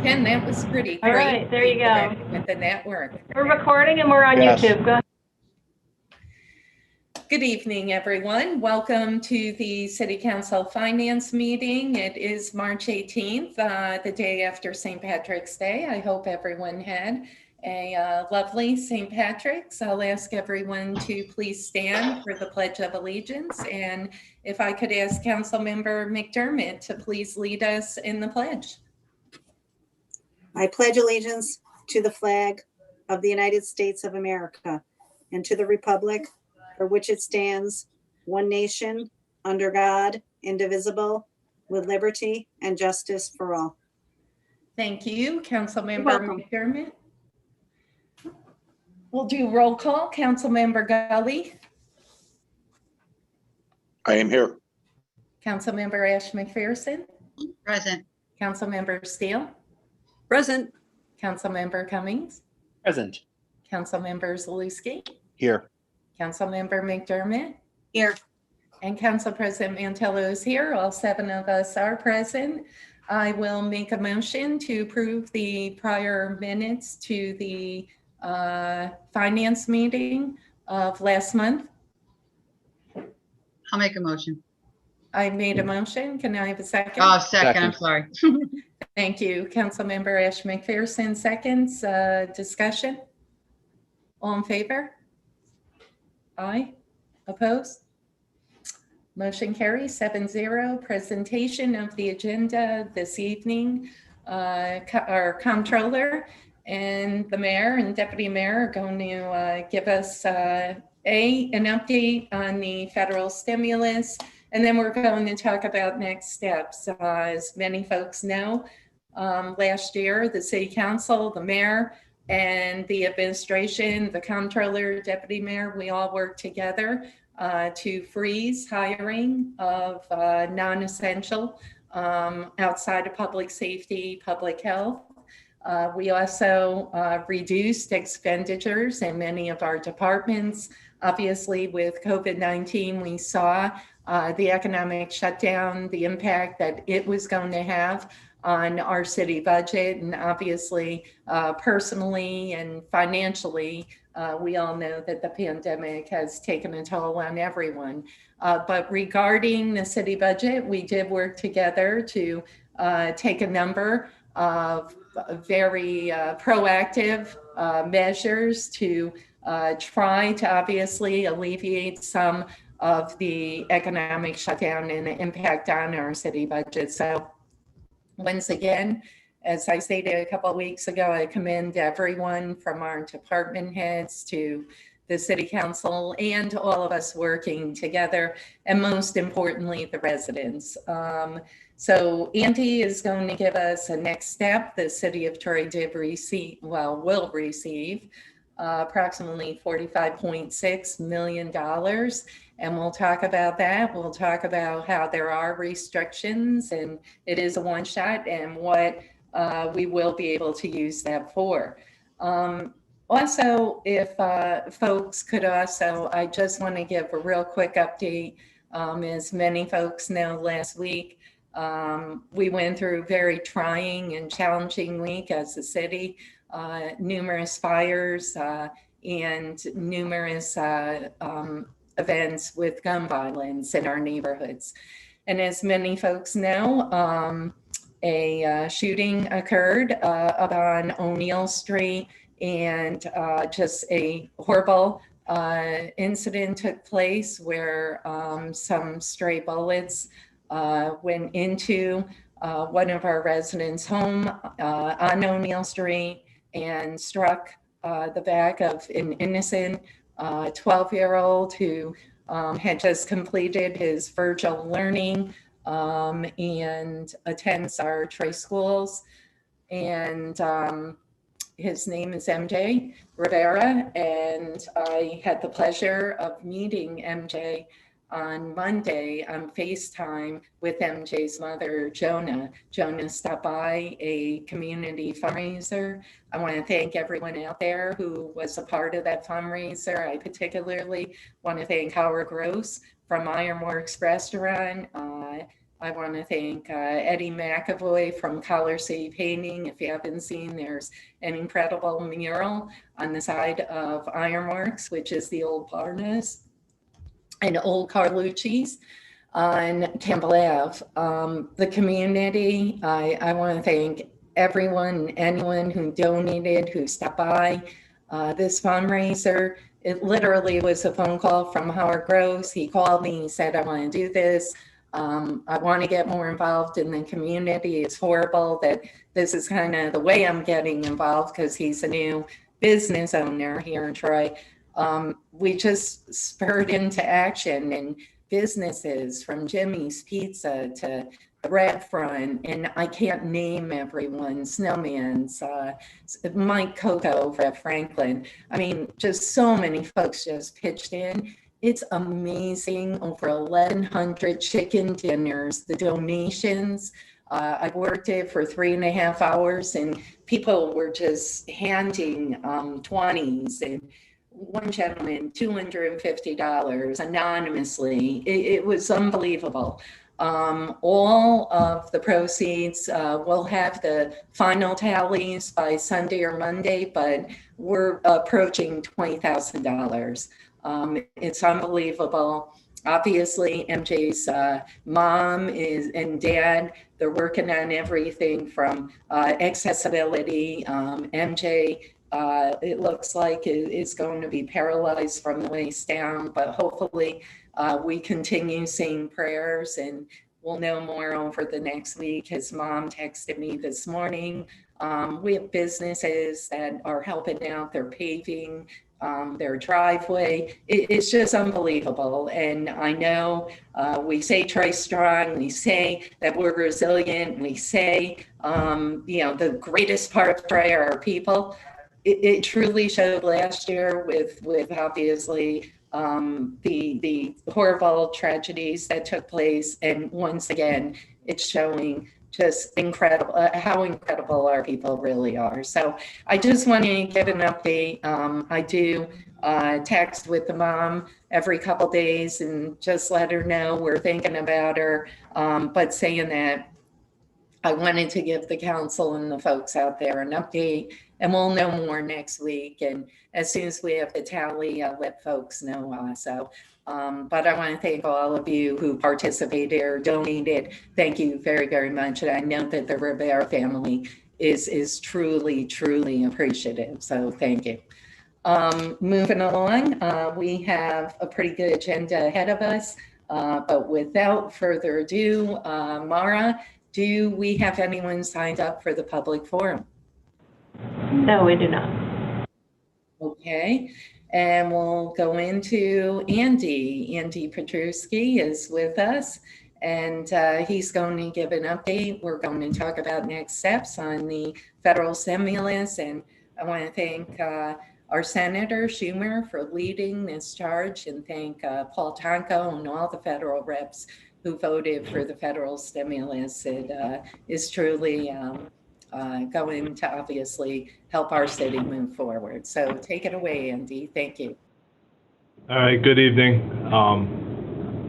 Ken, that was pretty great. All right, there you go. With the network. We're recording and we're on Yes. YouTube. Go ahead. Good evening, everyone. Welcome to the City Council Finance meeting. It is March 18th, the day after St. Patrick's Day. I hope everyone had a lovely St. Patrick's. I'll ask everyone to please stand for the Pledge of Allegiance. And if I could ask Councilmember McDermott to please lead us in the pledge. I pledge allegiance to the flag of the United States of America and to the republic for which it stands, one nation, under God, indivisible, with liberty and justice for all. Thank you, Councilmember welcome. McDermott. We'll do roll call. Councilmember Gully, I am here. Councilmember Ash McPherson, Present. Councilmember Steele, Present. Councilmember Cummings, Present. Councilmember Zalewski, Here. Councilmember McDermott, Here. and Council President Mantello is here. All 7 of us are present. I will make a motion to approve the prior minutes to the finance meeting of last month. I'll make a motion. I made a motion. Can I have a second? Oh, second. I'm Second. sorry. Thank you. Councilmember Ash McPherson seconds. Discussion? All in favor? Aye. Opposed? Motion carries 7-0. Presentation of the agenda this evening. Our comptroller and the mayor and deputy mayor are going to give us an update on the federal stimulus, and then we're going to talk about next steps. As many folks know, last year, the city council, the mayor, and the administration, the comptroller, deputy mayor, we all worked together to freeze hiring of non-essential outside of public safety, public health. We also reduced expenditures in many of our departments. Obviously, with COVID-19, we saw the economic shutdown, the impact that it was going to have on our city budget. And obviously, personally and financially, we all know that the pandemic has taken a toll on everyone. But regarding the city budget, we did work together to take a number of very proactive measures to try to obviously alleviate some of the economic shutdown and the impact on our city budget. So once again, as I stated a couple of weeks ago, I commend everyone from our department heads to the city council and all of us working together, and most importantly, the residents. So Andy is going to give us a next step. The city of Troy will receive approximately $45.6 million. And we'll talk about that. We'll talk about how there are restrictions and it is a one shot and what we will be able to use that for. Also, if folks could also, I just want to give a real quick update. As many folks know, last week, we went through a very trying and challenging week as a city, numerous fires and numerous events with gun violence in our neighborhoods. And as many folks know, a shooting occurred up on O'Neill Street, and just a horrible incident took place where some stray bullets went into one of our residents' home on O'Neill Street and struck the back of an innocent 12-year-old who had just completed his virtual learning and attends our Troy schools. And his name is MJ Rivera, and I had the pleasure of meeting MJ on Monday on FaceTime with MJ's mother, Jonah. Jonah stopped by a community fundraiser. I want to thank everyone out there who was a part of that fundraiser. I particularly want to thank Howard Gross from Ironworks Restaurant. I want to thank Eddie McAvoy from Collar City Painting. If you haven't seen, there's an incredible mural on the side of Ironworks, which is the old Barnes and old Carlucci's on Campbell Ave. The community, I want to thank everyone, anyone who donated, who stopped by this fundraiser. It literally was a phone call from Howard Gross. He called me, he said, I want to do this. I want to get more involved in the community. It's horrible that this is kind of the way I'm getting involved because he's a new business owner here in Troy. We just spurred into action, and businesses from Jimmy's Pizza to the Red Front, and I can't name everyone, Snowman's, Mike Coco over at Franklin. I mean, just so many folks just pitched in. It's amazing. Over 1,100 chicken dinners, the donations. I worked it for 3.5 hours, and people were just handing 20s, and one gentleman, $250 anonymously. It was unbelievable. All of the proceeds, we'll have the final tallies by Sunday or Monday, but we're approaching $20,000. It's unbelievable. Obviously, MJ's mom and dad, they're working on everything from accessibility. MJ, it looks like it's going to be paralyzed from the waist down, but hopefully we continue saying prayers, and we'll know more over the next week. His mom texted me this morning. We have businesses that are helping out. They're paving their driveway. It's just unbelievable. And I know we say Troy strong, we say that we're resilient, we say, the greatest part of Troy are our people. It truly showed last year with obviously the horrible tragedies that took place. And once again, it's showing just incredible, how incredible our people really are. So I just want to give an update. I do text with the mom every couple days and just let her know we're thinking about her. But saying that, I wanted to give the council and the folks out there an update, and we'll know more next week. And as soon as we have the tally, I'll let folks know also. But I want to thank all of you who participated or donated. Thank you very, very much. And I know that the Rivera family is truly, truly appreciative. So thank you. Moving along, we have a pretty good agenda ahead of us. But without further ado, Mara, do we have anyone signed up for the public forum? No, we do not. Okay, and we'll go into Andy. Andy Petruski is with us, and he's going to give an update. We're going to talk about next steps on the federal stimulus, and I want to thank our Senator Schumer for leading this charge, and thank Paul Tonko and all the federal reps who voted for the federal stimulus. It is truly going to obviously help our city move forward. So take it away, Andy. Thank you. All right, good evening.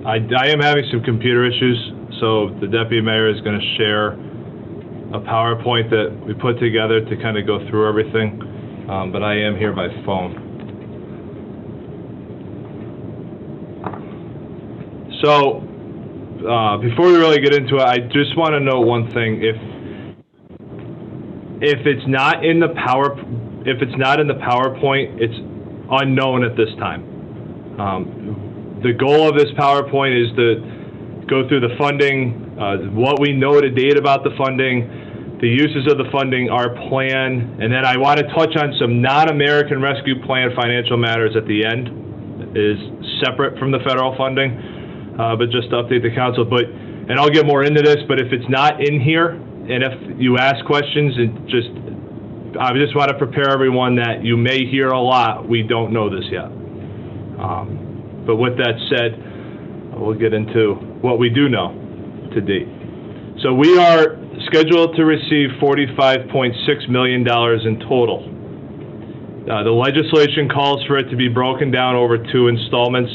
I am having some computer issues, so the deputy mayor is going to share a PowerPoint that we put together to kind of go through everything, but I am here by phone. So before we really get into it, I just want to know one thing. If it's not in the PowerPoint, it's unknown at this time. The goal of this PowerPoint is to go through the funding, what we know to date about the funding, the uses of the funding, our plan, and then I want to touch on some non-American Rescue Plan financial matters at the end. It is separate from the federal funding, but just to update the council. And I'll get more into this, but if it's not in here, and if you ask questions, I just want to prepare everyone that you may hear a lot. We don't know this yet. But with that said, we'll get into what we do know to date. So we are scheduled to receive $45.6 million in total. The legislation calls for it to be broken down over 2 installments.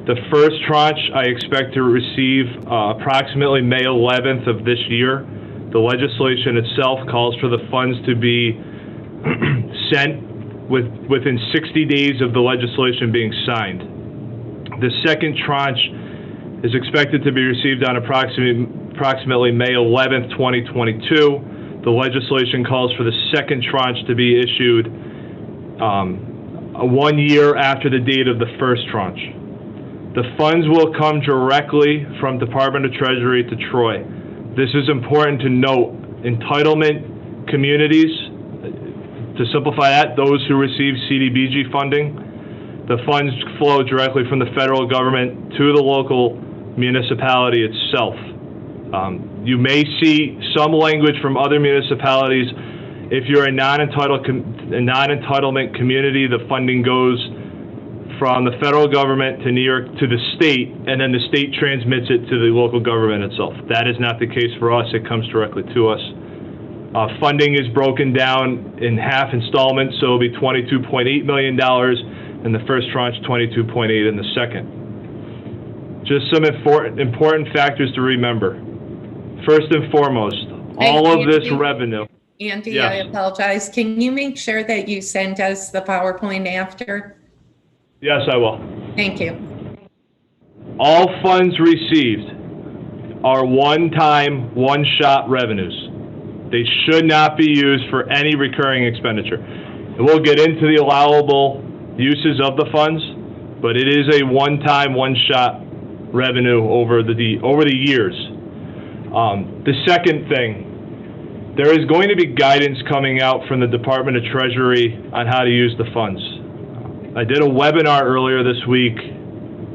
The first tranche I expect to receive approximately May 11th of this year. The legislation itself calls for the funds to be sent within 60 days of the legislation being signed. The second tranche is expected to be received on approximately May 11th, 2022. The legislation calls for the second tranche to be issued 1 year after the date of the first tranche. The funds will come directly from Department of Treasury to Troy. This is important to note. Entitlement communities, to simplify that, those who receive CDBG funding, the funds flow directly from the federal government to the local municipality itself. You may see some language from other municipalities. If you're a non-entitlement community, the funding goes from the federal government to New York to the state, and then the state transmits it to the local government itself. That is not the case for us. It comes directly to us. Funding is broken down in half installments, so it'll be $22.8 million in the first tranche, $22.8 in the second. Just some important factors to remember. First and foremost, all of this revenue. Andy, Yes. I apologize. Can you make sure that you send us the PowerPoint after? Yes, I will. Thank you. All funds received are one-time, one-shot revenues. They should not be used for any recurring expenditure. And we'll get into the allowable uses of the funds, but it is a one-time, one-shot revenue over the years. The second thing, there is going to be guidance coming out from the Department of Treasury on how to use the funds. I did a webinar earlier this week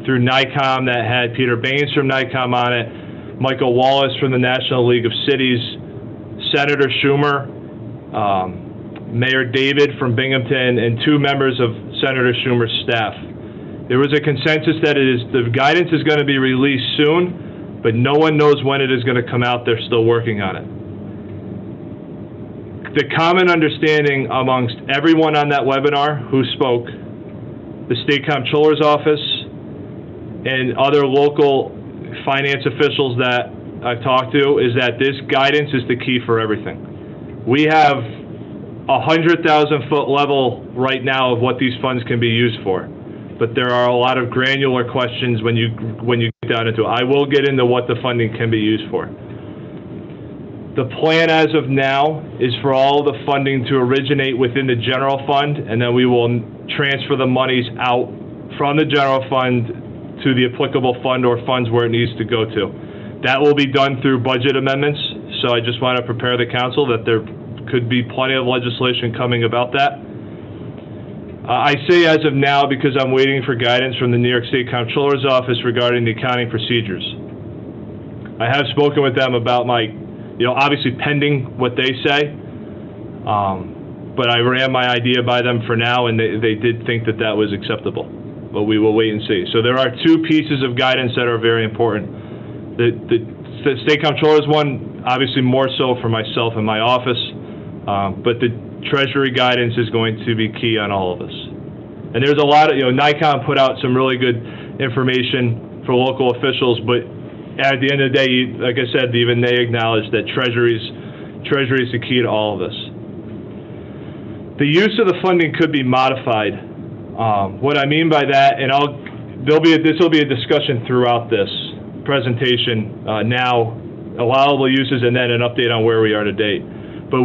through NICOM that had Peter Baines from NICOM on it, Michael Wallace from the National League of Cities, Senator Schumer, Mayor David from Binghamton, and 2 members of Senator Schumer's staff. There was a consensus that the guidance is going to be released soon, but no one knows when it is going to come out. They're still working on it. The common understanding amongst everyone on that webinar who spoke, the State Comptroller's Office, and other local finance officials that I've talked to, is that this guidance is the key for everything. We have a 100,000-foot level right now of what these funds can be used for, but there are a lot of granular questions when you get down into it. I will get into what the funding can be used for. The plan as of now is for all the funding to originate within the general fund, and then we will transfer the monies out from the general fund to the applicable fund or funds where it needs to go to. That will be done through budget amendments, so I just want to prepare the council that there could be plenty of legislation coming about that. I say as of now because I'm waiting for guidance from the New York State Comptroller's Office regarding the accounting procedures. I have spoken with them about obviously pending what they say, but I ran my idea by them for now, and they did think that that was acceptable. But we will wait and see. So there are 2 pieces of guidance that are very important. The State Comptroller's one, obviously more so for myself and my office, but the Treasury guidance is going to be key on all of us. And there's a lot of, NICOM put out some really good information for local officials, but at the end of the day, like I said, even they acknowledge that Treasury is the key to all of this. The use of the funding could be modified. What I mean by that, and this will be a discussion throughout this presentation, now, allowable uses, and then an update on where we are to date. But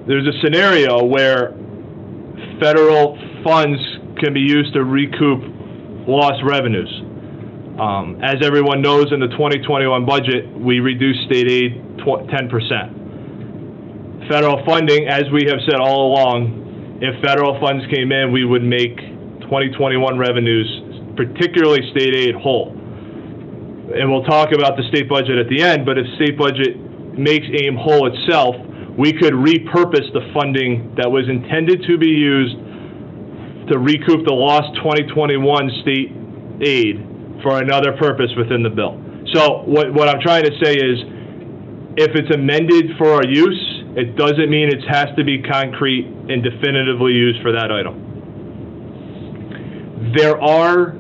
there's a scenario where federal funds can be used to recoup lost revenues. As everyone knows, in the 2021 budget, we reduced state aid 10%. Federal funding, as we have said all along, if federal funds came in, we would make 2021 revenues, particularly state aid, whole. And we'll talk about the state budget at the end, but if state budget makes AIM whole itself, we could repurpose the funding that was intended to be used to recoup the lost 2021 state aid for another purpose within the bill. So what I'm trying to say is, if it's amended for our use, it doesn't mean it has to be concrete and definitively used for that item. There are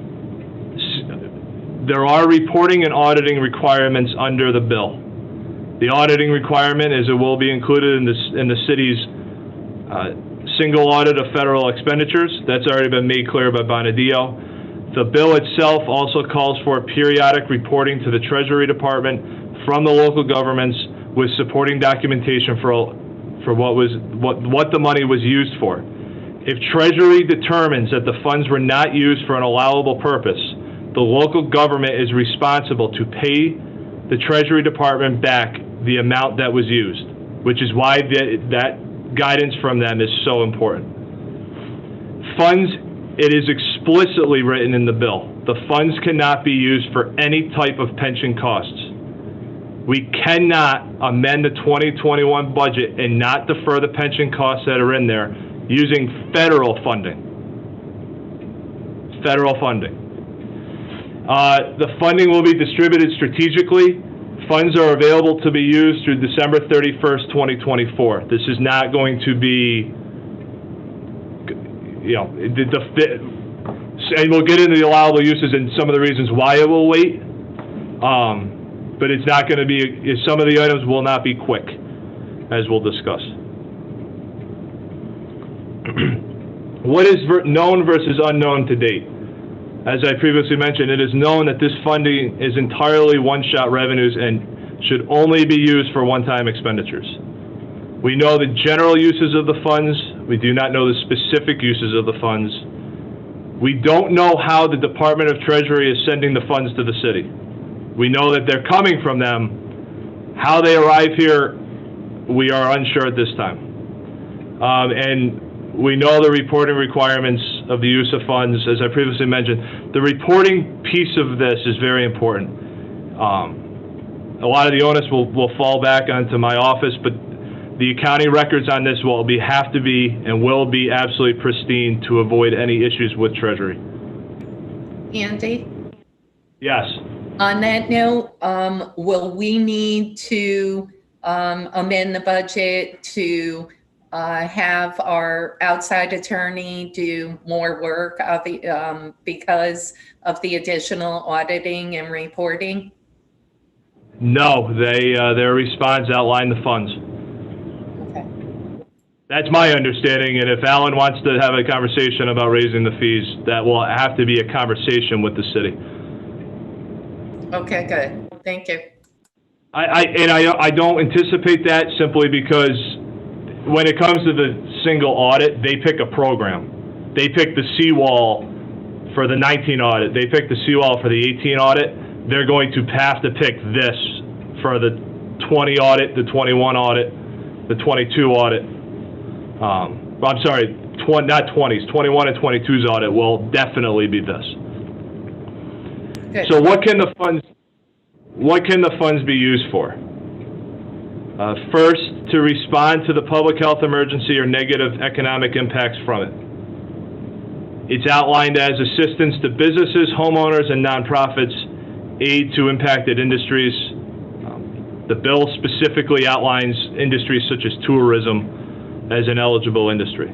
reporting and auditing requirements under the bill. The auditing requirement is it will be included in the city's single audit of federal expenditures. That's already been made clear by Bonadio. The bill itself also calls for periodic reporting to the Treasury Department from the local governments with supporting documentation for what the money was used for. If Treasury determines that the funds were not used for an allowable purpose, the local government is responsible to pay the Treasury Department back the amount that was used, which is why that guidance from them is so important. Funds, it is explicitly written in the bill, the funds cannot be used for any type of pension costs. We cannot amend the 2021 budget and not defer the pension costs that are in there using federal funding. Federal funding. The funding will be distributed strategically. Funds are available to be used through December 31st, 2024. This is not going to be, and we'll get into the allowable uses and some of the reasons why it will wait. But it's not going to be, some of the items will not be quick, as we'll discuss. What is known versus unknown to date? As I previously mentioned, it is known that this funding is entirely one-shot revenues and should only be used for one-time expenditures. We know the general uses of the funds. We do not know the specific uses of the funds. We don't know how the Department of Treasury is sending the funds to the city. We know that they're coming from them. How they arrive here, we are unsure at this time. And we know the reporting requirements of the use of funds. As I previously mentioned, the reporting piece of this is very important. A lot of the onus will fall back onto my office, but the accounting records on this have to be and will be absolutely pristine to avoid any issues with Treasury. Andy? Yes. On that note, will we need to amend the budget to have our outside attorney do more work because of the additional auditing and reporting? No, their response outlined the funds. Okay. That's my understanding, and if Alan wants to have a conversation about raising the fees, that will have to be a conversation with the city. Okay, good. Thank you. I don't anticipate that simply because when it comes to the single audit, they pick a program. They pick the seawall for the 19 audit. They pick the seawall for the 18 audit. They're going to have to pick this for the 20 audit, the 21 audit, the 22 audit. I'm sorry, not 20s, 21 and 22's audit will definitely be this. Good. So what can the funds be used for? First, to respond to the public health emergency or negative economic impacts from it. It's outlined as assistance to businesses, homeowners, and nonprofits, aid to impacted industries. The bill specifically outlines industries such as tourism as an eligible industry.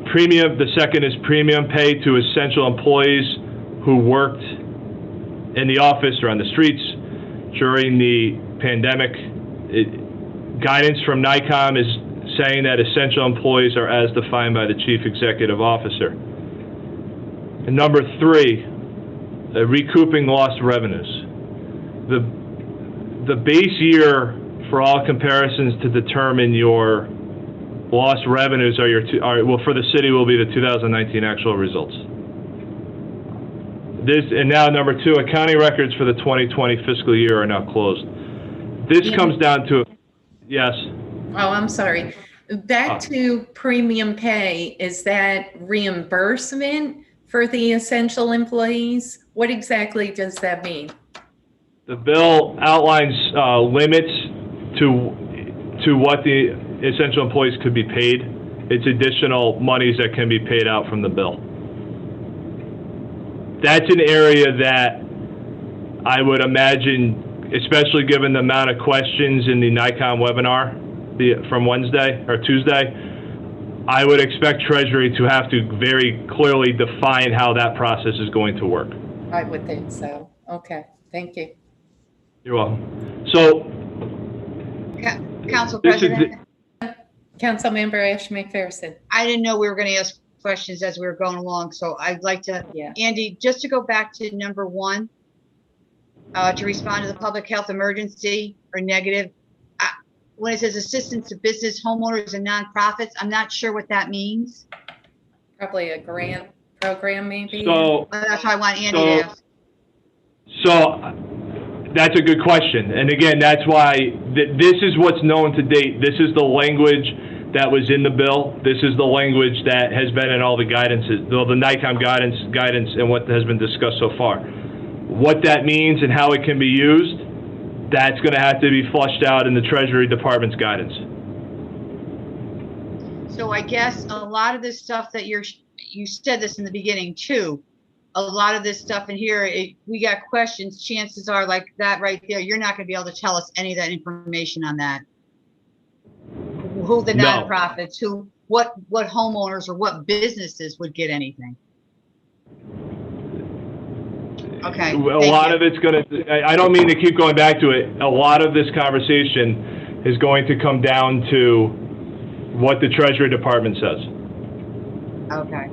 The second is premium pay to essential employees who worked in the office or on the streets during the pandemic. Guidance from NICOM is saying that essential employees are as defined by the Chief Executive Officer. And number three, recouping lost revenues. The base year for all comparisons to determine your lost revenues for the city will be the 2019 actual results. And now number two, accounting records for the 2020 fiscal year are now closed. This comes down to, yes. Oh, I'm sorry. Back to premium pay, is that reimbursement for the essential employees? What exactly does that mean? The bill outlines limits to what the essential employees could be paid. It's additional monies that can be paid out from the bill. That's an area that I would imagine, especially given the amount of questions in the NICOM webinar from Wednesday or Tuesday, I would expect Treasury to have to very clearly define how that process is going to work. I would think so. Okay, thank you. You're welcome. So Council this is President, Councilmember Ash McPherson. I didn't know we were going to ask questions as we were going along, so I'd like to, Yeah. Andy, just to go back to number 1, to respond to the public health emergency or negative. When it says assistance to business, homeowners, and nonprofits, I'm not sure what that means. Probably a grant program, maybe. so That's why I want Andy to ask. So that's a good question. And again, that's why this is what's known to date. This is the language that was in the bill. This is the language that has been in all the guidances, the NICOM guidance and what has been discussed so far. What that means and how it can be used, that's going to have to be flushed out in the Treasury Department's guidance. So I guess a lot of this stuff that you said this in the beginning too, a lot of this stuff in here, we got questions, chances are like that right there, you're not going to be able to tell us any of that information on that. Who the No. nonprofits, what homeowners or what businesses would get anything. Okay. A lot of it's going to, I don't mean to keep going back to it. A lot of this conversation is going to come down to what the Treasury Department says. Okay.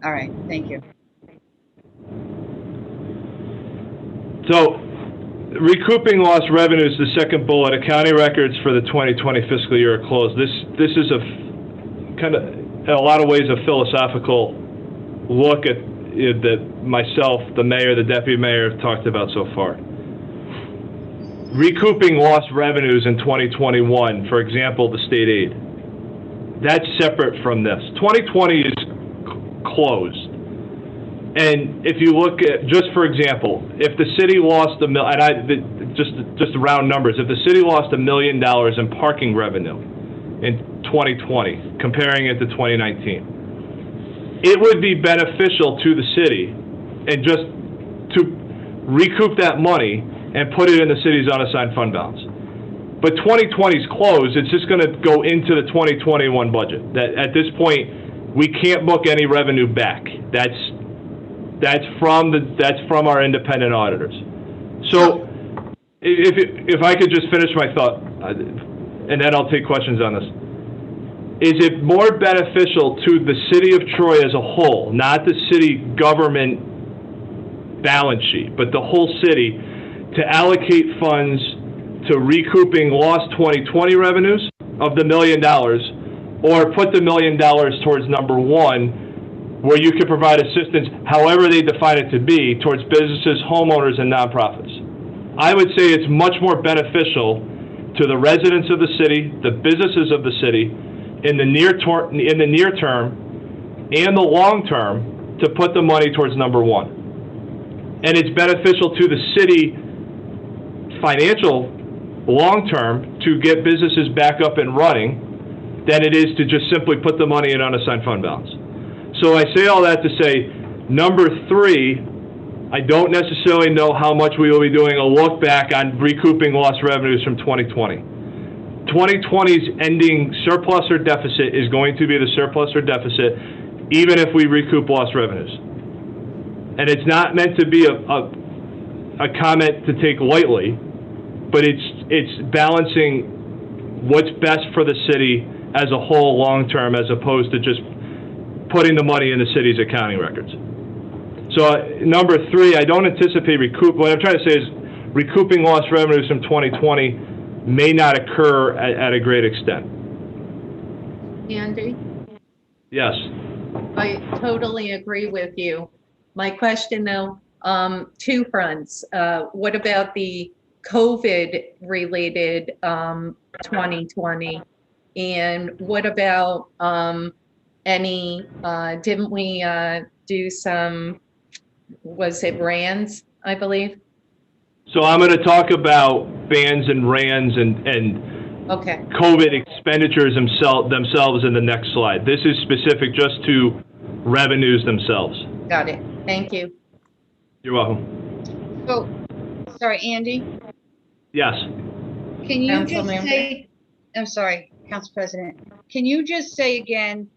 All right. Thank you. So, recouping lost revenues, the second bullet, accounting records for the 2020 fiscal year are closed. This is a kind of, in a lot of ways, a philosophical look at that myself, the mayor, the deputy mayor have talked about so far. Recouping lost revenues in 2021, for example, the state aid, that's separate from this. 2020 is closed. And if you look at, just for example, if the city lost just round numbers, if the city lost $1 million in parking revenue in 2020, comparing it to 2019, it would be beneficial to the city and just to recoup that money and put it in the city's unassigned fund balance. But 2020 is closed. It's just going to go into the 2021 budget. That at this point, we can't book any revenue back. That's from our independent auditors. So if I could just finish my thought, and then I'll take questions on this. Is it more beneficial to the city of Troy as a whole, not the city government balance sheet, but the whole city, to allocate funds to recouping lost 2020 revenues of the $1 million, or put the $1 million towards number 1, where you could provide assistance, however they define it to be, towards businesses, homeowners, and nonprofits? I would say it's much more beneficial to the residents of the city, the businesses of the city, in the near term and the long term, to put the money towards number 1. And it's beneficial to the city financial long term to get businesses back up and running than it is to just simply put the money in unassigned fund balance. So I say all that to say, number 3, I don't necessarily know how much we will be doing a look back on recouping lost revenues from 2020. 2020's ending surplus or deficit is going to be the surplus or deficit, even if we recoup lost revenues. And it's not meant to be a comment to take lightly, but it's balancing what's best for the city as a whole long term, as opposed to just putting the money in the city's accounting records. So number 3, I don't anticipate what I'm trying to say is recouping lost revenues from 2020 may not occur at a great extent. Andy? Yes. I totally agree with you. My question though, 2 fronts. What about the COVID-related 2020? And what about didn't we do some, was it RANs, I believe? So I'm going to talk about bans and RANs and okay. COVID expenditures themselves in the next slide. This is specific just to revenues themselves. Got it. Thank you. You're welcome. So, sorry, Andy, Yes. can you just Councilmember? say, I'm sorry, Council President, can you just say again,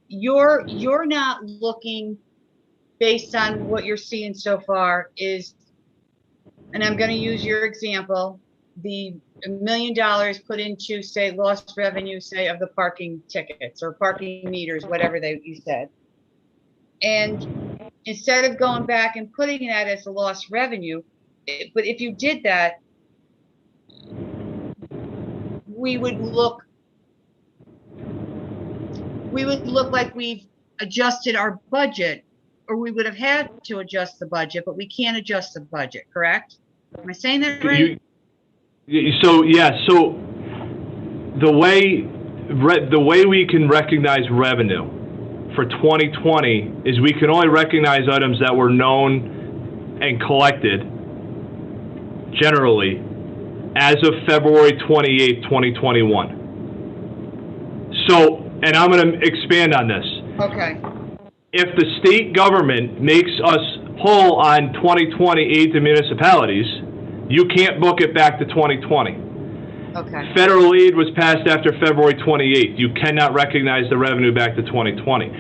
you're not looking, based on what you're seeing so far, is, and I'm going to use your example, the $1 million put into, say, lost revenue, say, of the parking tickets or parking meters, whatever you said. And instead of going back and putting that as a lost revenue, but if you did that, we would look like we've adjusted our budget, or we would have had to adjust the budget, but we can't adjust the budget, correct? Am I saying that right? So the way we can recognize revenue for 2020 is we can only recognize items that were known and collected generally as of February 28th, 2021. So, and I'm going to expand on this. Okay. If the state government makes us whole on 2020 aid to municipalities, you can't book it back to 2020. Okay. Federal aid was passed after February 28th. You cannot recognize the revenue back to 2020.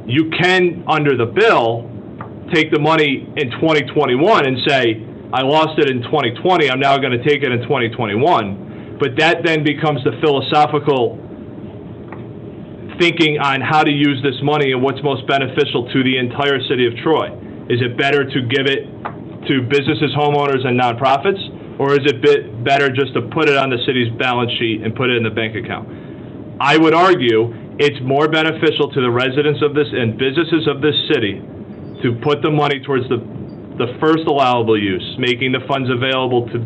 You can, under the bill, take the money in 2021 and say, I lost it in 2020, I'm now going to take it in 2021. But that then becomes the philosophical thinking on how to use this money and what's most beneficial to the entire city of Troy. Is it better to give it to businesses, homeowners, and nonprofits, or is it better just to put it on the city's balance sheet and put it in the bank account? I would argue it's more beneficial to the residents of this and businesses of this city to put the money towards the first allowable use, making the funds available to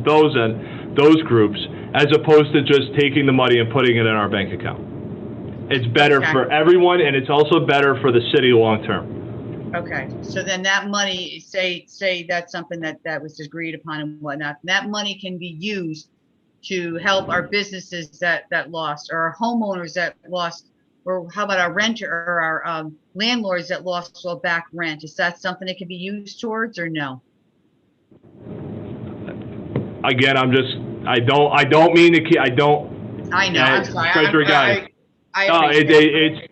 those groups, as opposed to just taking the money and putting it in our bank account. It's better for everyone, and it's also better for the city long term. Okay, so then that money, say that's something that was agreed upon and whatnot, that money can be used to help our businesses that lost, or our homeowners that lost, or how about our renter or our landlords that lost back rent? Is that something that can be used towards, or no? Again, I don't mean to. I know. I'm sorry. Treasury Guidance. It's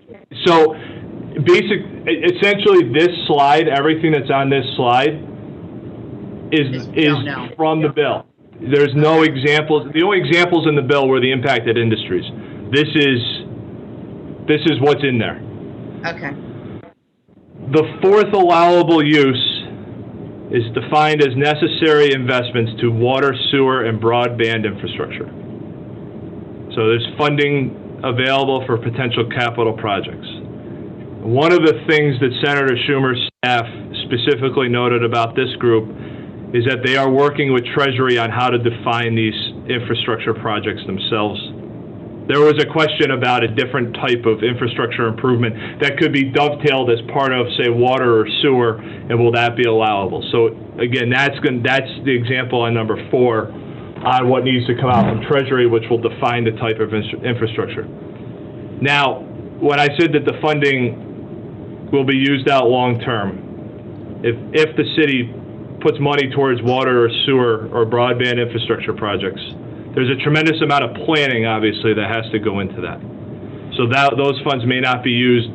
so essentially this slide, everything that's on this slide is from the bill. There's no examples. The only examples in the bill were the impacted industries. This is what's in there. Okay. The fourth allowable use is defined as necessary investments to water, sewer, and broadband infrastructure. So there's funding available for potential capital projects. One of the things that Senator Schumer's staff specifically noted about this group is that they are working with Treasury on how to define these infrastructure projects themselves. There was a question about a different type of infrastructure improvement that could be dovetailed as part of, say, water or sewer, and will that be allowable? So again, that's the example on number 4 on what needs to come out from Treasury, which will define the type of infrastructure. Now, when I said that the funding will be used out long term, if the city puts money towards water or sewer or broadband infrastructure projects, there's a tremendous amount of planning, obviously, that has to go into that. So those funds may not be used,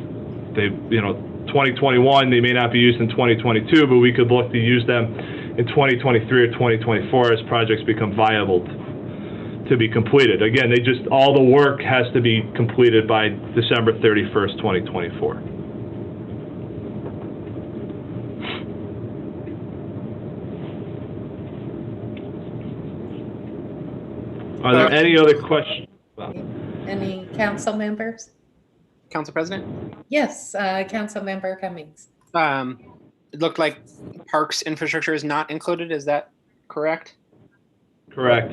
2021, they may not be used in 2022, but we could look to use them in 2023 or 2024 as projects become viable to be completed. Again, all the work has to be completed by December 31st, 2024. Are there any other questions? Any council members? Council President? Yes, Council Member Cummings. It looked like parks infrastructure is not included. Is that correct? Correct.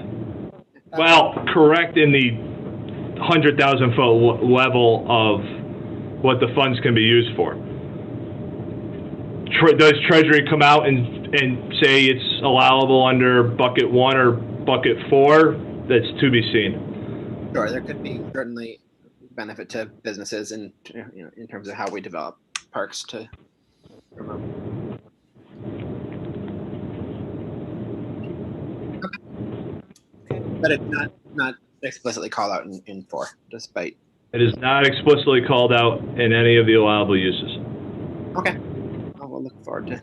Well, correct in the 100,000 foot level of what the funds can be used for. Does Treasury come out and say it's allowable under bucket 1 or bucket 4? That's to be seen. Sure, there could be certainly benefit to businesses and in terms of how we develop parks to promote. Okay. But it's not explicitly called out in 4, despite It is not explicitly called out in any of the allowable uses. Okay. Well, we'll look forward to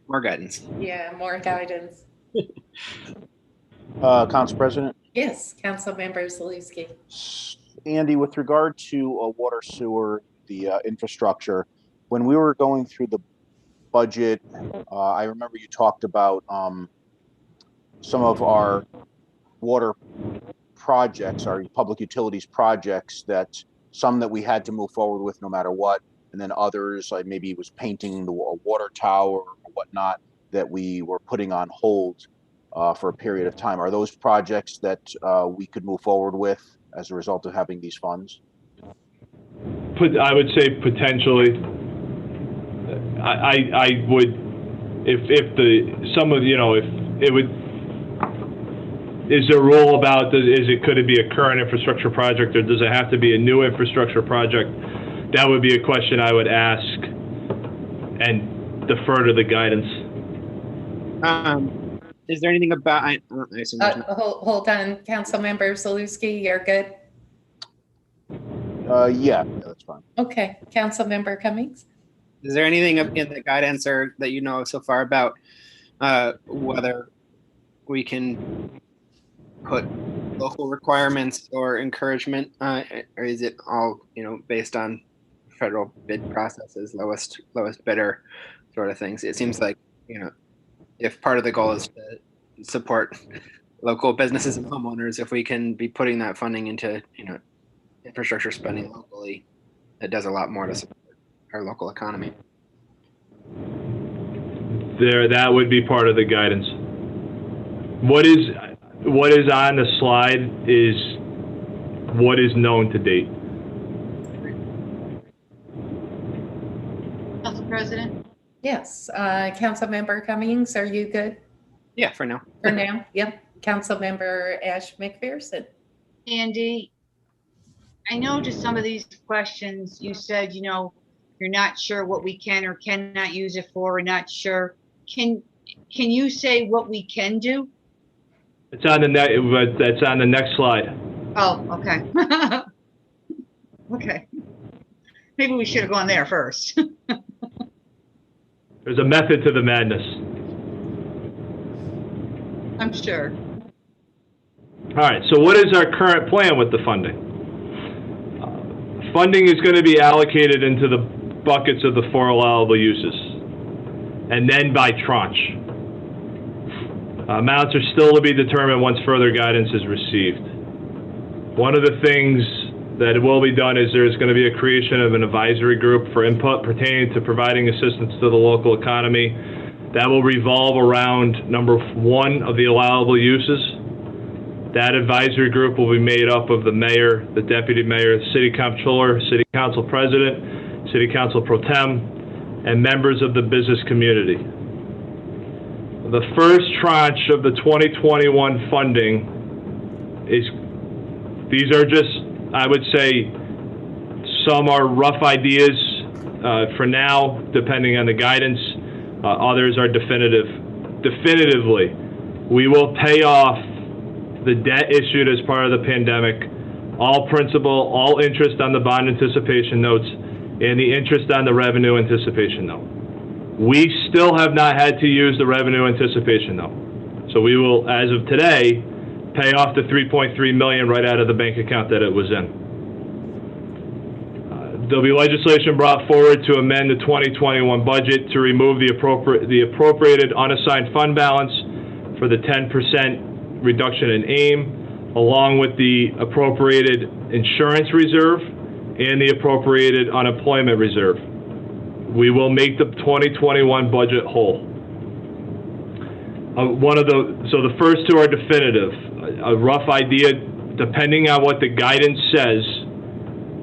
more guidance. Yeah, more guidance. Council President, Yes, Councilmember Zalusky. Andy, with regard to water, sewer, the infrastructure, when we were going through the budget, I remember you talked about some of our water projects, our public utilities projects, that some that we had to move forward with no matter what, and then others, like maybe it was painting the water tower or whatnot, that we were putting on hold for a period of time. Are those projects that we could move forward with as a result of having these funds? I would say potentially. I would, if it would. Is there a rule about, could it be a current infrastructure project, or does it have to be a new infrastructure project? That would be a question I would ask and defer to the guidance. Is there anything about, I assume there's not. Hold on, Councilmember Zalusky, you're good? Yeah, that's fine. Okay, Councilmember Cummings? Is there anything in the guidance or that you know so far about whether we can put local requirements or encouragement, or is it all based on federal bid processes, lowest bidder sort of things? It seems like if part of the goal is to support local businesses and homeowners, if we can be putting that funding into infrastructure spending locally, it does a lot more to support our local economy. That would be part of the guidance. What is on the slide is what is known to date. Council President? Yes, Councilmember Cummings, are you good Yeah, for now. for now? Yep, Councilmember Ash McPherson. Andy, I know just some of these questions you said, you're not sure what we can or cannot use it for. We're not sure. Can you say what we can do? It's on the that's on the next slide. Oh, okay. Okay. Maybe we should have gone there first. There's a method to the madness. I'm sure. All right, so what is our current plan with the funding? Funding is going to be allocated into the buckets of the 4 allowable uses, and then by tranche. Amounts are still to be determined once further guidance is received. One of the things that will be done is there's going to be a creation of an advisory group for input pertaining to providing assistance to the local economy. That will revolve around number 1 of the allowable uses. That advisory group will be made up of the mayor, the deputy mayor, the city comptroller, city council president, city council pro tem, and members of the business community. The first tranche of the 2021 funding these are just, I would say, some are rough ideas for now, depending on the guidance. Others are definitively. We will pay off the debt issued as part of the pandemic, all principal, all interest on the bond anticipation notes, and the interest on the revenue anticipation note. We still have not had to use the revenue anticipation note. So we will, as of today, pay off the $3.3 million right out of the bank account that it was in. There'll be legislation brought forward to amend the 2021 budget to remove the appropriated unassigned fund balance for the 10% reduction in AIM, along with the appropriated insurance reserve and the appropriated unemployment reserve. We will make the 2021 budget whole. So the first 2 are definitive. A rough idea, depending on what the guidance says,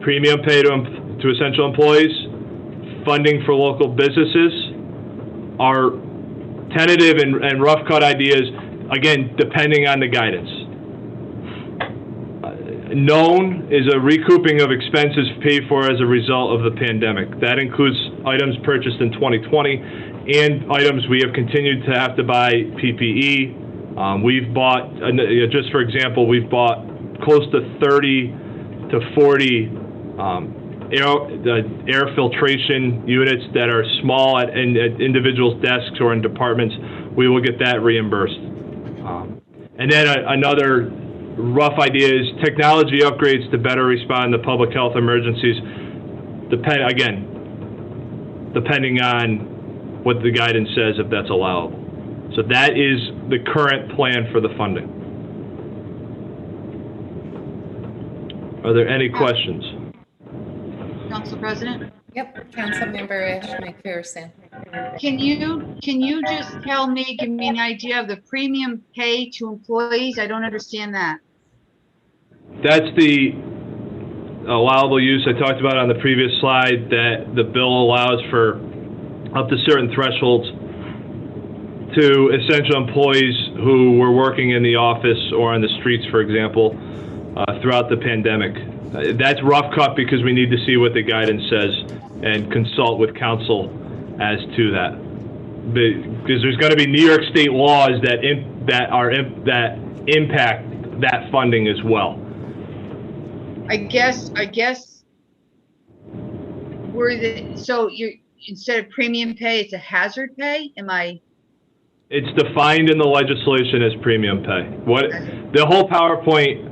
premium pay to essential employees, funding for local businesses, are tentative and rough cut ideas, again, depending on the guidance. Known is a recouping of expenses paid for as a result of the pandemic. That includes items purchased in 2020 and items we have continued to have to buy PPE. We've bought, just for example, we've bought close to 30 to 40 The air filtration units that are small at individuals' desks or in departments, we will get that reimbursed. And then another rough idea is technology upgrades to better respond to public health emergencies, depending on what the guidance says, if that's allowable. So that is the current plan for the funding. Are there any questions? Council President? Yep, Councilmember Ash McPherson. Can you just give me an idea of the premium pay to employees? I don't understand that. That's the allowable use I talked about on the previous slide, that the bill allows for up to certain thresholds to essential employees who were working in the office or on the streets, for example, throughout the pandemic. That's rough cut because we need to see what the guidance says and consult with council as to that. Because there's going to be New York State laws that impact that funding as well. I guess so you, instead of premium pay, it's a hazard pay? It's defined in the legislation as premium pay. The whole PowerPoint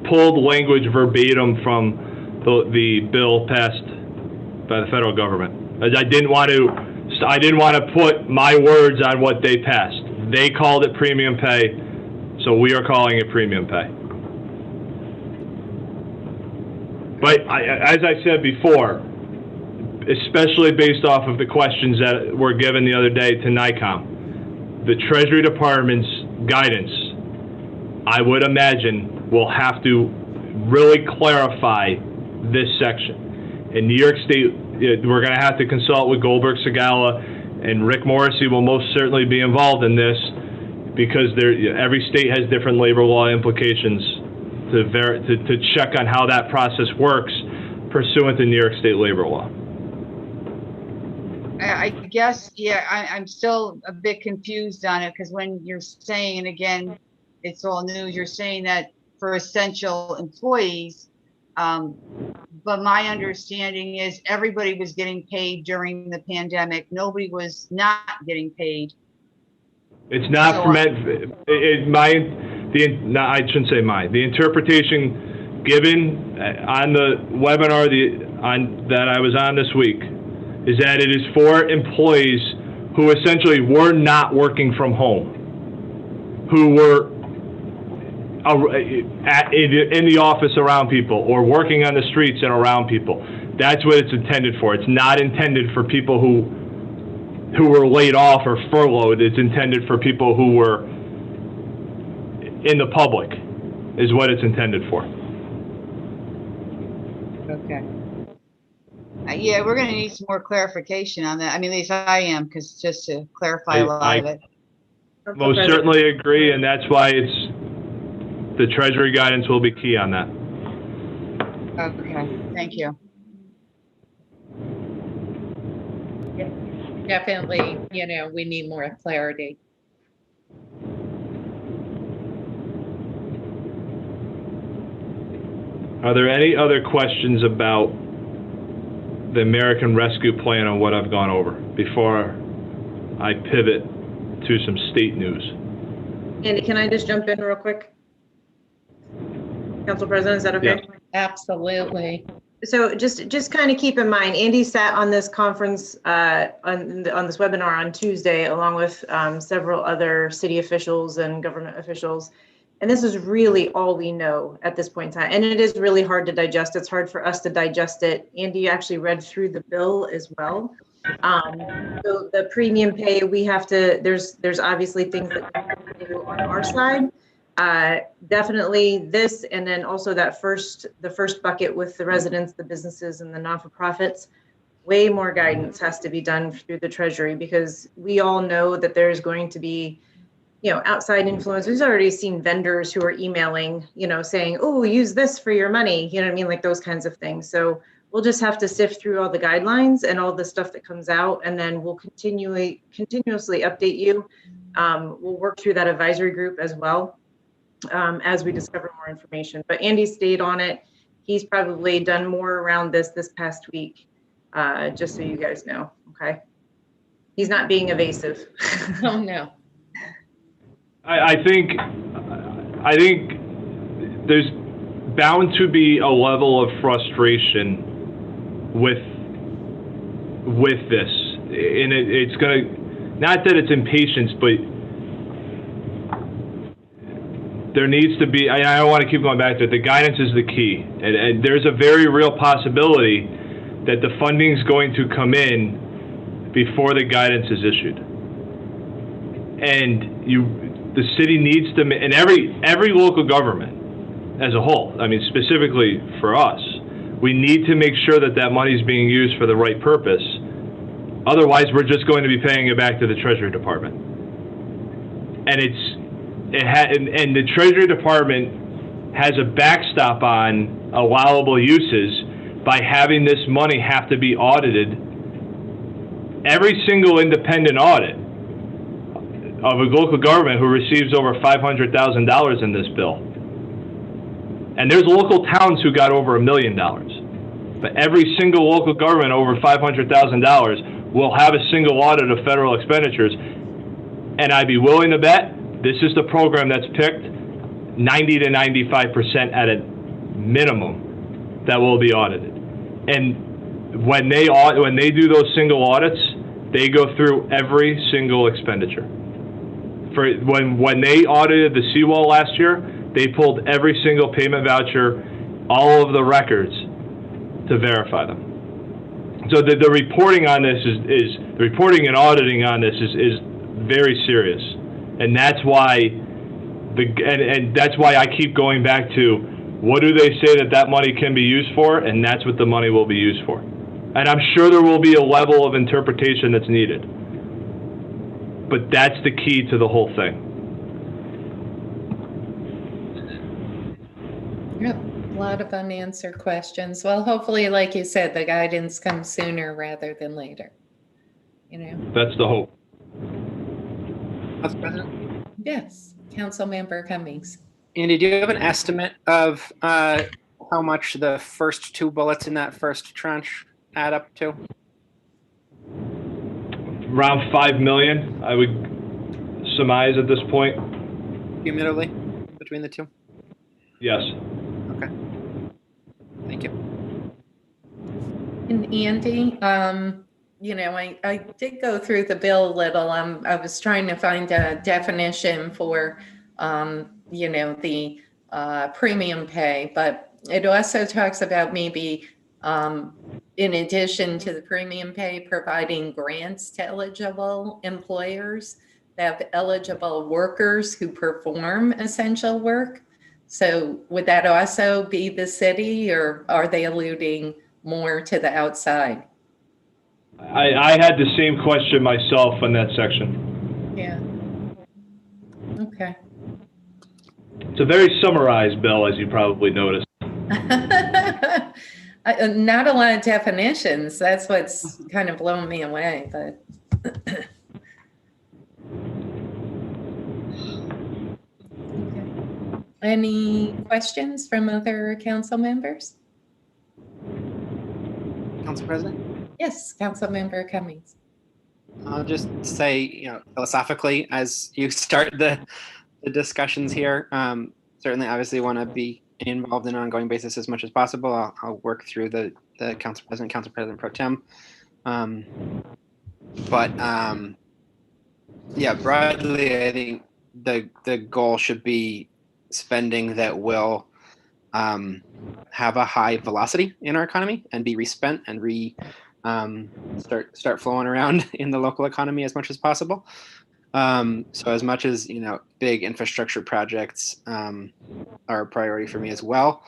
pulled language verbatim from the bill passed by the federal government. I didn't want to put my words on what they passed. They called it premium pay, so we are calling it premium pay. But as I said before, especially based off of the questions that were given the other day to NICOM, the Treasury Department's guidance, I would imagine, will have to really clarify this section. In New York State, we're going to have to consult with Goldberg Segala, and Rick Morrissey will most certainly be involved in this because every state has different labor law implications to check on how that process works pursuant to New York State labor law. I guess, yeah, I'm still a bit confused on it because when you're saying, and again, it's all news, you're saying that for essential employees, but my understanding is everybody was getting paid during the pandemic. Nobody was not getting paid. It's not So, I shouldn't say mine. The interpretation given on the webinar that I was on this week is that it is for employees who essentially were not working from home, who were in the office around people or working on the streets and around people. That's what it's intended for. It's not intended for people who were laid off or furloughed. It's intended for people who were in the public, is what it's intended for. Okay. Yeah, we're going to need some more clarification on that. I mean, at least I am, because just to clarify a lot of it. Most certainly agree, and that's why the Treasury guidance will be key on that. Okay, thank you. Definitely, we need more clarity. Are there any other questions about the American Rescue Plan and what I've gone over before I pivot to some state news? Andy, can I just jump in real quick? Council President, is that okay? Yeah. Absolutely. So just kind of keep in mind, Andy sat on this conference, on this webinar on Tuesday, along with several other city officials and government officials. And this is really all we know at this point in time. And it is really hard to digest. It's hard for us to digest it. Andy actually read through the bill as well. So the premium pay, we have to, there's obviously things that we have to do on our side. Definitely this, and then also the first bucket with the residents, the businesses, and the non-for-profits. Way more guidance has to be done through the Treasury, because we all know that there's going to be, outside influence. We've already seen vendors who are emailing, saying, "Oh, use this for your money." You know what I mean? Like those kinds of things. So we'll just have to sift through all the guidelines and all the stuff that comes out, and then we'll continuously update you. We'll work through that advisory group as well. As we discover more information. But Andy stayed on it. He's probably done more around this past week, just so you guys know, okay? He's not being evasive. Oh, no. I think there's bound to be a level of frustration with this, and it's gonna, not that it's impatience, but there needs to be, I don't want to keep going back to it, the guidance is the key, and there's a very real possibility that the funding's going to come in before the guidance is issued, and the city needs to, and every local government as a whole, I mean specifically for us, we need to make sure that that money is being used for the right purpose. Otherwise, we're just going to be paying it back to the Treasury Department. And and the Treasury Department has a backstop on allowable uses by having this money have to be audited. Every single independent audit of a local government who receives over $500,000 in this bill. And there's local towns who got over $1 million. But every single local government over $500,000 will have a single audit of federal expenditures. And I'd be willing to bet this is the program that's picked 90 to 95% at a minimum that will be audited. And when they do those single audits, they go through every single expenditure. For when they audited the seawall last year, they pulled every single payment voucher, all of the records to verify them. So the reporting on this is the reporting and auditing on this is very serious, and that's why and that's why I keep going back to what do they say that money can be used for, and that's what the money will be used for. And I'm sure there will be a level of interpretation that's needed, but that's the key to the whole thing. Yep, a lot of unanswered questions. Well, hopefully, like you said, the guidance comes sooner rather than later. You know? That's the hope. Council President? Yes, Councilmember Cummings. Andy, do you have an estimate of how much the first two bullets in that first tranche add up to? Around 5 million, I would surmise at this point. Cumulatively between the two? Yes. Okay. Thank you. And Andy, you know, I did go through the bill a little. I was trying to find a definition for, you know, the premium pay, but it also talks about maybe, in addition to the premium pay, providing grants to eligible employers that have eligible workers who perform essential work. So would that also be the city, or are they alluding more to the outside? I had the same question myself in that section. Yeah. Okay. It's a very summarized bill, as you probably noticed. Not a lot of definitions. That's what's kind of blown me away, but. Okay. Any questions from other council members? Council President? Yes, Councilmember Cummings. I'll just say, you know, philosophically, as you start the discussions here, certainly obviously want to be involved in an ongoing basis as much as possible. I'll work through the Council President Pro Tem. Yeah, broadly, I think the goal should be spending that will have a high velocity in our economy and be respent and start flowing around in the local economy as much as possible. So as much as, you know, big infrastructure projects are a priority for me as well,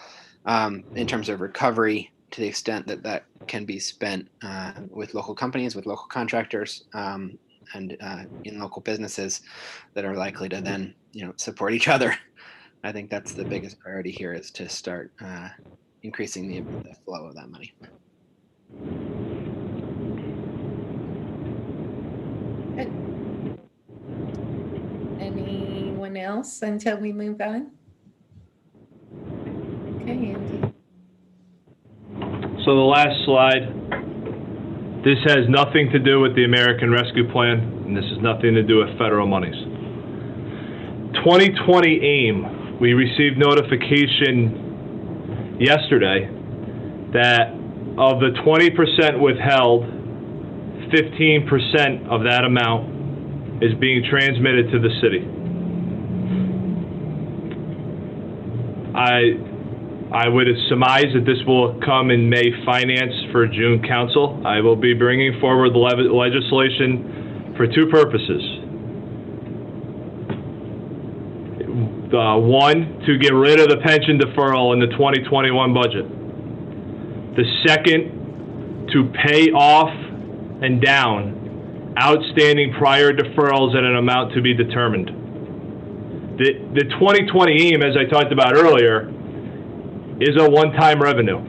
in terms of recovery, to the extent that can be spent with local companies, with local contractors, and in local businesses that are likely to then, you know, support each other. I think that's the biggest priority here, is to start increasing the flow of that money. Good. Anyone else until we move on? Okay, Andy. So the last slide, this has nothing to do with the American Rescue Plan, and this has nothing to do with federal monies. 2020 AIM, we received notification yesterday that of the 20% withheld, 15% of that amount is being transmitted to the city. I would surmise that this will come in May finance for June council. I will be bringing forward legislation for two purposes. One, to get rid of the pension deferral in the 2021 budget. The second, to pay off and down outstanding prior deferrals at an amount to be determined. The 2020 AIM, as I talked about earlier, is a one-time revenue.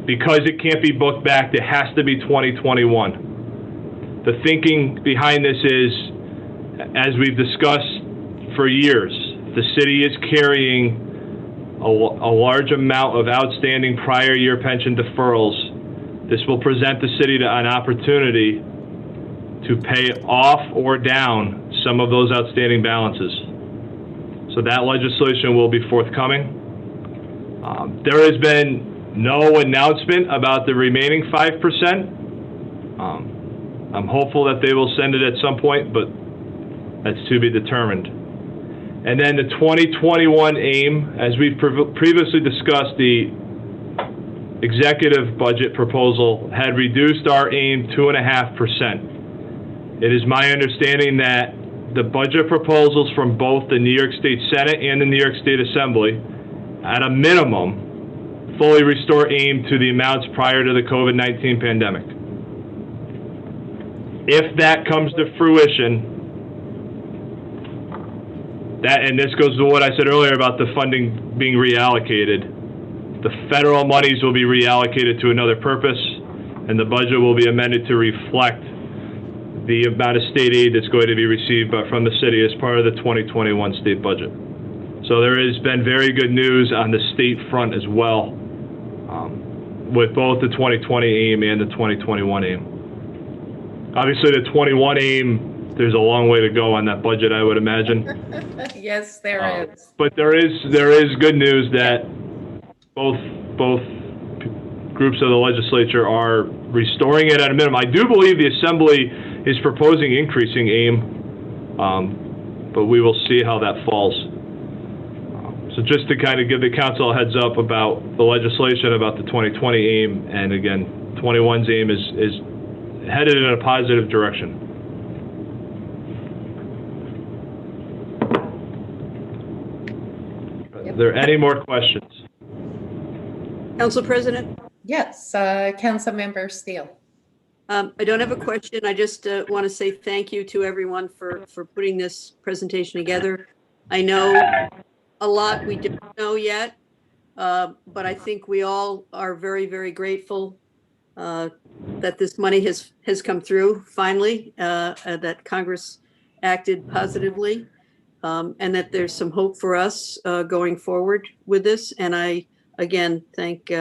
Because it can't be booked back, it has to be 2021. The thinking behind this is, as we've discussed for years, the city is carrying a large amount of outstanding prior year pension deferrals. This will present the city to an opportunity to pay off or down some of those outstanding balances. So that legislation will be forthcoming. There has been no announcement about the remaining 5%. I'm hopeful that they will send it at some point, but that's to be determined. And then the 2021 AIM, as we've previously discussed, the executive budget proposal had reduced our AIM 2.5%. It is my understanding that the budget proposals from both the New York State Senate and the New York State Assembly, at a minimum, fully restore AIM to the amounts prior to the COVID-19 pandemic. If that comes to fruition, and this goes to what I said earlier about the funding being reallocated, the federal monies will be reallocated to another purpose, and the budget will be amended to reflect the amount of state aid that's going to be received from the city as part of the 2021 state budget. So there has been very good news on the state front as well, with both the 2020 AIM and the 2021 AIM. Obviously, the 21 AIM, there's a long way to go on that budget, I would imagine. Yes, there is. But there is good news that both groups of the legislature are restoring it at a minimum. I do believe the Assembly is proposing increasing AIM, but we will see how that falls. So just to kind of give the council a heads up about the legislation about the 2020 AIM, and again, 21's AIM is headed in a positive direction. Are there any more questions? Council President, Yes, Councilmember Steele. I don't have a question. I just want to say thank you to everyone for putting this presentation together. I know a lot we don't know yet, but I think we all are very, very grateful that this money has come through finally, that Congress acted positively, and that there's some hope for us going forward with this. And I, again, thank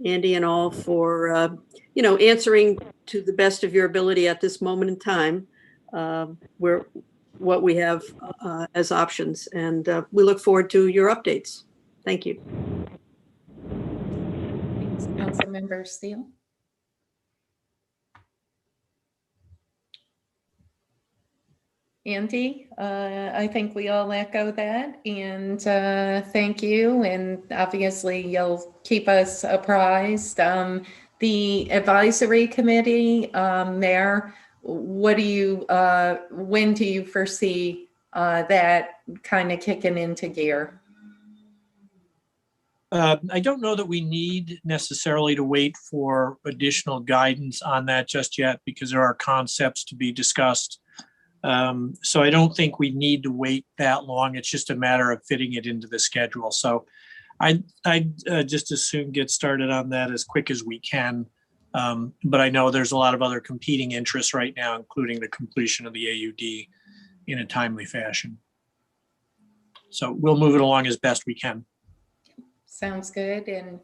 Andy and all for, answering to the best of your ability at this moment in time, what we have as options. And we look forward to your updates. Thank you. Thanks, Councilmember Steele. Andy, I think we all echo that, and thank you. And obviously, you'll keep us apprised. The advisory committee, Mayor, when do you foresee that kind of kicking into gear? I don't know that we need necessarily to wait for additional guidance on that just yet, because there are concepts to be discussed. So I don't think we need to wait that long. It's just a matter of fitting it into the schedule. So I'd just as soon get started on that as quick as we can. But I know there's a lot of other competing interests right now, including the completion of the AUD in a timely fashion. So we'll move it along as best we can. Sounds good. And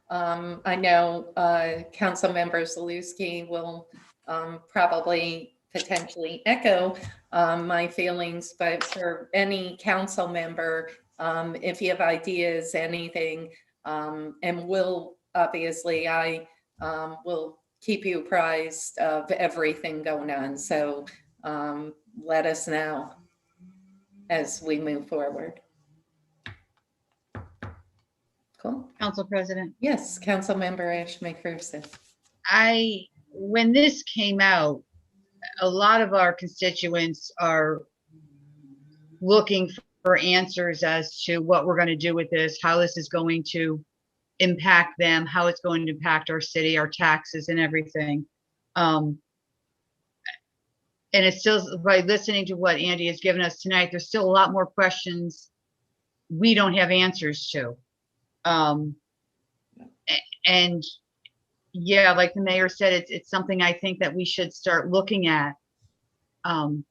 I know Councilmember Zaluski will probably potentially echo my feelings, but for any council member, if you have ideas, anything, and will, obviously, I will keep you apprised of everything going on. So let us know as we move forward. Cool. Council President. Yes, Councilmember Ash McPherson. When this came out, a lot of our constituents are looking for answers as to what we're going to do with this, how this is going to impact them, how it's going to impact our city, our taxes and everything. And it's still, by listening to what Andy has given us tonight, there's still a lot more questions we don't have answers to. And yeah, like the mayor said, it's something I think that we should start looking at. And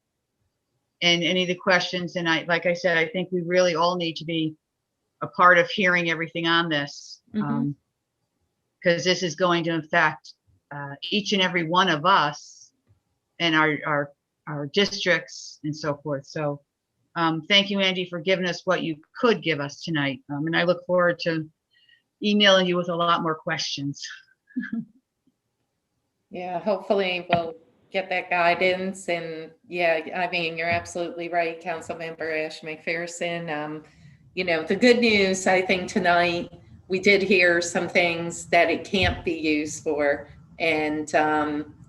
any of the questions, and like I said, I think we really all need to be a part of hearing everything on this, because this is going to affect each and every one of us and our districts and so forth. So thank you, Andy, for giving us what you could give us tonight. And I look forward to emailing you with a lot more questions. Yeah, hopefully we'll get that guidance. And yeah, I mean, you're absolutely right, Councilmember Ash McPherson. You know, the good news, I think tonight, we did hear some things that it can't be used for. And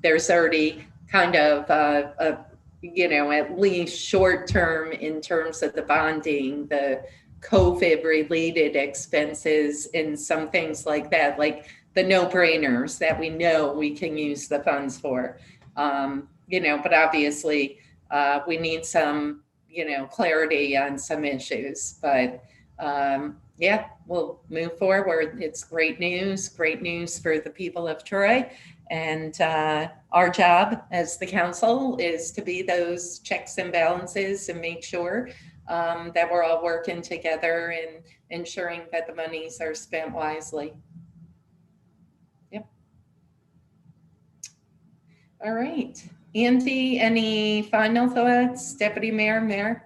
there's already kind of, you know, at least short term in terms of the bonding, the COVID related expenses and some things like that, like the no-brainers that we know we can use the funds for. You know, but obviously we need some, you know, clarity on some issues, but yeah, we'll move forward. It's great news for the people of Troy. And our job as the council is to be those checks and balances and make sure that we're all working together and ensuring that the monies are spent wisely. Yep. All right. Andy, any final thoughts? Deputy Mayor, Mayor?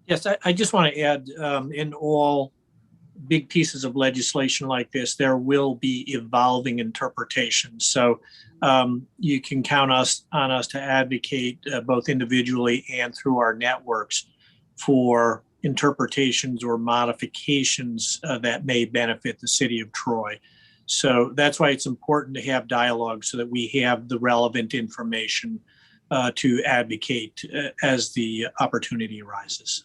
Yes, I just want to add, in all big pieces of legislation like this, there will be evolving interpretations. So you can count on us to advocate both individually and through our networks for interpretations or modifications that may benefit the city of Troy. So that's why it's important to have dialogue so that we have the relevant information to advocate as the opportunity arises.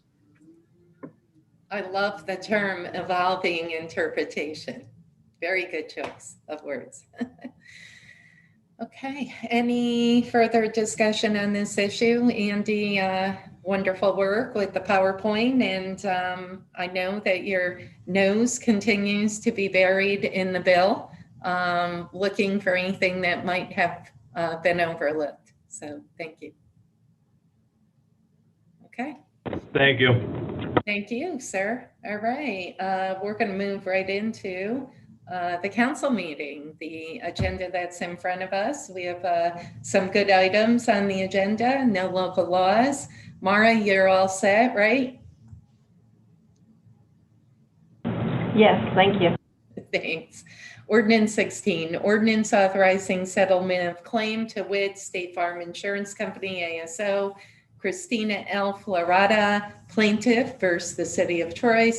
I love the term evolving interpretation. Very good choice of words. Okay, any further discussion on this issue? Andy, wonderful work with the PowerPoint, and I know that your nose continues to be buried in the bill, looking for anything that might have been overlooked. So thank you. Okay. Thank you. Thank you, sir. All right, we're going to move right into the council meeting, the agenda that's in front of us. We have some good items on the agenda, no local laws. Mara, you're all set, right? Yes, thank you. Thanks. Ordinance 16, ordinance authorizing settlement of claim to wit State Farm Insurance Company, ASO, Christina L. Florada, plaintiff versus the City of Troy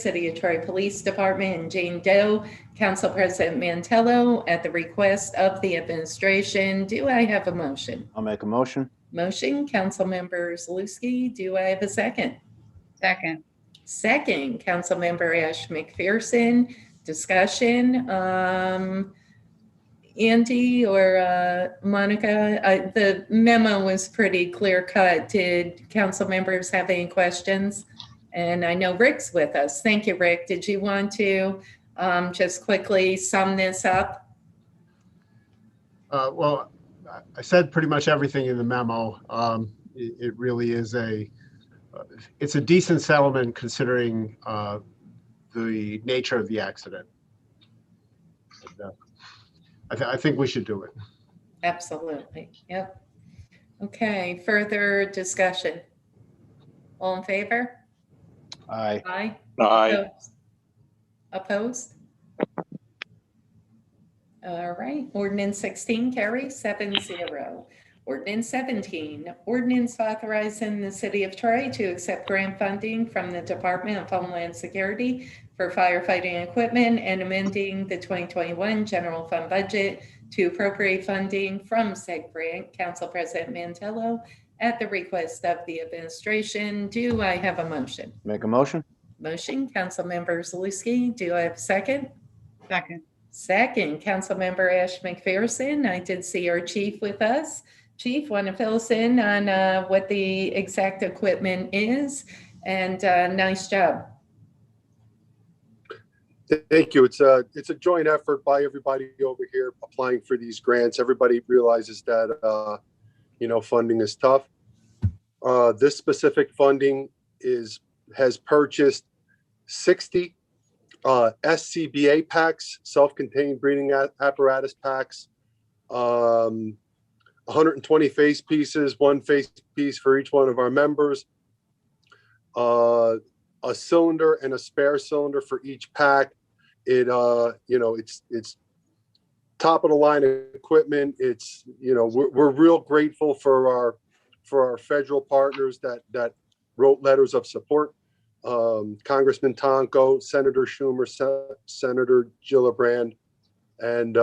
Police Department, and Jane Doe, Council President Mantello, at the request of the administration. Do I have a motion? I'll make a motion. Motion, Councilmember Zaluski. Do I have a second? Second. Second, Councilmember Ash McPherson. Discussion. Andy or Monica, the memo was pretty clear cut. Did council members have any questions? And I know Rick's with us. Thank you, Rick. Did you want to just quickly sum this up? Well, I said pretty much everything in the memo. It really is it's a decent settlement considering the nature of the accident. I think we should do it. Absolutely. Yep. Okay, further discussion. All in favor? Aye. Aye. Aye. Opposed? All right, ordinance 16 carries 7-0. Ordinance 17, ordinance authorizing the city of Troy to accept grant funding from the Department of Homeland Security for firefighting equipment and amending the 2021 general fund budget to appropriate funding from said grant. Council President Mantello, at the request of the administration, do I have a motion? Make a motion? Motion, Councilmember Zaluski. Do I have a second? Second. Second, Councilmember Ash McPherson. I did see our chief with us. Chief, want to fill us in on what the exact equipment is? And nice job. Thank you. It's a joint effort by everybody over here applying for these grants. Everybody realizes that funding is tough. This specific funding has purchased 60 SCBA packs, self-contained breathing apparatus packs, 120 face pieces, one face piece for each one of our members, a cylinder and a spare cylinder for each pack. It's top of the line equipment. It's, we're real grateful for our federal partners that wrote letters of support. Congressman Tonko, Senator Schumer, Senator Gillibrand, and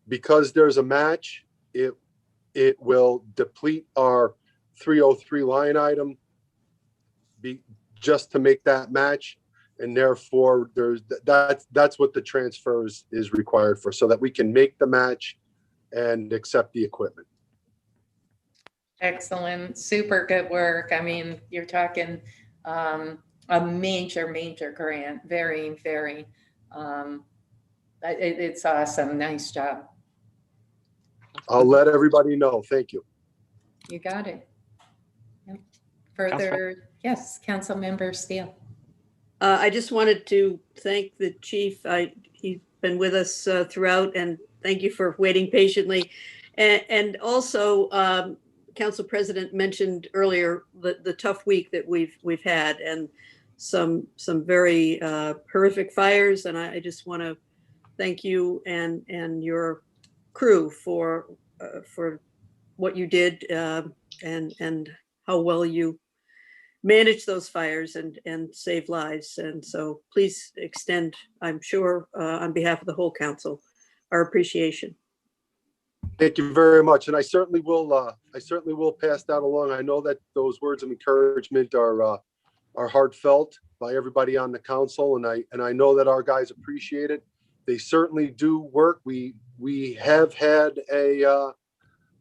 because there's a match, it will deplete our 303 line item just to make that match, and therefore that's what the transfer is required for, so that we can make the match and accept the equipment. Excellent, super good work. I mean, you're talking a major grant. Very, very, it's awesome. Nice job. I'll let everybody know. Thank you. You got it. Yep. Further, yes, Councilmember Steele. I just wanted to thank the chief. He's been with us throughout, and thank you for waiting patiently. And also, Council President mentioned earlier the tough week that we've had, and some very horrific fires. And I just want to thank you and your crew for what you did and how well you manage those fires and save lives. And so please extend, I'm sure, on behalf of the whole council, our appreciation. Thank you very much. And I certainly will pass that along. I know that those words of encouragement are heartfelt by everybody on the council. And I know that our guys appreciate it. They certainly do work. We have had a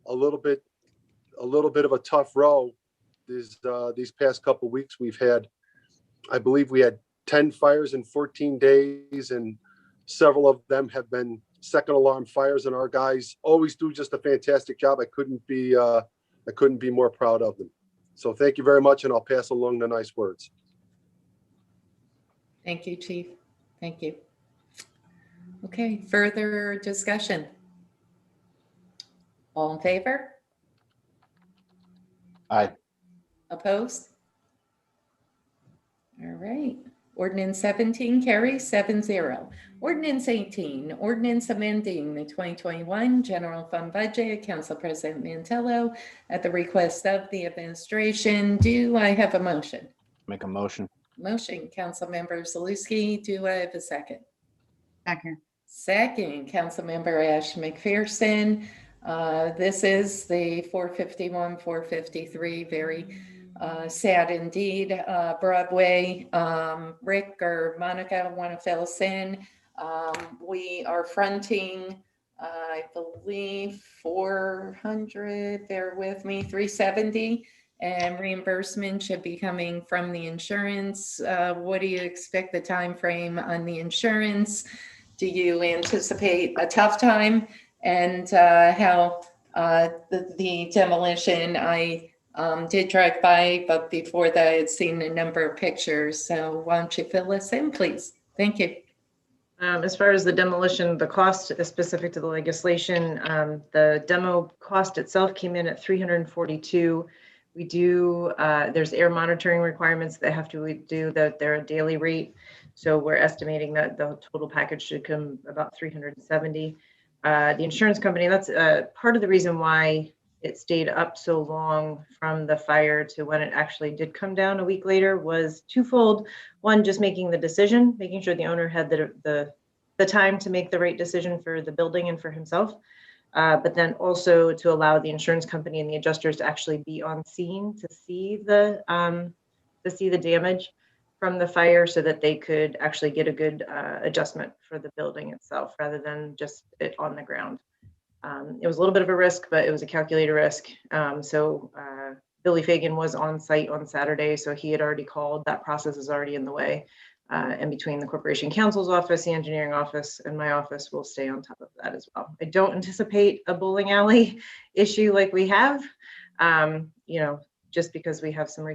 little bit of a tough row these past couple of weeks. I believe we had 10 fires in 14 days, and several of them have been second alarm fires, and our guys always do just a fantastic job. I couldn't be more proud of them. So thank you very much, and I'll pass along the nice words. Thank you, Chief. Thank you. Okay, further discussion. All in favor? Aye. Opposed? All right. Ordinance 17 carries 7-0. Ordinance 18, ordinance amending the 2021 general fund budget. Council President Mantello, at the request of the administration, do I have a motion? Make a motion. Motion, Councilmember Zaluski. Do I have a second? Second. Second, Councilmember Ash McPherson. This is the 451, 453, very sad indeed. Broadway, Rick or Monica want to fill us in. We are fronting, I believe, 400, bear with me, 370, and reimbursement should be coming from the insurance. What do you expect the time frame on the insurance? Do you anticipate a tough time? And how the demolition, I Did drive by, but before that, I had seen a number of pictures. So why don't you fill us in, please? Thank you. As far as the demolition, the cost is specific to the legislation. The demo cost itself came in at $342. We do, there's air monitoring requirements that have to do that. They're a daily rate. So we're estimating that the total package should come about $370. The insurance company, that's part of the reason why it stayed up so long from the fire to when it actually did come down a week later was twofold. One, just making the decision, making sure the owner had the time to make the right decision for the building and for himself. But then also to allow the insurance company and the adjusters to actually be on scene to see the damage from the fire so that they could actually get a good adjustment for the building itself rather than just it on the ground. It was a little bit of a risk, but it was a calculated risk. Billy Fagan was on site on Saturday, so he had already called. That process is already in the way. And between the Corporation Counsel's office, the engineering office, and my office, will stay on top of that as well. I don't anticipate a bowling alley issue like we have, just because we have some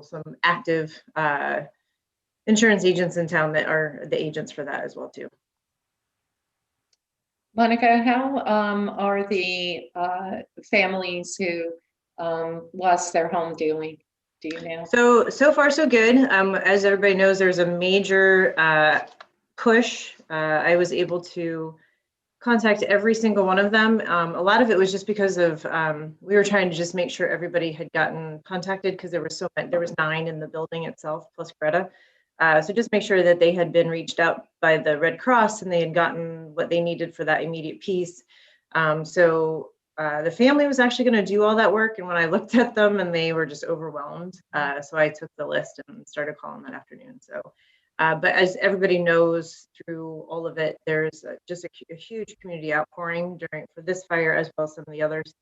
some active insurance agents in town that are the agents for that as well too. Monica, how are the families who lost their home doing? Do you know? So far so good. As everybody knows, there's a major push. I was able to contact every single one of them. A lot of it was just because of we were trying to just make sure everybody had gotten contacted because there was 9 in the building itself plus Greta. So just make sure that they had been reached out by the Red Cross and they had gotten what they needed for that immediate piece. The family was actually going to do all that work. And when I looked at them and they were just overwhelmed. So I took the list and started calling that afternoon. But as everybody knows through all of it, there's just a huge community outpouring for this fire as well as some of the others.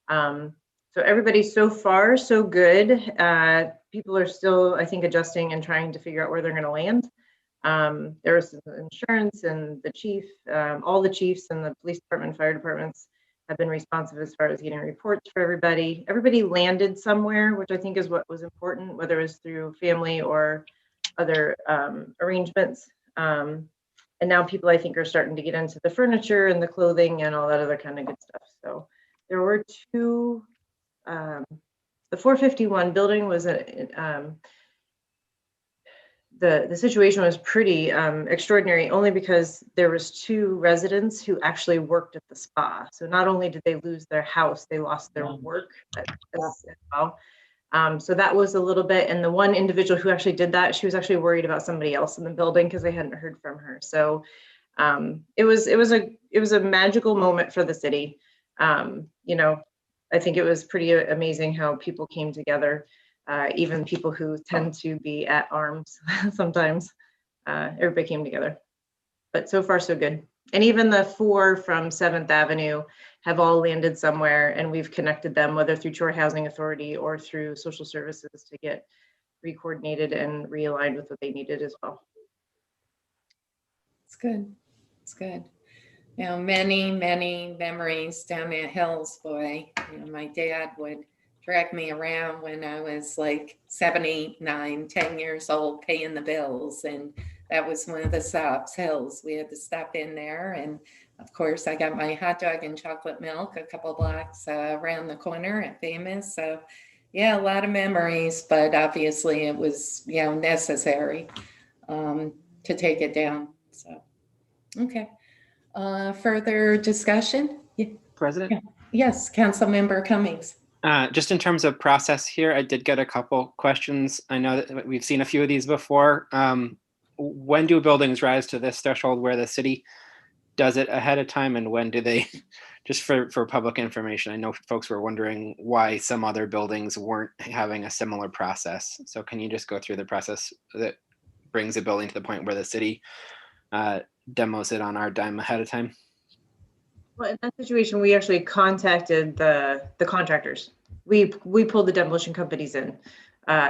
So everybody so far, so good. People are still, I think, adjusting and trying to figure out where they're going to land. There's insurance and the chief, all the chiefs and the police department, fire departments have been responsive as far as getting reports for everybody. Everybody landed somewhere, which I think is what was important, whether it was through family or other arrangements. And now people, I think, are starting to get into the furniture and the clothing and all that other kind of good stuff. So there were 2, the 451 building was the situation was pretty extraordinary only because there was 2 residents who actually worked at the spa. So not only did they lose their house, they lost their work as well. So that was a little bit, and the one individual who actually did that, she was actually worried about somebody else in the building because they hadn't heard from her. So it was a magical moment for the city. I think it was pretty amazing how people came together. Even people who tend to be at arms sometimes, everybody came together. But so far so good. And even the 4 from 7th Avenue have all landed somewhere, and we've connected them, whether through Shore Housing Authority or through social services, to get re-coordinated and realigned with what they needed as well. It's good. It's good. Many, many memories down at Hills, boy. My dad would drag me around when I was like 7, 8, 9, 10 years old, paying the bills. And that was one of the stops, Hills. We had to stop in there. And of course, I got my hot dog and chocolate milk a couple blocks around the corner at Famous. So yeah, a lot of memories, but obviously it was, necessary to take it down. So, okay. Further discussion? President? Yes, Councilmember Cummings. Just in terms of process here, I did get a couple questions. I know that we've seen a few of these before. When do buildings rise to this threshold where the city does it ahead of time, and when do they, just for public information? I know folks were wondering why some other buildings weren't having a similar process. So can you just go through the process that brings a building to the point where the city demos it on our dime ahead of time? Well, in that situation, we actually contacted the contractors. We pulled the demolition companies in.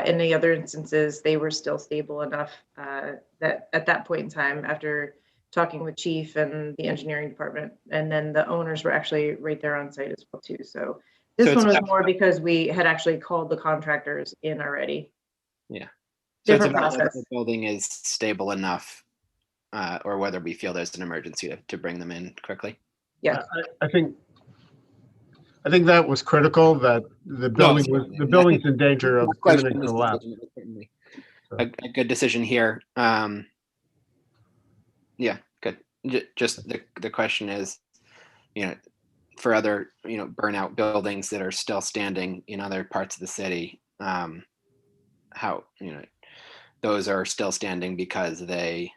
In the other instances, they were still stable enough that at that point in time, after talking with chief and the engineering department. And then the owners were actually right there on site as well too. So this So one it's was more because we had actually called the contractors in already. Yeah. So it's Different about whether process. the building is stable enough, or whether we feel there's an emergency to bring them in quickly. Yeah. I think that was critical, that the building's in danger of imminent collapse. Certainly a good decision here. Yeah, good. Just the question is, for other, burnout buildings that are still standing in other parts of the city, how, those are still standing because they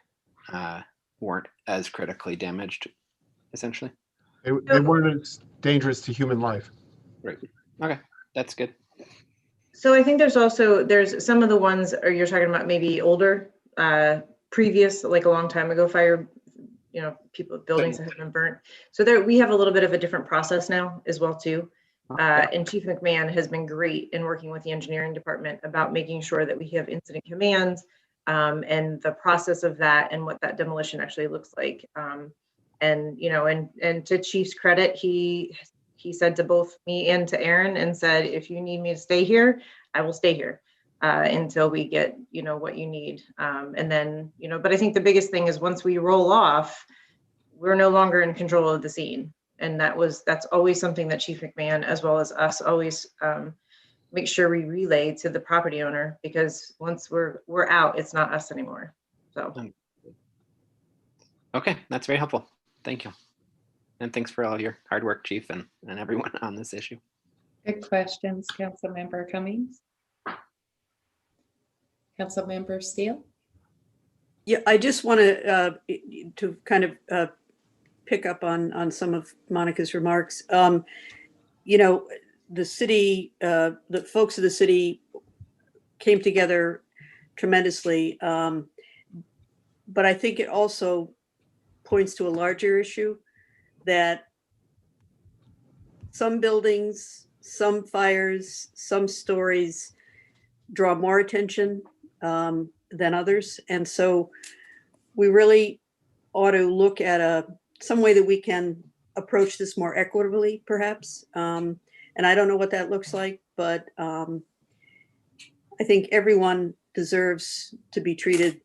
weren't as critically damaged, essentially. They weren't as dangerous to human life. Right. Okay, that's good. So I think there's some of the ones, or you're talking about maybe older, previous, like a long time ago fire, buildings that have been burnt. So there, we have a little bit of a different process now as well too. And Chief McMahon has been great in working with the engineering department about making sure that we have incident command, and the process of that and what that demolition actually looks like. And to Chief's credit, he said to both me and to Aaron and said, if you need me to stay here, I will stay here until we get, what you need. And then, but I think the biggest thing is once we roll off, we're no longer in control of the scene. And that's always something that Chief McMahon, as well as us, always make sure we relay to the property owner, because once we're out, it's not us anymore. So. Okay, that's very helpful. Thank you. And thanks for all your hard work, Chief, and everyone on this issue. Good questions, Councilmember Cummings. Councilmember Steele? Yeah, I just want to kind of pick up on some of Monica's remarks. The city, the folks of the city came together tremendously, but I think it also points to a larger issue, that some buildings, some fires, some stories draw more attention than others. And so we really ought to look at some way that we can approach this more equitably, perhaps. And I don't know what that looks like, but I think everyone deserves to be treated,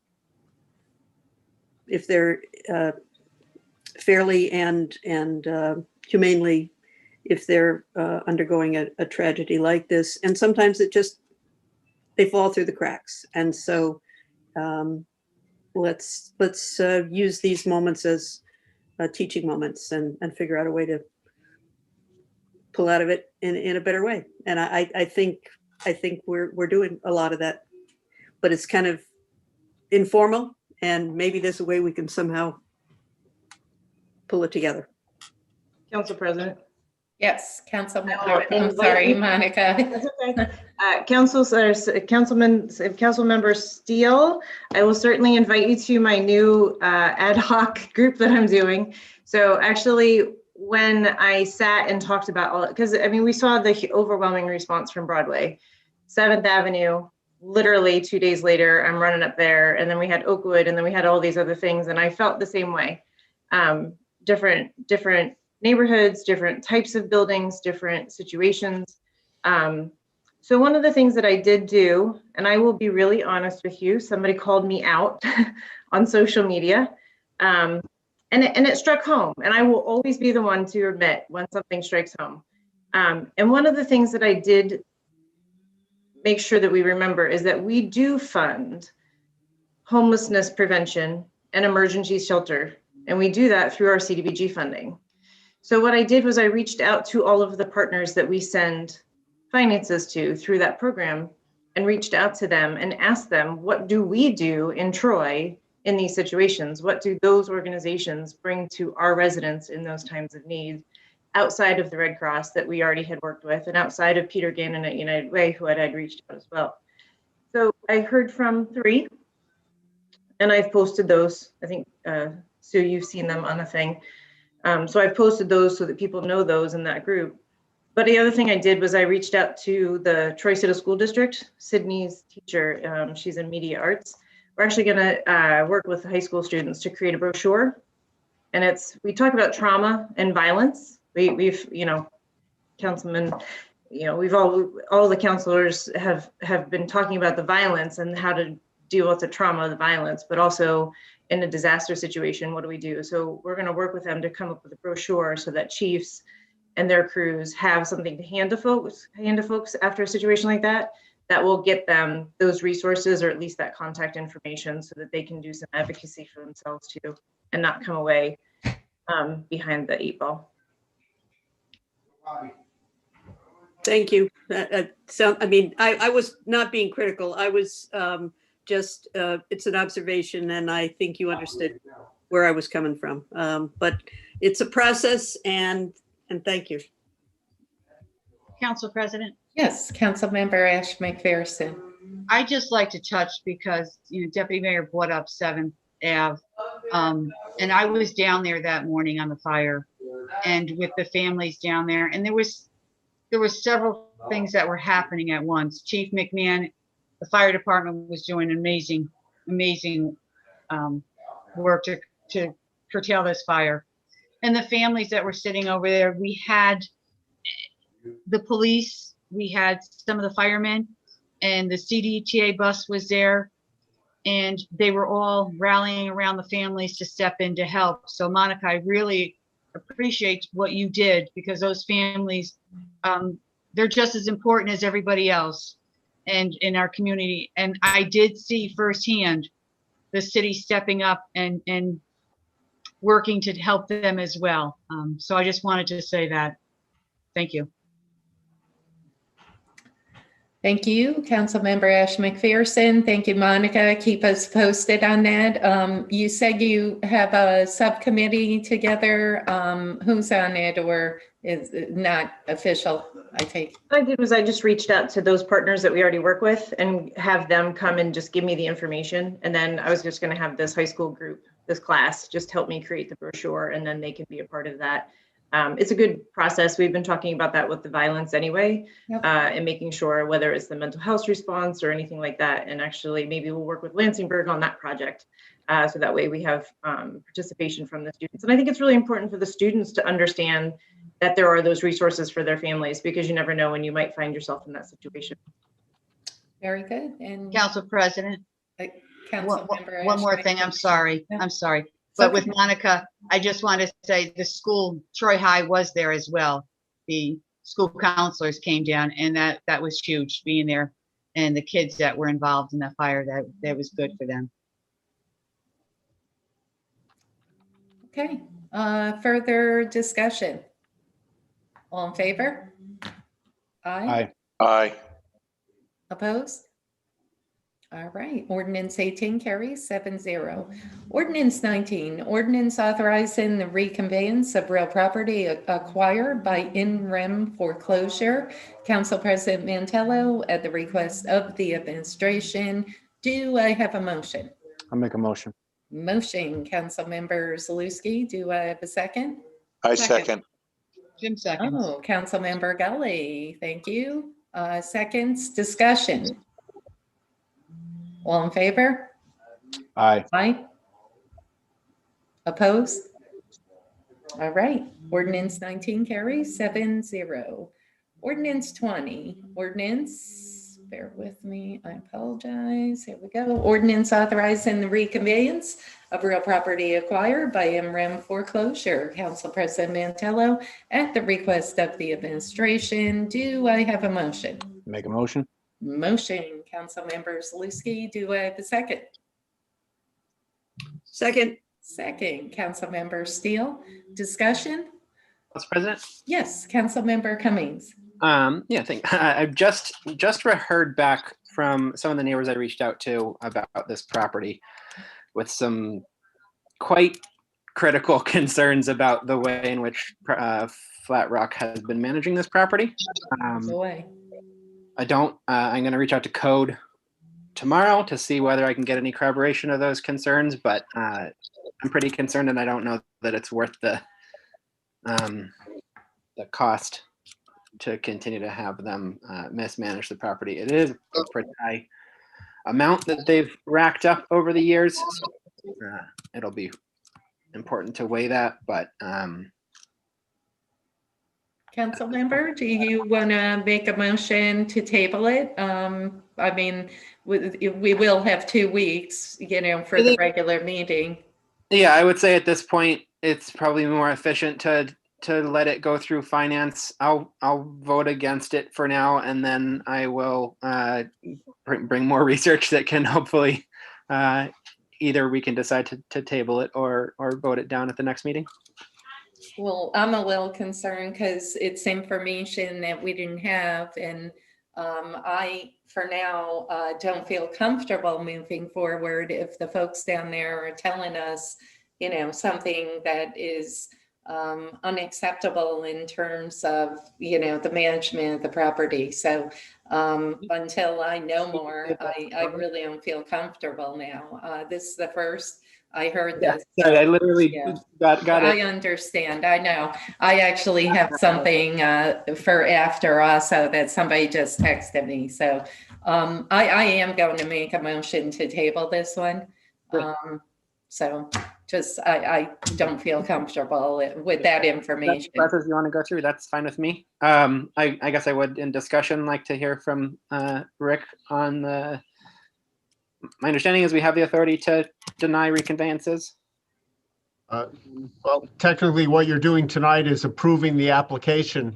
if they're fairly and humanely, if they're undergoing a tragedy like this. And sometimes they fall through the cracks. And so let's use these moments as teaching moments and figure out a way to pull out of it in a better way. And I think we're doing a lot of that, but it's kind of informal, and maybe there's a way we can somehow pull it together. Council President. Yes, I'm sorry, Monica. That's okay. Councilmember Steele, I will certainly invite you to my new ad hoc group that I'm doing. So actually, when I sat and talked about all, because we saw the overwhelming response from Broadway, 7th Avenue, literally 2 days later, I'm running up there, and then we had Oakwood, and then we had all these other things, and I felt the same way. Different neighborhoods, different types of buildings, different situations. So one of the things that I did do, and I will be really honest with you, somebody called me out on social media, and it struck home. And I will always be the one to admit when something strikes home. And one of the things that I did make sure that we remember is that we do fund homelessness prevention and emergency shelter. And we do that through our CDBG funding. So what I did was I reached out to all of the partners that we send finances to through that program, and reached out to them and asked them, what do we do in Troy in these situations? What do those organizations bring to our residents in those times of need, outside of the Red Cross that we already had worked with, and outside of Peter Gannon at United Way, who I'd reached out as well. So I heard from 3, and I've posted those. I think, Sue, you've seen them on a thing. So I've posted those so that people know those in that group. But the other thing I did was I reached out to the Troy City School District, Sydney's teacher. She's in media arts. We're actually going to work with high school students to create a brochure And we talk about trauma and violence. We've, Councilman, all the counselors have been talking about the violence and how to deal with the trauma, the violence, but also in a disaster situation, what do we do? So we're going to work with them to come up with a brochure so that chiefs and their crews have something to hand to folks after a situation like that will get them those resources, or at least that contact information, so that they can do some advocacy for themselves too, and not come away behind the 8 ball. Thank you. I was not being critical. I was just, it's an observation, and I think you understood where I was coming from. But it's a process, and thank you. Council President, Yes, Councilmember Ash McPherson. I just like to touch because Deputy Mayor brought up 7th Ave. And I was down there that morning on the fire and with the families down there. And there were several things that were happening at once. Chief McMahon, the fire department, was doing amazing work to curtail this fire. And the families that were sitting over there, we had the police, we had some of the firemen, and the CDTA bus was there, and they were all rallying around the families to step in to help. So Monica, I really appreciate what you did, because those families, they're just as important as everybody else and in our community. And I did see firsthand the city stepping up and working to help them as well. So I just wanted to say that. Thank you. Thank you, Councilmember Ash McPherson. Thank you, Monica. Keep us posted on that. You said you have a subcommittee together. Who's on it, or is it not official, I take? What I did was I just reached out to those partners that we already work with and have them come and just give me the information. And then I was just going to have this high school group, this class, just help me create the brochure, and then they can be a part of that. It's a good process. We've been talking about that with the violence anyway, Yep. And making sure whether it's the mental health response or anything like that. And actually, maybe we'll work with Lansingburg on that project. So that way we have participation from the students. And I think it's really important for the students to understand that there are those resources for their families, because you never know when you might find yourself in that situation. Very good. And Council President, Councilmember one Ash more thing. I'm sorry. Yeah. I'm sorry. But with Monica, I just want to say the school, Troy High, was there as well. The school counselors came down, and that was huge, being there, and the kids that were involved in the fire, that was good for them. Okay, further discussion? All in favor? Aye. Aye. Opposed? All right, ordinance 18 carries 7-0. Ordinance 19, ordinance authorizing the reconveyance of real property acquired by in rem foreclosure. Council President Mantello, at the request of the administration, do I have a motion? I'll make a motion. Motion, Councilmember Zaluski. Do I have a second? I Second. Jim seconds. Oh, Councilmember Gully, thank you. Seconds, discussion. All in favor? Aye. Aye. Opposed? All right, ordinance 19 carries 7-0. Ordinance 20, ordinance, bear with me, I apologize. Here we go. Ordinance authorizing the reconveyance of real property acquired by MREM foreclosure. Council President Mantello, at the request of the administration, do I have a motion? Make a motion. Motion, Councilmember Zaluski. Do I have a second? Second. Second, Councilmember Steele. Discussion? Council President? Yes, Councilmember Cummings. Yeah, I've just heard back from some of the neighbors I reached out to about this property with some quite critical concerns about the way in which Flat Rock has been managing this property. Go away. I'm going to reach out to Code tomorrow to see whether I can get any corroboration of those concerns, but I'm pretty concerned, and I don't know that it's worth the cost to continue to have them mismanage the property. It is a pretty high amount that they've racked up over the years. So, it'll be important to weigh that, but Council member, do you want to make a motion to table it? I mean, we will have 2 weeks, for the regular meeting. yeah, I would say at this point it's probably more efficient to let it go through finance. I'll vote against it for now, and then I will bring more research that can hopefully either we can decide to table it or vote it down at the next meeting. Well, I'm a little concerned because it's information that we didn't have, and I, for now, don't feel comfortable moving forward if the folks down there are telling us, something that is unacceptable in terms of, the management of the property. So until I know more, I really don't feel comfortable now. This is the first I heard this. Sorry, I literally Yeah. got it. I understand. I know. I actually have something for after also that somebody just texted me. So I am going to make a motion to table this one. So just I don't feel comfortable with that information. That's process you want to go through, that's fine with me. I guess I would, in discussion, like to hear from Rick on the. My understanding is we have the authority to deny reconveyances. Well, technically, what you're doing tonight is approving the application.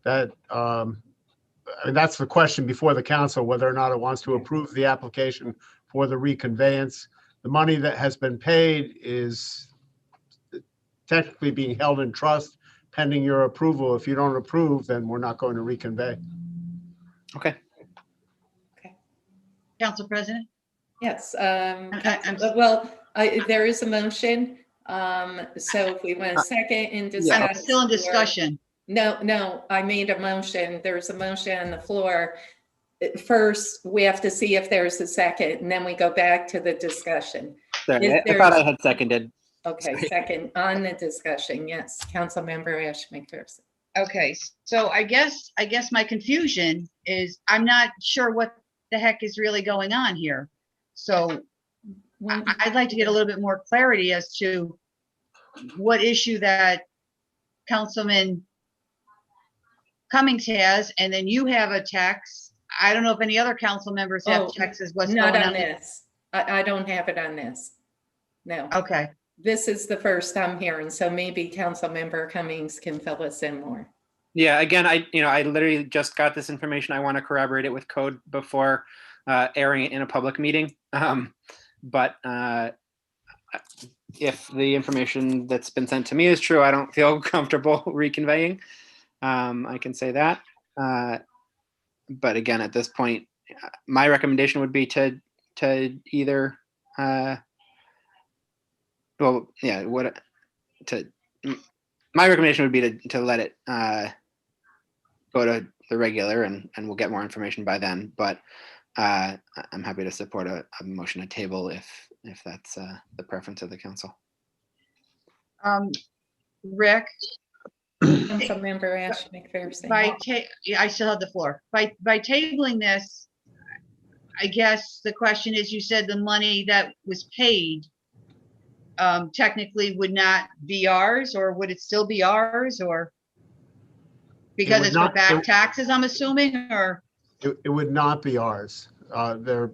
That that's the question before the council, whether or not it wants to approve the application for the reconveyance. The money that has been paid is technically being held in trust pending your approval. If you don't approve, then we're not going to reconvey. Okay. Council President? Yes. I'm- There is a motion. So if we want a second in discussion. I'm still in discussion. No, I made a motion. There's a motion on the floor. First, we have to see if there's a second, and then we go back to the discussion. Sorry, I thought I had seconded. Okay, second on the discussion. Yes, Councilmember Ash McPherson. Okay, so I guess my confusion is I'm not sure what the heck is really going on here. So I'd like to get a little bit more clarity as to what issue that Councilman Cummings has, and then you have a text. I don't know if any other council members have texts. What's not going on this. I don't have it on this. No. Okay. This is the first I'm hearing, so maybe Councilmember Cummings can fill us in more. Yeah, again, I literally just got this information. I want to corroborate it with code before airing it in a public meeting. But if the information that's been sent to me is true, I don't feel comfortable reconveying. I can say that. But again, at this point, my recommendation would be to either my recommendation would be to let it go to the regular, and we'll get more information by then. But I'm happy to support a motion to table if that's the preference of the council. Rick? Councilmember Ash McPherson. I still have the floor. By tabling this, I guess the question is, you said the money that was paid technically would not be ours, or would it still be ours, or because it's for back taxes, I'm assuming, or? It would not be ours. There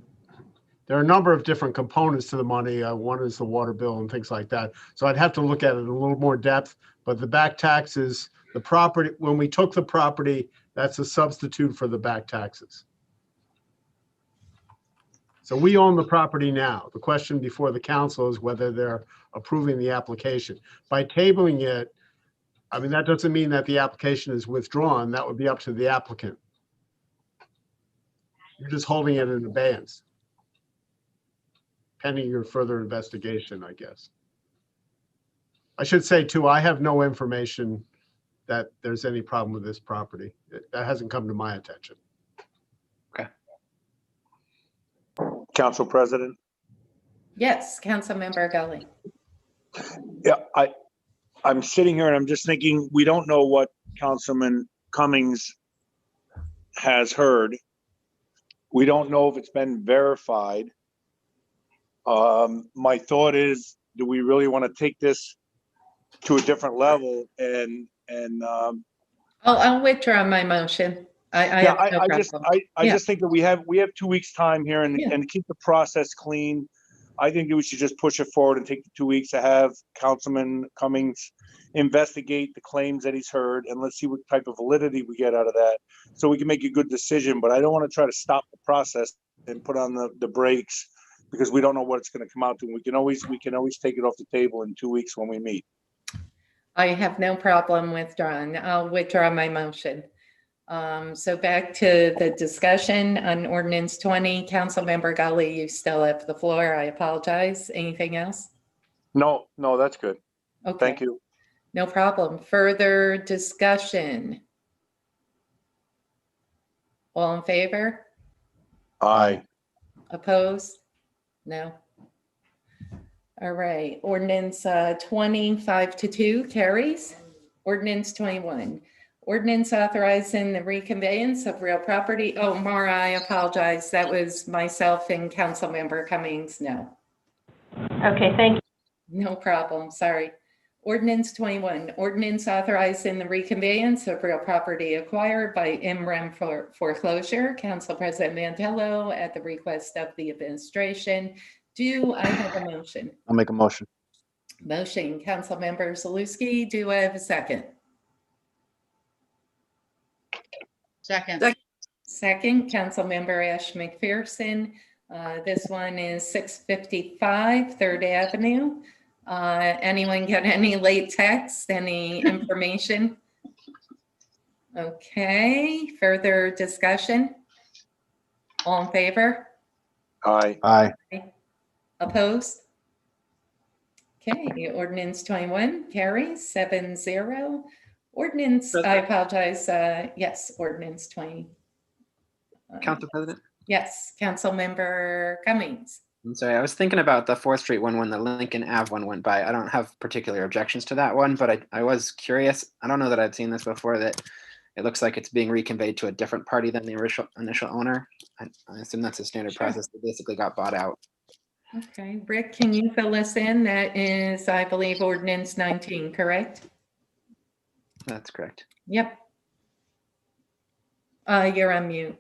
are a number of different components to the money. One is the water bill and things like that. So I'd have to look at it in a little more depth, but the back taxes, the property, when we took the property, that's a substitute for the back taxes. So we own the property now. The question before the council is whether they're approving the application. By tabling it, I mean, that doesn't mean that the application is withdrawn. That would be up to the applicant. You're just holding it in abeyance, pending your further investigation, I guess. I should say too, I have no information that there's any problem with this property. That hasn't come to my attention. Okay. Council President? Yes, Councilmember Gully. Yeah, I'm sitting here and I'm just thinking, we don't know what Councilman Cummings has heard. We don't know if it's been verified. My thought is do we really want to take this to a different level? I'll withdraw my motion. I Yeah, have no I just, problem. I Yeah. just think that we have 2 weeks time here and Yeah. keep the process clean. I think that we should just push it forward and take the 2 weeks to have Councilman Cummings investigate the claims that he's heard, and let's see what type of validity we get out of that, so we can make a good decision. But I don't want to try to stop the process and put on the brakes, because we don't know what it's going to come out to. We can always take it off the table in 2 weeks when we meet. I have no problem withdrawing. I'll withdraw my motion. So back to the discussion on ordinance 20. Councilmember Gully, you still have the floor. I apologize. Anything else? No, that's good. Okay. Thank you. No problem. Further discussion? All in favor? Aye. Opposed? No. All right. Ordinance 25-2 carries. Ordinance 21. Ordinance authorizing the reconveyance of real property. Oh, Mara, I apologize. That was myself and Councilmember Cummings. No. Okay, thank you. No problem. Sorry. Ordinance 21. Ordinance authorizing the reconveyance of real property acquired by MREM for foreclosure. Council President Mantello at the request of the administration. Do I have a motion? I'll make a motion. Motion, Councilmember Zaluski. Do I have a second? Second. Second, Councilmember Ash McPherson. This one is 655 Third Avenue. Anyone get any late text, any information? Okay, further discussion? All in favor? Aye. Aye. Opposed? Okay, ordinance 21 carries 7-0. Ordinance, I apologize, yes, ordinance 20. Council President? Yes, Councilmember Cummings. I'm sorry, I was thinking about the 4th Street one when the Lincoln Ave one went by. I don't have particular objections to that one, but I was curious. I don't know that I'd seen this before, that it looks like it's being reconveyed to a different party than the initial owner. I assume that's a standard Sure. process that basically got bought out. Okay, Rick, can you fill us in? That is, I believe, ordinance 19, correct? That's correct. Yep. You're on mute.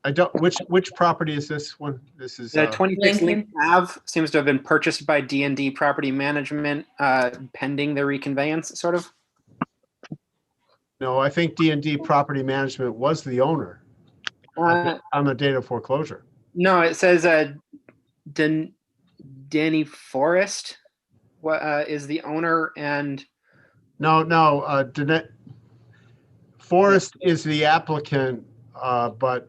I don't, which property is this one? This is, The 26 Lincoln. Lincoln Ave seems to have been purchased by D&D Property Management pending the reconveyance, sort of. no, I think D&D Property Management was the owner on the date of foreclosure. No, it says Danny Forrest is the owner, and No, Danette Forrest is the applicant, but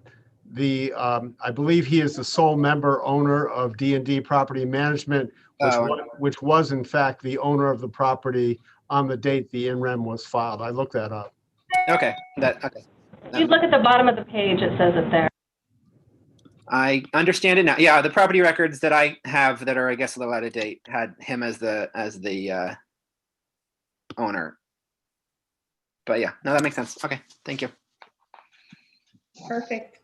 I believe he is the sole member owner of D&D Property Management, which was in fact the owner of the property on the date the NREM was filed. I looked that up. okay. If you look at the bottom of the page, it says it there. I understand it now. Yeah, the property records that I have that are, I guess, a little out of date had him as the owner. But yeah, no, that makes sense. Okay, thank you. Perfect.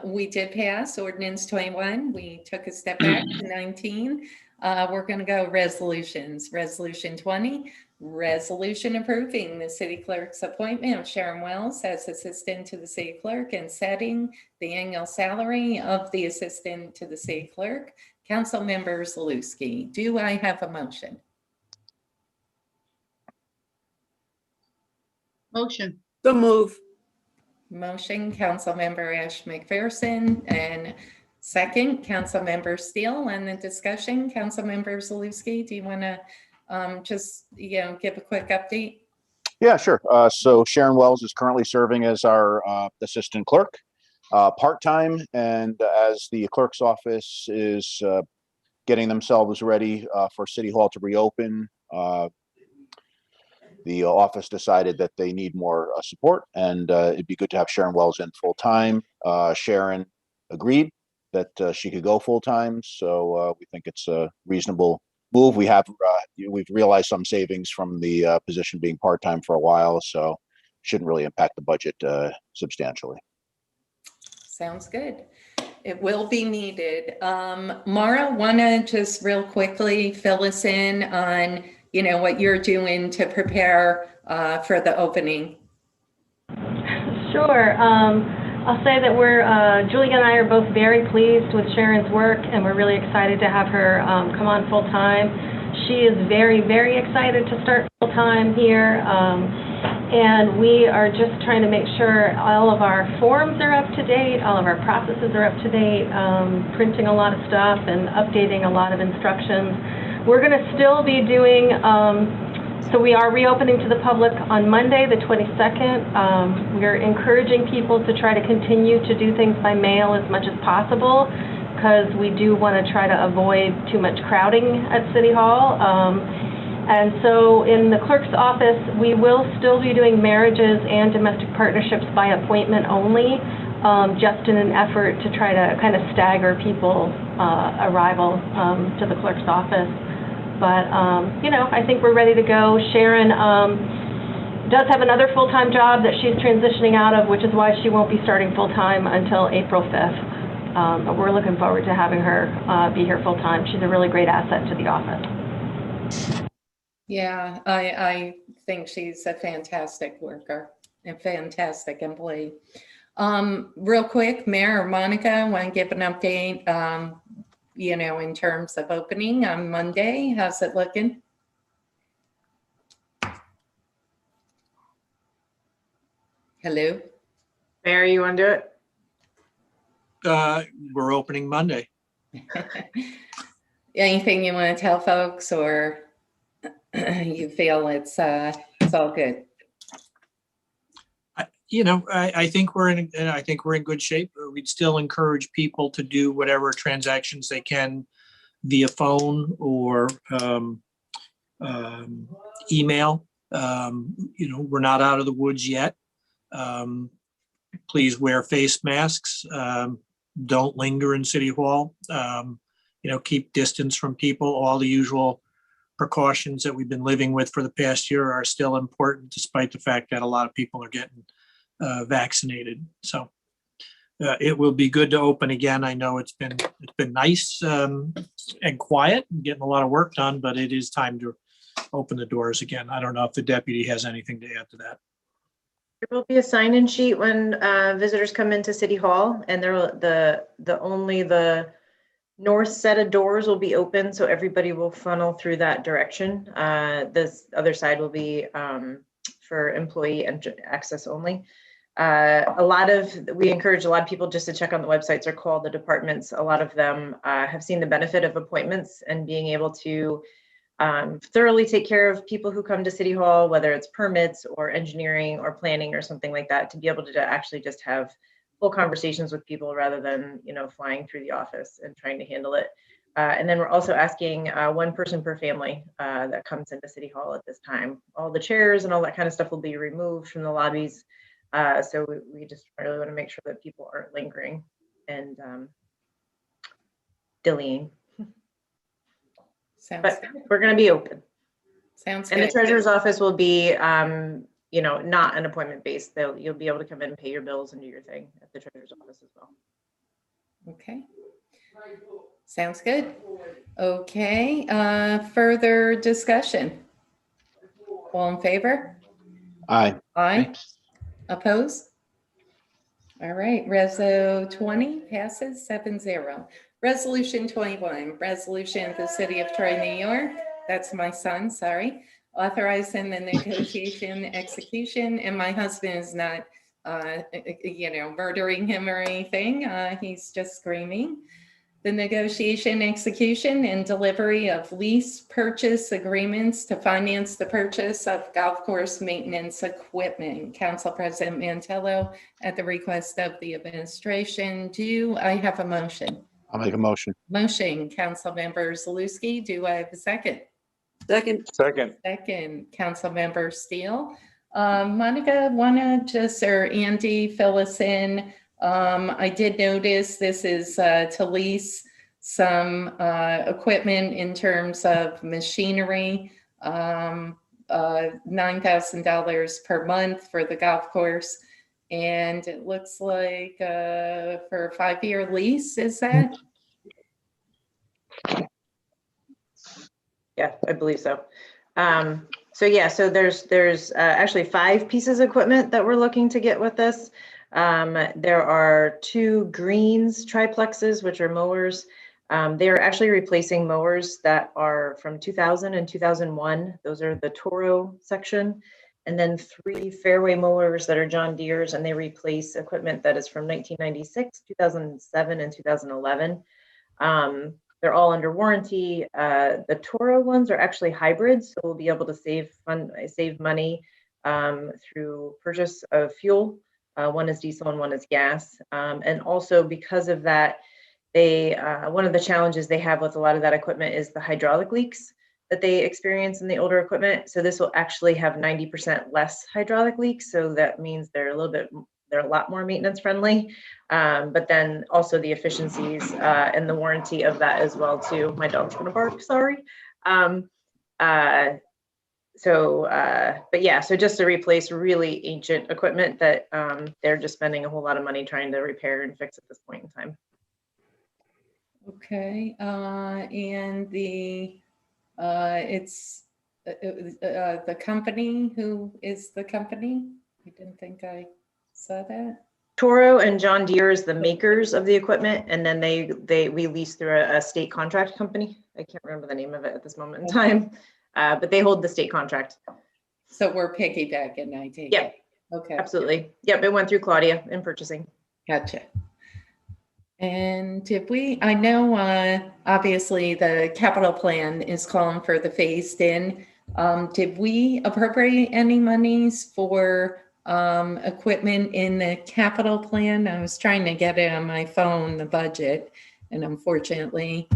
We did pass ordinance 21. We took a step back to 19. We're going to go resolutions. Resolution 20, resolution approving the city clerk's appointment of Sharon Wells as assistant to the city clerk and setting the annual salary of the assistant to the city clerk. Councilmember Zaluski, do I have a motion? Motion. So move. Motion, Councilmember Ash McPherson, and second, Councilmember Steele. And the discussion, Councilmember Zaluski, do you want to just, give a quick update? Yeah, sure. So Sharon Wells is currently serving as our assistant clerk, part-time, and as the clerk's office is getting themselves ready for City Hall to reopen, the office decided that they need more support, and it'd be good to have Sharon Wells in full-time. Sharon agreed that she could go full-time, so we think it's a reasonable move. We've realized some savings from the position being part-time for a while, so shouldn't really impact the budget substantially. Sounds good. It will be needed. Mara, wanna just real quickly fill us in on, what you're doing to prepare for the opening? Sure. I'll say that Julie and I are both very pleased with Sharon's work, and we're really excited to have her come on full-time. She is very, very excited to start full-time here. And we are just trying to make sure all of our forms are up to date, all of our processes are up to date, printing a lot of stuff and updating a lot of instructions. We're going to still be doing, so we are reopening to the public on Monday, the 22nd. We're encouraging people to try to continue to do things by mail as much as possible, because we do want to try to avoid too much crowding at City Hall. And so in the clerk's office, we will still be doing marriages and domestic partnerships by appointment only, just in an effort to try to kind of stagger people's arrival to the clerk's office. But, I think we're ready to go. Sharon does have another full-time job that she's transitioning out of, which is why she won't be starting full-time until April 5th. But we're looking forward to having her be here full-time. She's a really great asset to the office. Yeah, I think she's a fantastic worker, a fantastic employee. Real quick, Mayor or Monica, want to give an update, in terms of opening on Monday? How's it looking? Hello? Mayor, you want to do it? We're opening Monday. Anything you want to tell folks, or you feel it's all good? I think we're in good shape. We'd still encourage people to do whatever transactions they can via phone or email. We're not out of the woods yet. Please wear face masks. Don't linger in City Hall. Keep distance from people. All the usual precautions that we've been living with for the past year are still important, despite the fact that a lot of people are getting vaccinated. So it will be good to open again. I know it's been nice and quiet and getting a lot of work done, but it is time to open the doors again. I don't know if the deputy has anything to add to that. There will be a sign-in sheet when visitors come into City Hall, and only the north set of doors will be open, so everybody will funnel through that direction. This other side will be for employee access only. We encourage a lot of people just to check on the websites or call the departments. A lot of them have seen the benefit of appointments and being able to thoroughly take care of people who come to City Hall, whether it's permits or engineering or planning or something like that, to be able to actually just have full conversations with people rather than, flying through the office and trying to handle it. And then we're also asking one person per family that comes into City Hall at this time. All the chairs and all that kind of stuff will be removed from the lobbies. So we just really want to make sure that people aren't lingering and dillying. But we're going to be open. Sounds good. And the treasurer's office will be, not an appointment based. You'll be able to come in and pay your bills and do your thing at the treasurer's office as well. Okay. Sounds good. Okay. Further discussion? All in favor? Aye. Aye. Opposed? All right. Reso 20 passes 7-0. Resolution 21, resolution of the City of Troy, New York. That's my son, sorry. Authorizing the negotiation execution, and my husband is not, murdering him or anything. He's just screaming. The negotiation, execution, and delivery of lease purchase agreements to finance the purchase of golf course maintenance equipment. Council President Mantello, at the request of the administration, do I have a motion? I'll make a motion. Motion, Councilmember Zaluski. Do I have a second? Second. Second, Councilmember Steele. Monica, or Andy, fill us in. I did notice this is to lease some equipment in terms of machinery, $9,000 per month for the golf course. And it looks like for a 5-year lease, is that? Yeah, I believe so. So yeah, so there's actually 5 pieces of equipment that we're looking to get with this. There are 2 greens triplexes, which are mowers. They are actually replacing mowers that are from 2000 and 2001. Those are the Toro section. And then 3 fairway mowers that are John Deere's, and they replace equipment that is from 1996, 2007, and 2011. They're all under warranty. The Toro ones are actually hybrids, so we'll be able to save money through purchase of fuel. One is diesel and one is gas. And also because of that, one of the challenges they have with a lot of that equipment is the hydraulic leaks that they experience in the older equipment. So this will actually have 90% less hydraulic leaks. So that means they're a lot more maintenance friendly. But then also the efficiencies and the warranty of that as well too. My dog's gonna bark, sorry. But yeah, so just to replace really ancient equipment that they're just spending a whole lot of money trying to repair and fix at this point in time. Okay, and it's the company, who is the company? I didn't think I saw that. Toro and John Deere is the makers of the equipment, and then we lease through a state contract company. I can't remember the name of it at this moment in time, but they hold the state contract. So we're piggybacking, I take it. Yep. Okay. Absolutely. Yep, it went through Claudia in purchasing. Gotcha. And I know obviously the capital plan is calling for the phased in. Did we appropriate any monies for equipment in the capital plan? I was trying to get it on my phone, the budget, and unfortunately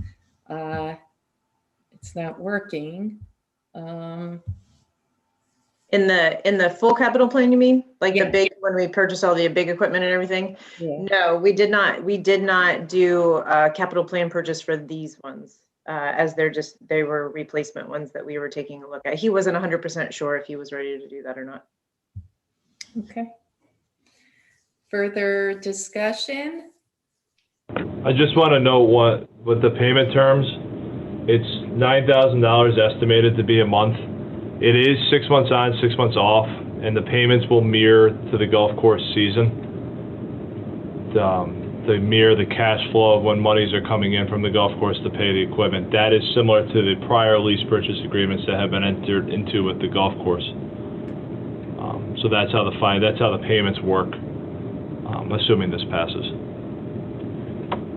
it's not working. In the full capital plan, you mean? Like Yeah. the big, when we purchase all the big equipment and everything? Yeah. No, we did not do a capital plan purchase for these ones, as they were replacement ones that we were taking a look at. He wasn't 100% sure if he was ready to do that or not. Okay. Further discussion? I just want to know what the payment terms. It's $9,000 estimated to be a month. It is 6 months on, 6 months off, and the payments will mirror to the golf course season. They mirror the cash flow of when monies are coming in from the golf course to pay the equipment. That is similar to the prior lease purchase agreements that have been entered into with the golf course. So that's how the payments work, assuming this passes.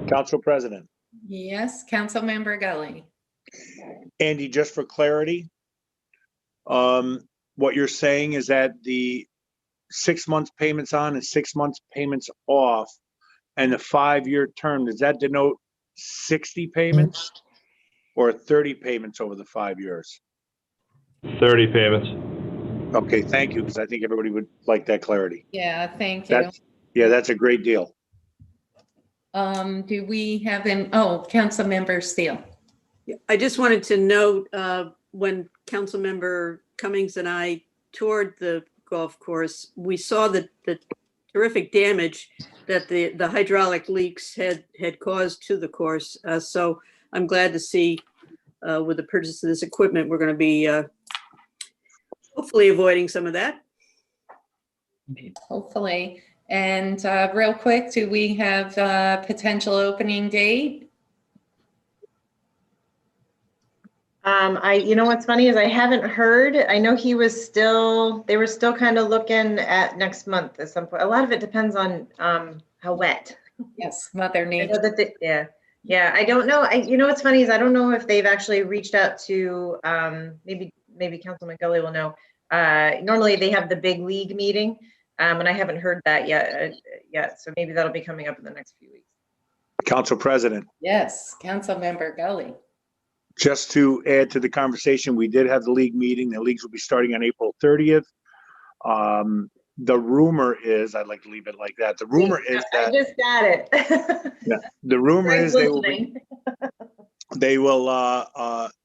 Council President. Yes, Councilmember Gully. Andy, just for clarity, what you're saying is that the 6 months payments on and 6 months payments off and the 5-year term, does that denote 60 payments or 30 payments over the 5 years? 30 payments. Okay, thank you, because I think everybody would like that clarity. Yeah, thank you. That's a great deal. Do we have Councilmember Steele? I just wanted to note, when Councilmember Cummings and I toured the golf course, we saw the terrific damage that the hydraulic leaks had caused to the course. So I'm glad to see with the purchase of this equipment, we're going to be hopefully avoiding some of that. Hopefully. And real quick, do we have a potential opening date? You know what's funny is I haven't heard. I know they were still kind of looking at next month at some point. A lot of it depends on how wet. Yes, Mother I know Nature. that yeah. I don't know. You know what's funny is I don't know if they've actually reached out to maybe Councilman Gully will know. Normally they have the big league meeting, and I haven't heard that yet. So maybe that'll be coming up in the next few weeks. Council President. Yes, Councilmember Gully. Just to add to the conversation, we did have the league meeting. The leagues will be starting on April 30th. The rumor is, I'd like to leave it like that. The rumor is that I just got it. the rumor is they will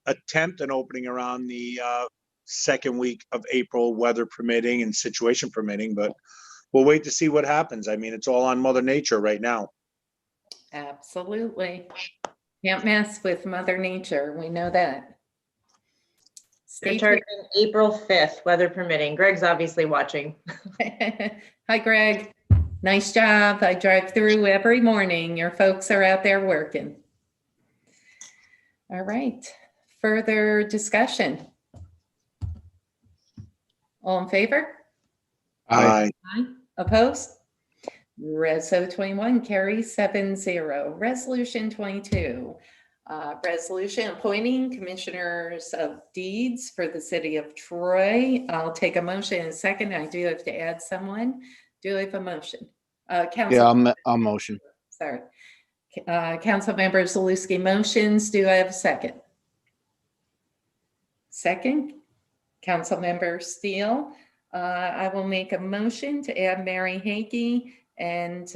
attempt an opening around the second week of April, weather permitting and situation permitting. But we'll wait to see what happens. I mean, it's all on Mother Nature right now. Absolutely. Can't mess with Mother Nature. We know that. They're Stay tuned. targeting April 5th, weather permitting. Greg's obviously watching. Hi, Greg. Nice job. I drive through every morning. Your folks are out there working. All right. Further discussion? All in favor? Aye. Aye. Opposed? Reso 21 carries 7-0. Resolution 22. Resolution appointing commissioners of deeds for the city of Troy. I'll take a motion in a second. I do have to add someone. Do I have a motion? Council. Yeah, I'll motion. Sorry. Councilmember Zaluski motions. Do I have a second? Second. Councilmember Steele. I will make a motion to add Mary Hagee and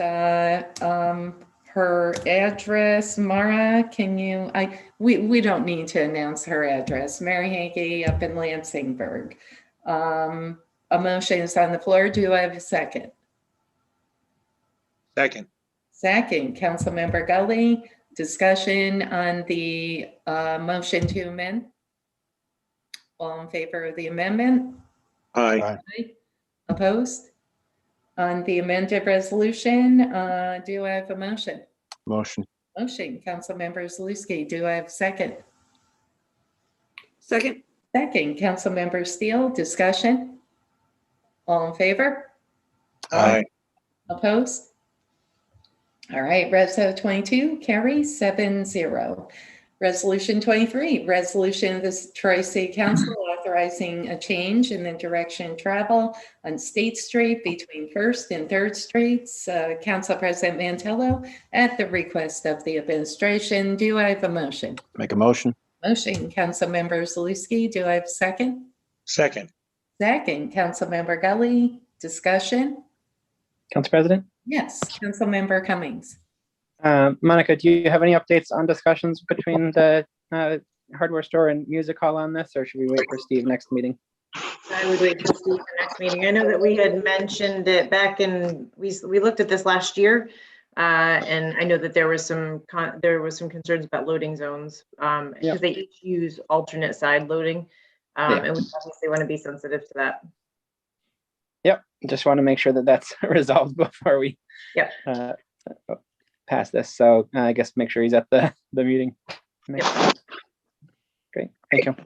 her address. Mara, can you, we don't need to announce her address. Mary Hagee up in Lansingburg. A motion is on the floor. Do I have a second? Second. Second, Councilmember Gully. Discussion on the motion to amend. All in favor of the amendment? Aye. Aye. Opposed? On the amended resolution, do I have a motion? Motion. Motion, Councilmember Zaluski. Do I have a second? Second. Second, Councilmember Steele. Discussion? All in favor? Aye. Opposed? All right, Reso 22 carries 7-0. Resolution 23, resolution of the Troy City Council authorizing a change in the direction of travel on State Street between First and Third Streets. Council President Mantello, at the request of the administration, do I have a motion? Make a motion. Motion, Councilmember Zaluski. Do I have a second? Second. Second, Councilmember Gully. Discussion? Council President? Yes, Councilmember Cummings. Monica, do you have any updates on discussions between the hardware store and music hall on this, or should we wait for Steve next meeting? I would wait for Steve for next meeting. I know that we had mentioned it back in, we looked at this last year. And I know that there was some concerns about loading zones because they each use alternate side loading. And we obviously want to be sensitive to that. Yep, just want to make sure that that's resolved before we pass this. So I guess make sure he's at the meeting. Great, thank you.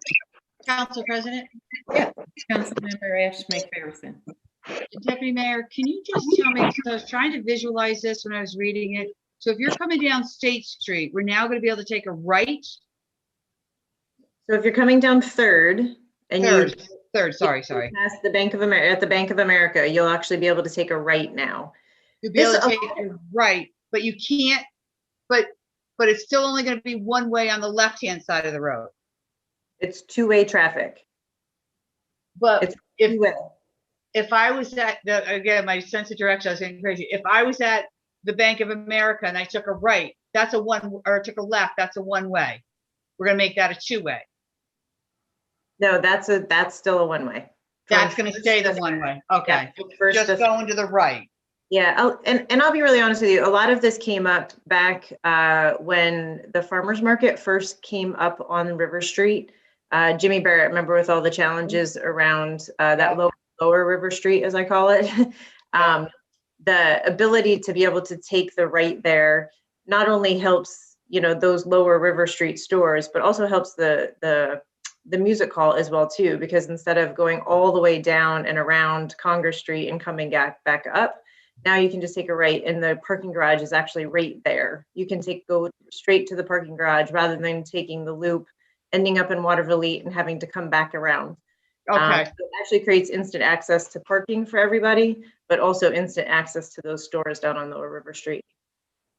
Council President? Yeah, Councilmember Ash McPherson. Deputy Mayor, can you just tell me, because I was trying to visualize this when I was reading it. So if you're coming down State Street, we're now going to be able to take a right? So if you're coming down Third and Third, sorry. past the Bank of America, at the Bank of America, you'll actually be able to take a right now. You'll be able to take a right, but you can't, but it's still only going to be one way on the left-hand side of the road. It's two-way traffic. But It's two-way. if I was at again, my sense of direction, I was getting crazy. If I was at the Bank of America and I took a right, that's a one, or took a left, that's a one way. We're going to make that a two-way. No, that's still a one-way. That's going to stay the one way. Okay. First Just going to the right. Yeah, and I'll be really honest with you. A lot of this came up back when the farmers market first came up on River Street. Jimmy Barrett, remember, with all the challenges around that lower River Street, as I call it. The ability to be able to take the right there not only helps, those lower River Street stores, but also helps the music hall as well too, because instead of going all the way down and around Congress Street and coming back up, now you can just take a right, and the parking garage is actually right there. You can go straight to the parking garage rather than taking the loop, ending up in Waterville and having to come back around. Okay. So it actually creates instant access to parking for everybody, but also instant access to those stores down on Lower River Street.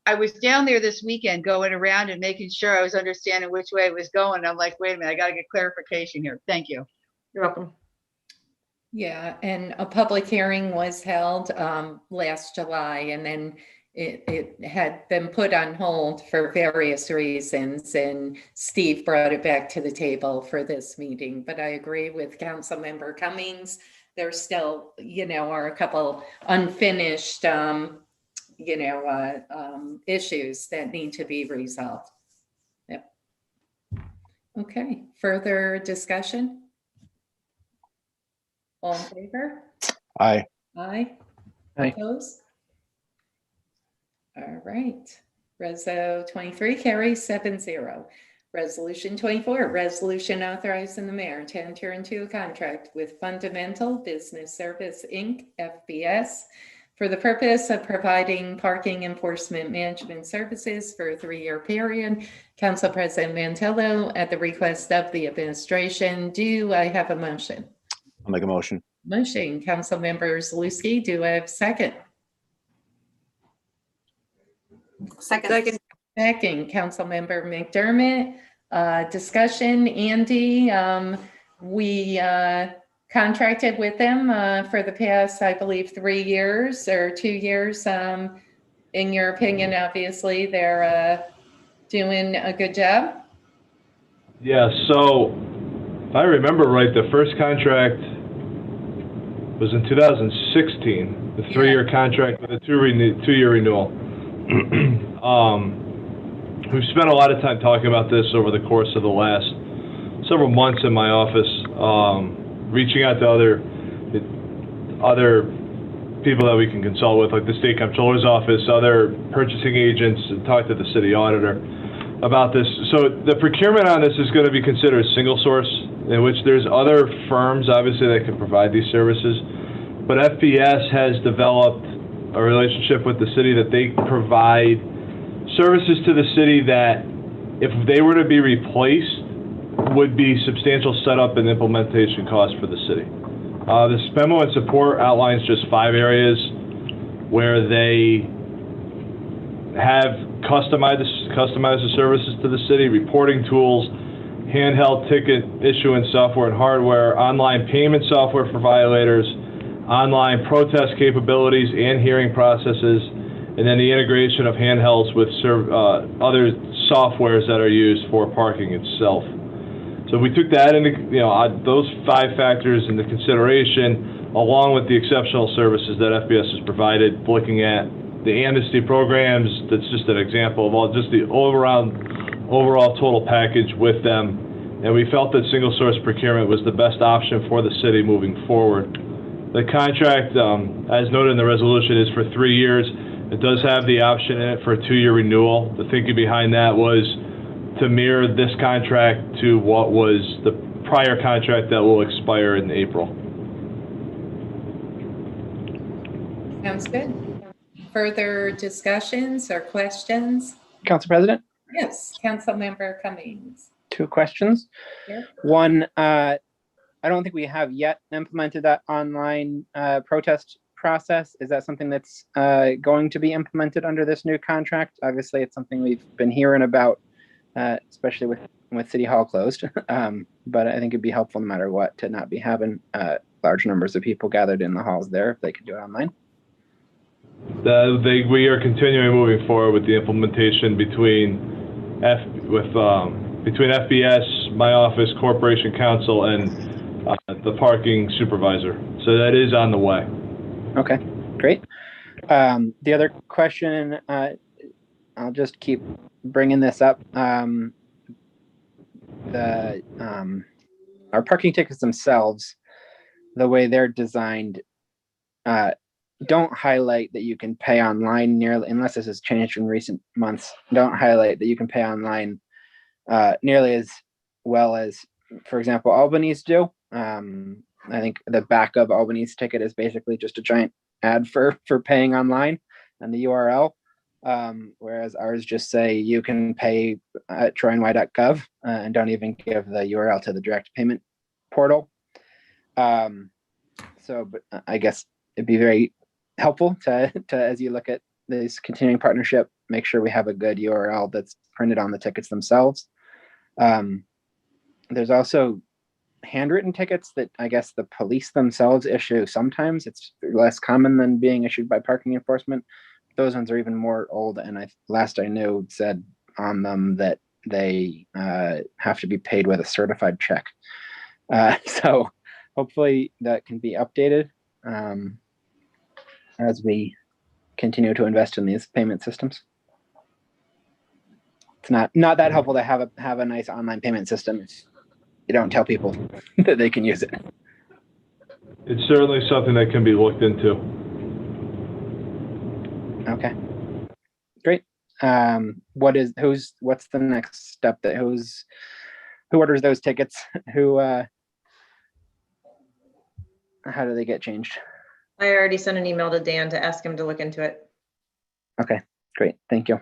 I was down there this weekend going around and making sure I was understanding which way it was going. I'm like, wait a minute, I got to get clarification here. Thank you. You're welcome. Yeah, and a public hearing was held last July, and then it had been put on hold for various reasons, and Steve brought it back to the table for this meeting. But I agree with Councilmember Cummings. there still, are a couple unfinished, issues that need to be resolved. Yep. Okay, further discussion? All in favor? Aye. Aye. Aye. Opposed? All right. Reso 23 carries 7-0. Resolution 24, resolution authorizing the mayor to enter into a contract with Fundamental Business Service, Inc., FBS, for the purpose of providing parking enforcement management services for a 3-year period. Council President Mantello, at the request of the administration, do I have a motion? I'll make a motion. Motion, Council Member Zaluski, do I have a second? Second. Second, Councilmember McDermott. Discussion, Andy, we contracted with them for the past, I believe, 3 years or 2 years. In your opinion, obviously, they're doing a good job. Yeah, so if I remember right, the first contract was in 2016, the 3-year contract with a 2-year renewal. We've spent a lot of time talking about this over the course of the last several months in my office, reaching out to other people that we can consult with, like the State Comptroller's Office, other purchasing agents, and talk to the city auditor about this. So the procurement on this is going to be considered single source, in which there's other firms, obviously, that can provide these services. But FBS has developed a relationship with the city that they provide services to the city that, if they were to be replaced, would be substantial setup and implementation costs for the city. This memo and support outlines just 5 areas where they have customized the services to the city: reporting tools, handheld ticket issuance software and hardware, online payment software for violators, online protest capabilities and hearing processes, and then the integration of handhelds with other softwares that are used for parking itself. So we took that into, those 5 factors into consideration, along with the exceptional services that FBS has provided, looking at the amnesty programs. That's just an example of just the overall total package with them. And we felt that single source procurement was the best option for the city moving forward. The contract, as noted in the resolution, is for 3 years. It does have the option in it for a 2-year renewal. The thinking behind that was to mirror this contract to what was the prior contract that will expire in April. Sounds good. Further discussions or questions? Council President, Yes, Councilmember Cummings. 2 questions. Sure. One, I don't think we have yet implemented that online protest process. Is that something that's going to be implemented under this new contract? Obviously, it's something we've been hearing about, especially with City Hall closed. But I think it'd be helpful no matter what to not be having large numbers of people gathered in the halls there if they could do it online. We are continuing moving forward with the implementation between FBS, my office, Corporation Counsel, and the parking supervisor. So that is on the way. Okay, great. The other question, I'll just keep bringing this up. Our parking tickets themselves, the way they're designed, don't highlight that you can pay online nearly, unless this has changed in recent months, don't highlight that you can pay online nearly as well as, for example, Albany's do. I think the back of Albany's ticket is basically just a giant ad for paying online and the URL, whereas ours just say you can pay at troyny.gov and don't even give the URL to the direct payment portal. So, but I guess it'd be very helpful to as you look at this continuing partnership, make sure we have a good URL that's printed on the tickets themselves. There's also handwritten tickets that I guess the police themselves issue. Sometimes it's less common than being issued by parking enforcement. Those ones are even more old, and last I knew said on them that they have to be paid with a certified check. So hopefully that can be updated as we continue to invest in these payment systems. It's not that helpful to have a nice online payment system if you don't tell people that they can use it. It's certainly something that can be looked into. Okay, great. What's the next step? Who orders those tickets? How do they get changed? I already sent an email to Dan to ask him to look into it. Okay, great. Thank you.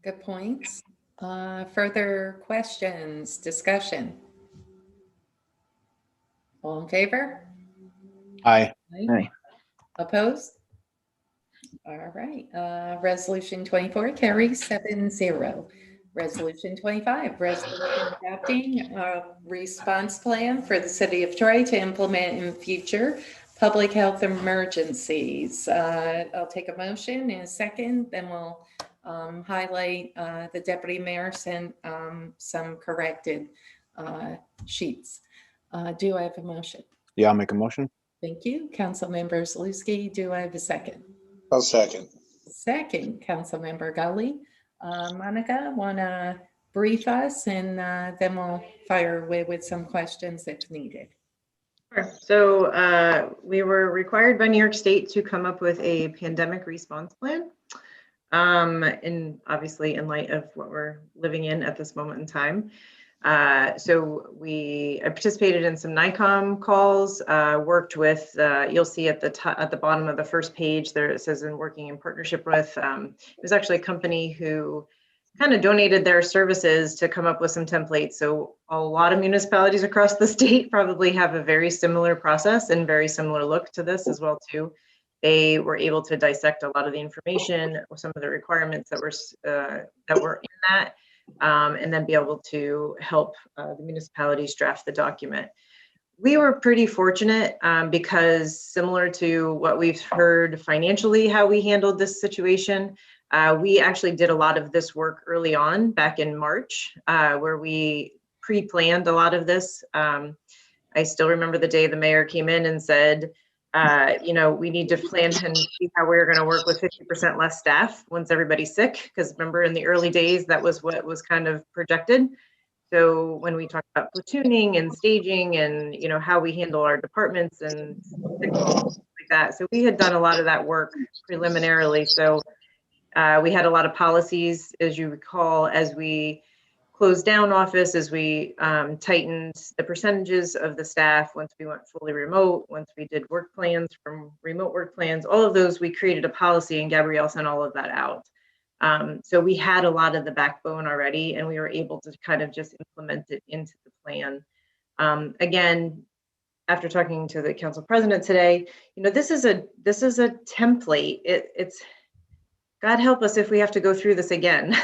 Good points. Further questions, discussion? All in favor? Aye. Aye. Opposed? All right. Resolution 24 carries 7-0. Resolution 25, resolution adopting a response plan for the city of Troy to implement in future public health emergencies. I'll take a motion in a second, then we'll highlight the deputy mayor sent some corrected sheets. Do I have a motion? Yeah, I'll make a motion. Thank you. Councilmember Zaluski, do I have a second? I'll second. Second, Councilmember Gully. Monica, want to brief us and then we'll fire away with some questions if needed. Sure. So we were required by New York State to come up with a pandemic response plan. And obviously in light of what we're living in at this moment in time. So I participated in some NICOM calls, worked with, you'll see at the bottom of the first page there, it says in working in partnership with, it was actually a company who kind of donated their services to come up with some templates. So a lot of municipalities across the state probably have a very similar process and very similar look to this as well too. They were able to dissect a lot of the information, some of the requirements that were in that. And then be able to help the municipalities draft the document. We were pretty fortunate because similar to what we've heard financially, how we handled this situation, we actually did a lot of this work early on back in March, where we pre-planned a lot of this. I still remember the day the mayor came in and said, we need to plan and see how we're going to work with 50% less staff once everybody's sick. Because remember, in the early days, that was what was kind of projected. So when we talk about platooning and staging and, how we handle our departments and sick calls like that. So we had done a lot of that work preliminarily. So we had a lot of policies, as you recall, as we closed down office, as we tightened the percentages of the staff once we went fully remote, once we did work plans from remote work plans, all of those, we created a policy and Gabrielle sent all of that out. So we had a lot of the backbone already and we were able to kind of just implement it into the plan. Again, after talking to the council president today, this is a template. It's God help us if we have to go through this again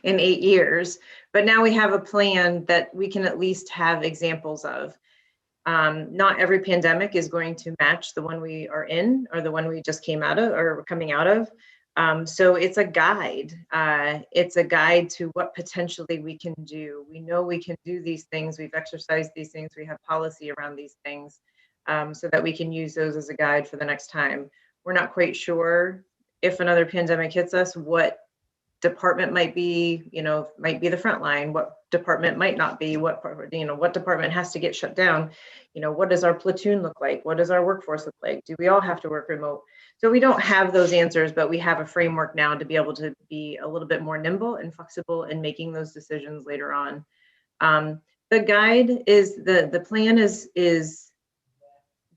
in 8 years. But now we have a plan that we can at least have examples of. Not every pandemic is going to match the one we are in or the one we just came out of or coming out of. So it's a guide. It's a guide to what potentially we can do. We know we can do these things. We've exercised these things. We have policy around these things so that we can use those as a guide for the next time. We're not quite sure if another pandemic hits us, what department might be the front line, what department might not be, what department has to get shut down, what does our platoon look like? What does our workforce look like? Do we all have to work remote? So we don't have those answers, but we have a framework now to be able to be a little bit more nimble and flexible in making those decisions later on. The guide is, the plan is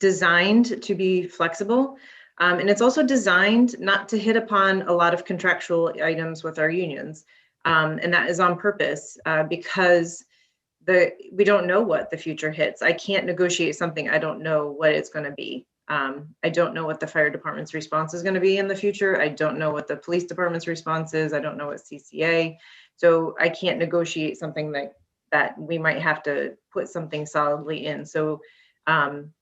designed to be flexible. And it's also designed not to hit upon a lot of contractual items with our unions. And that is on purpose because we don't know what the future hits. I can't negotiate something I don't know what it's going to be. I don't know what the fire department's response is going to be in the future. I don't know what the police department's response is. I don't know what CCA. So I can't negotiate something that we might have to put something solidly in. So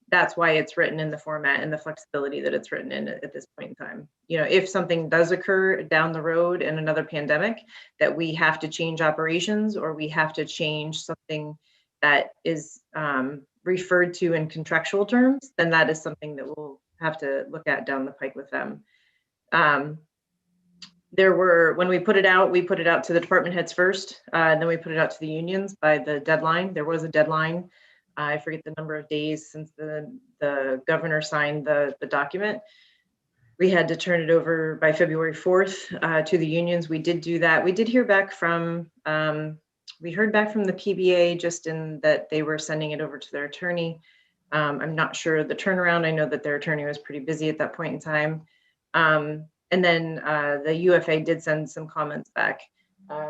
that's why it's written in the format and the flexibility that it's written in at this point in time. If something does occur down the road in another pandemic that we have to change operations or we have to change something that is referred to in contractual terms, then that is something that we'll have to look at down the pike with them. When we put it out to the department heads first, and then we put it out to the unions by the deadline. There was a deadline. I forget the number of days since the governor signed the document. We had to turn it over by February 4th to the unions. We did do that. We did hear back from, we heard back from the PBA just in that they were sending it over to their attorney. I'm not sure the turnaround. I know that their attorney was pretty busy at that point in time. And then the UFA did send some comments back.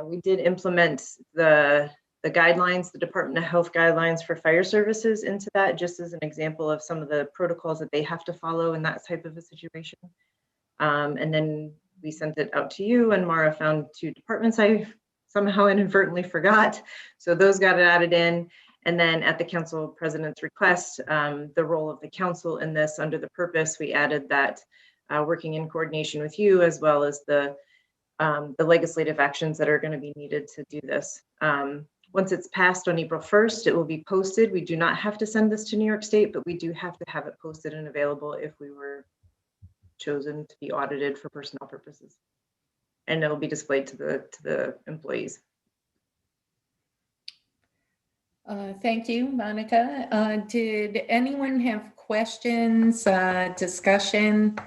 We did implement the guidelines, the Department of Health guidelines for fire services into that, just as an example of some of the protocols that they have to follow in that type of a situation. And then we sent it out to you, and Mara found 2 departments I somehow inadvertently forgot. So those got added in. And then at the council president's request, the role of the council in this under the purpose, we added that working in coordination with you, as well as the legislative actions that are going to be needed to do this. Once it's passed on April 1st, it will be posted. We do not have to send this to New York State, but we do have to have it posted and available if we were chosen to be audited for personnel purposes. And it will be displayed to the employees. Thank you, Monica. Did anyone have questions, discussion?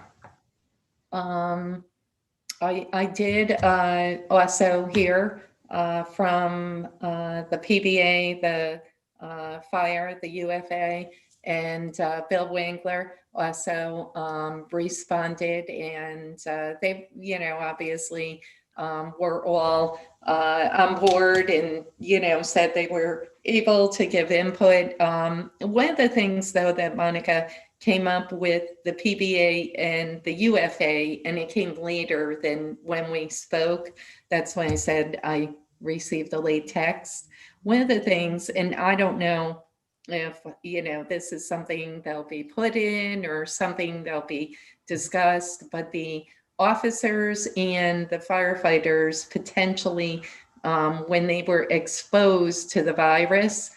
I did also hear from the PBA, the fire, the UFA, and Bill Wangler also responded, and they, obviously were all on board, and said they were able to give input. One of the things, though, that Monica came up with the PBA and the UFA, and it came later than when we spoke. That's when I said I received a late text. One of the things, and I don't know if, this is something that'll be put in or something that'll be discussed, but the officers and the firefighters potentially, when they were exposed to the virus,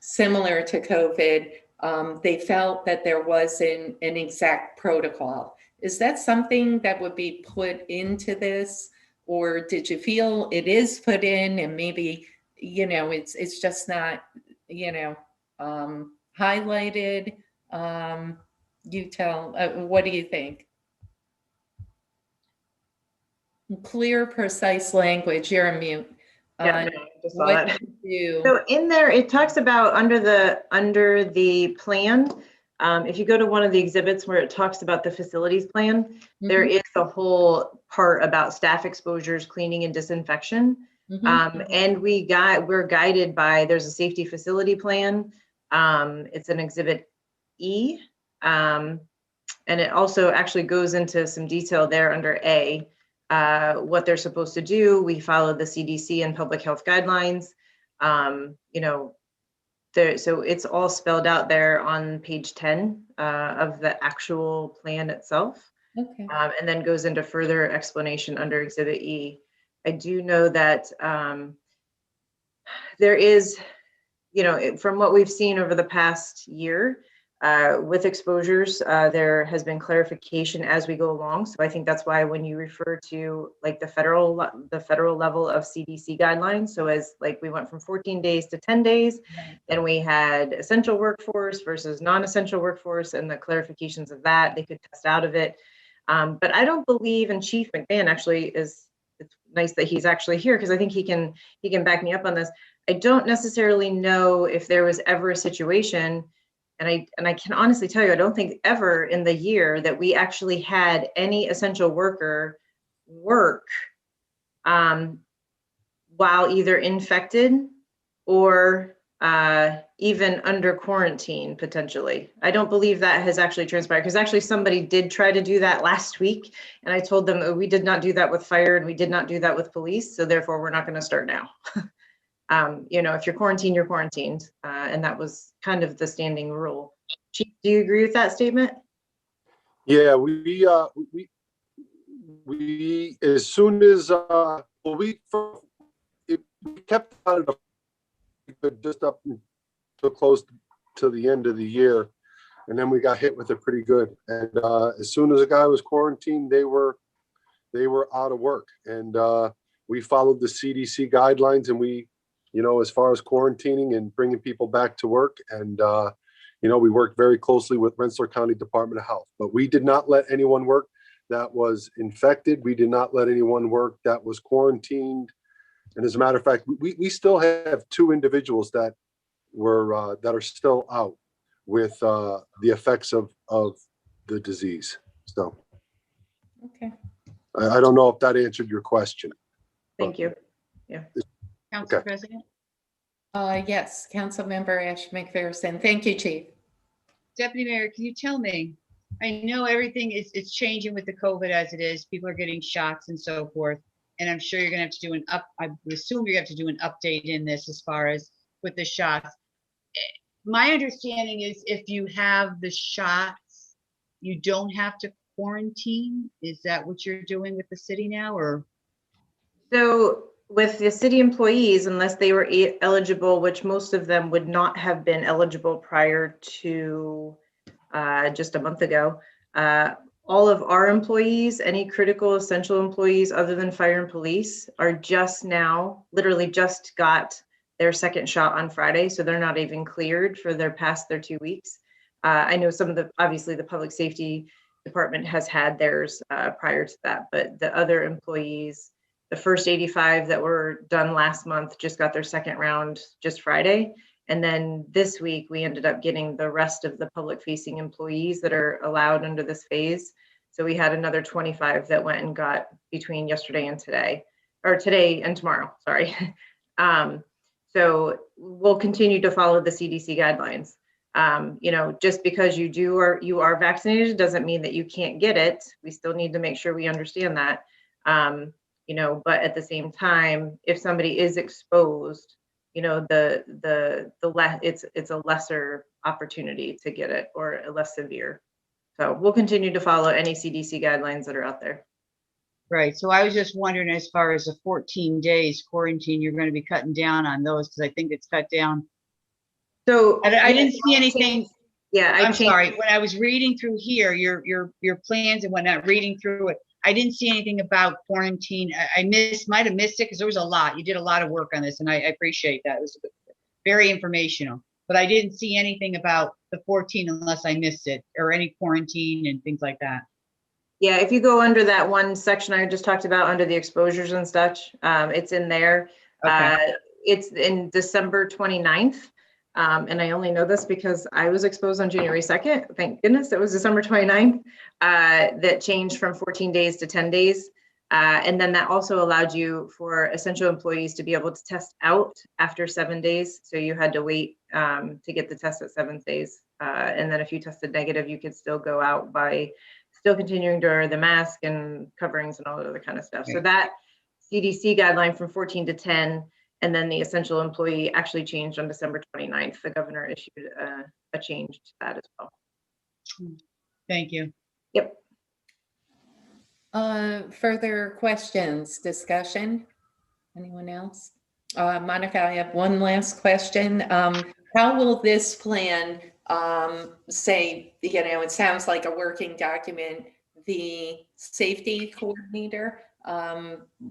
similar to COVID, they felt that there wasn't an exact protocol. Is that something that would be put into this, or did you feel it is put in and maybe, it's just not, highlighted? You tell, what do you think? Clear, precise language. You're on mute. Yeah, just saw What that. do So in there, it talks about under the plan. If you go to one of the exhibits where it talks about the facilities plan, there is a whole part about staff exposures, cleaning, and disinfection. And we're guided by, there's a safety facility plan. It's an exhibit E. And it also actually goes into some detail there under A, what they're supposed to do. We follow the CDC and public health guidelines. So it's all spelled out there on page 10 of the actual plan itself. Okay. And then goes into further explanation under Exhibit E. I do know that there is, from what we've seen over the past year with exposures, there has been clarification as we go along. So I think that's why when you refer to like the federal level of CDC guidelines, so as like we went from 14 days to 10 days, then we had essential workforce versus non-essential workforce, and the clarifications of that, they could test out of it. But I don't believe, and Chief McMahon actually it's nice that he's actually here, because I think he can back me up on this. I don't necessarily know if there was ever a situation, and I can honestly tell you, I don't think ever in the year that we actually had any essential worker work while either infected or even under quarantine potentially. I don't believe that has actually transpired, because actually somebody did try to do that last week, and I told them, oh, we did not do that with fire and we did not do that with police, so therefore we're not going to start now. If you're quarantined, you're quarantined, and that was kind of the standing rule. Chief, do you agree with that statement? Yeah, we as soon as we kept on it just up so close to the end of the year. And then we got hit with it pretty good. And as soon as a guy was quarantined, they were out of work. And we followed the CDC guidelines, and we, as far as quarantining and bringing people back to work. And, we worked very closely with Rensselaer County Department of Health, but we did not let anyone work that was infected. We did not let anyone work that was quarantined. And as a matter of fact, we still have 2 individuals that are still out with the effects of the disease. So Okay. I don't know if that answered your question. Thank you. Council Okay. President? Yes, Councilmember Ash McPherson. Thank you, Chief. Deputy Mayor, can you tell me, I know everything is changing with the COVID as it is. People are getting shots and so forth. And I'm sure you're gonna have to do I assume you're gonna have to do an update in this as far as with the shots. My understanding is if you have the shots, you don't have to quarantine. Is that what you're doing with the city now, or? So with the city employees, unless they were eligible, which most of them would not have been eligible prior to just a month ago, all of our employees, any critical essential employees other than fire and police, are just now, literally just got their second shot on Friday. So they're not even cleared for their 2 weeks. I know some of obviously the public safety department has had theirs prior to that, but the other employees, the first 85 that were done last month just got their second round just Friday. And then this week, we ended up getting the rest of the public facing employees that are allowed under this phase. So we had another 25 that went and got between yesterday and today, or today and tomorrow, sorry. So we'll continue to follow the CDC guidelines. Just because you are vaccinated doesn't mean that you can't get it. We still need to make sure we understand that. But at the same time, if somebody is exposed, it's a lesser opportunity to get it, or a less severe. So we'll continue to follow any CDC guidelines that are out there. Right. So I was just wondering, as far as the 14 days quarantine, you're going to be cutting down on those, because I think it's cut down. So I didn't see anything. Yeah, I'm sorry. When I was reading through here, your plans and whatnot, reading through it, I didn't see anything about quarantine. I might have missed it because there was a lot. You did a lot of work on this, and I appreciate that. It was very informational. But I didn't see anything about the 14 unless I missed it, or any quarantine and things like that. Yeah, if you go under that one section I just talked about, under the exposures and such, it's in there. Okay. It's in December 29th. And I only know this because I was exposed on January 2nd. Thank goodness it was December 29th. That changed from 14 days to 10 days. And then that also allowed you for essential employees to be able to test out after 7 days. So you had to wait to get the test at 7 days. And then if you tested negative, you could still go out by still continuing to wear the mask and coverings and all that other kind of stuff. So that CDC guideline from 14 to 10, and then the essential employee actually changed on December 29th. The governor issued a change to that as well. Thank you. Yep. Further questions, discussion? Anyone else? Monica, I have one last question. How will this plan say, it sounds like a working document, the safety coordinator,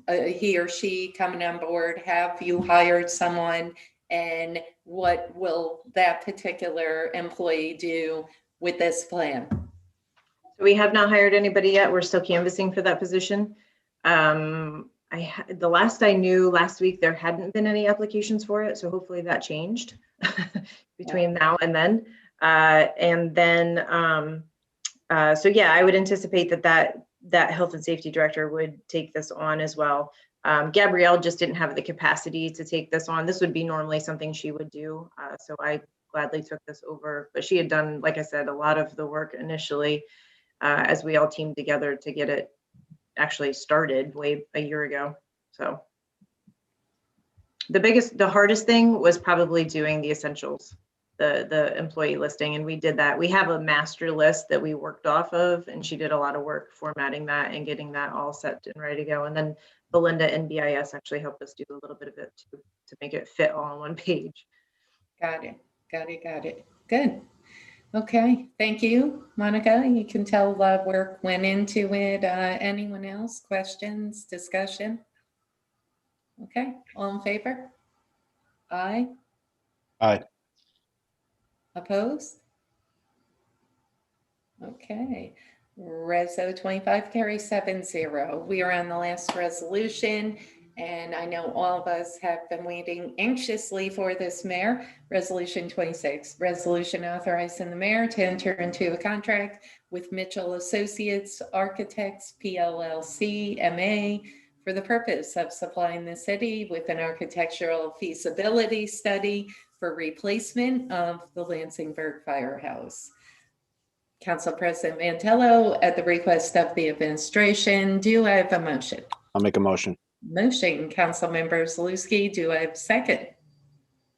he or she coming on board, have you hired someone, and what will that particular employee do with this plan? So we have not hired anybody yet. We're still canvassing for that position. The last I knew last week, there hadn't been any applications for it. So hopefully that changed between now and then. So yeah, I would anticipate that health and safety director would take this on as well. Gabrielle just didn't have the capacity to take this on. This would be normally something she would do. So I gladly took this over, but she had done, like I said, a lot of the work initially as we all teamed together to get it actually started a year ago. So the hardest thing was probably doing the essentials, the employee listing, and we did that. We have a master list that we worked off of, and she did a lot of work formatting that and getting that all set and ready to go. And then Belinda and BIS actually helped us do a little bit of it to make it fit all on one page. Got it. Got it, got it. Good. Okay, thank you, Monica. You can tell work went into it. Anyone else? Questions, discussion? Okay, all in favor? Aye. Aye. Opposed? Okay. Reso 25 carries 7-0. We are on the last resolution, and I know all of us have been waiting anxiously for this, Mayor. Resolution 26, resolution authorizing the mayor to enter into a contract with Mitchell Associates Architects, PLLC, MA, for the purpose of supplying the city with an architectural feasibility study for replacement of the Lansingburg Firehouse. Council President Mantello, at the request of the administration, do I have a motion? I'll make a motion. Motion, Councilmember Zaluski, do I have a second?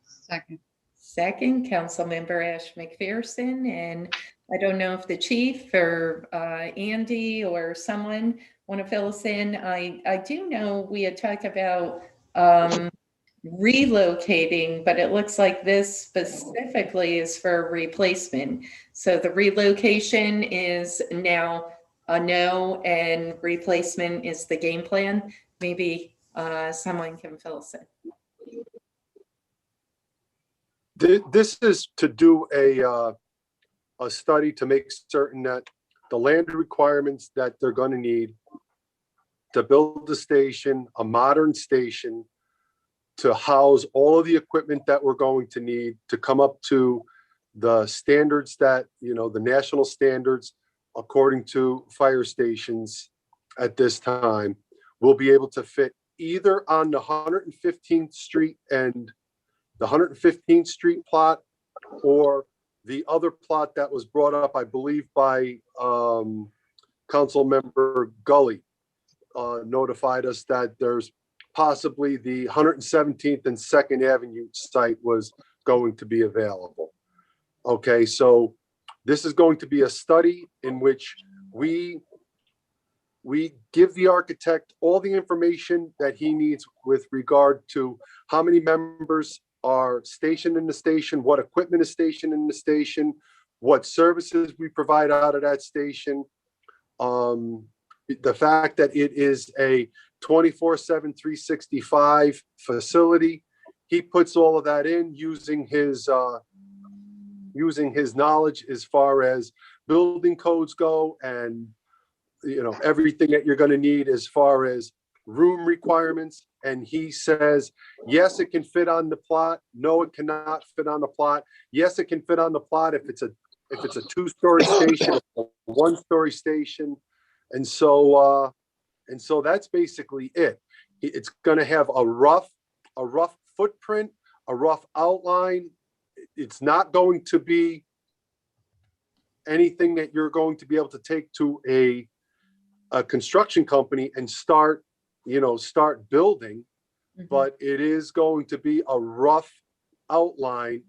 Second. Second, Councilmember Ash McPherson, and I don't know if the chief or Andy or someone want to fill us in. I do know we had talked about relocating, but it looks like this specifically is for replacement. So the relocation is now a no and replacement is the game plan. Maybe someone can fill us in. This is to do a study to make certain that the land requirements that they're going to need to build the station, a modern station, to house all of the equipment that we're going to need to come up to the standards that, the national standards according to fire stations at this time, will be able to fit either on the 115th Street and the 115th Street plot, or the other plot that was brought up, I believe, by Council Member Gully, notified us that there's possibly the 117th and 2nd Avenue site was going to be available. Okay, so this is going to be a study in which we give the architect all the information that he needs with regard to how many members are stationed in the station, what equipment is stationed in the station, what services we provide out of that station. The fact that it is a 24/7, 365 facility, he puts all of that in using his knowledge as far as building codes go, and everything that you're going to need as far as room requirements. And he says, yes, it can fit on the plot. No, it cannot fit on the plot. Yes, it can fit on the plot if it's a 2-story station, a 1-story station. And so that's basically it. It's going to have a rough footprint, a rough outline. It's not going to be anything that you're going to be able to take to a construction company and start building, but it is going to be a rough outline.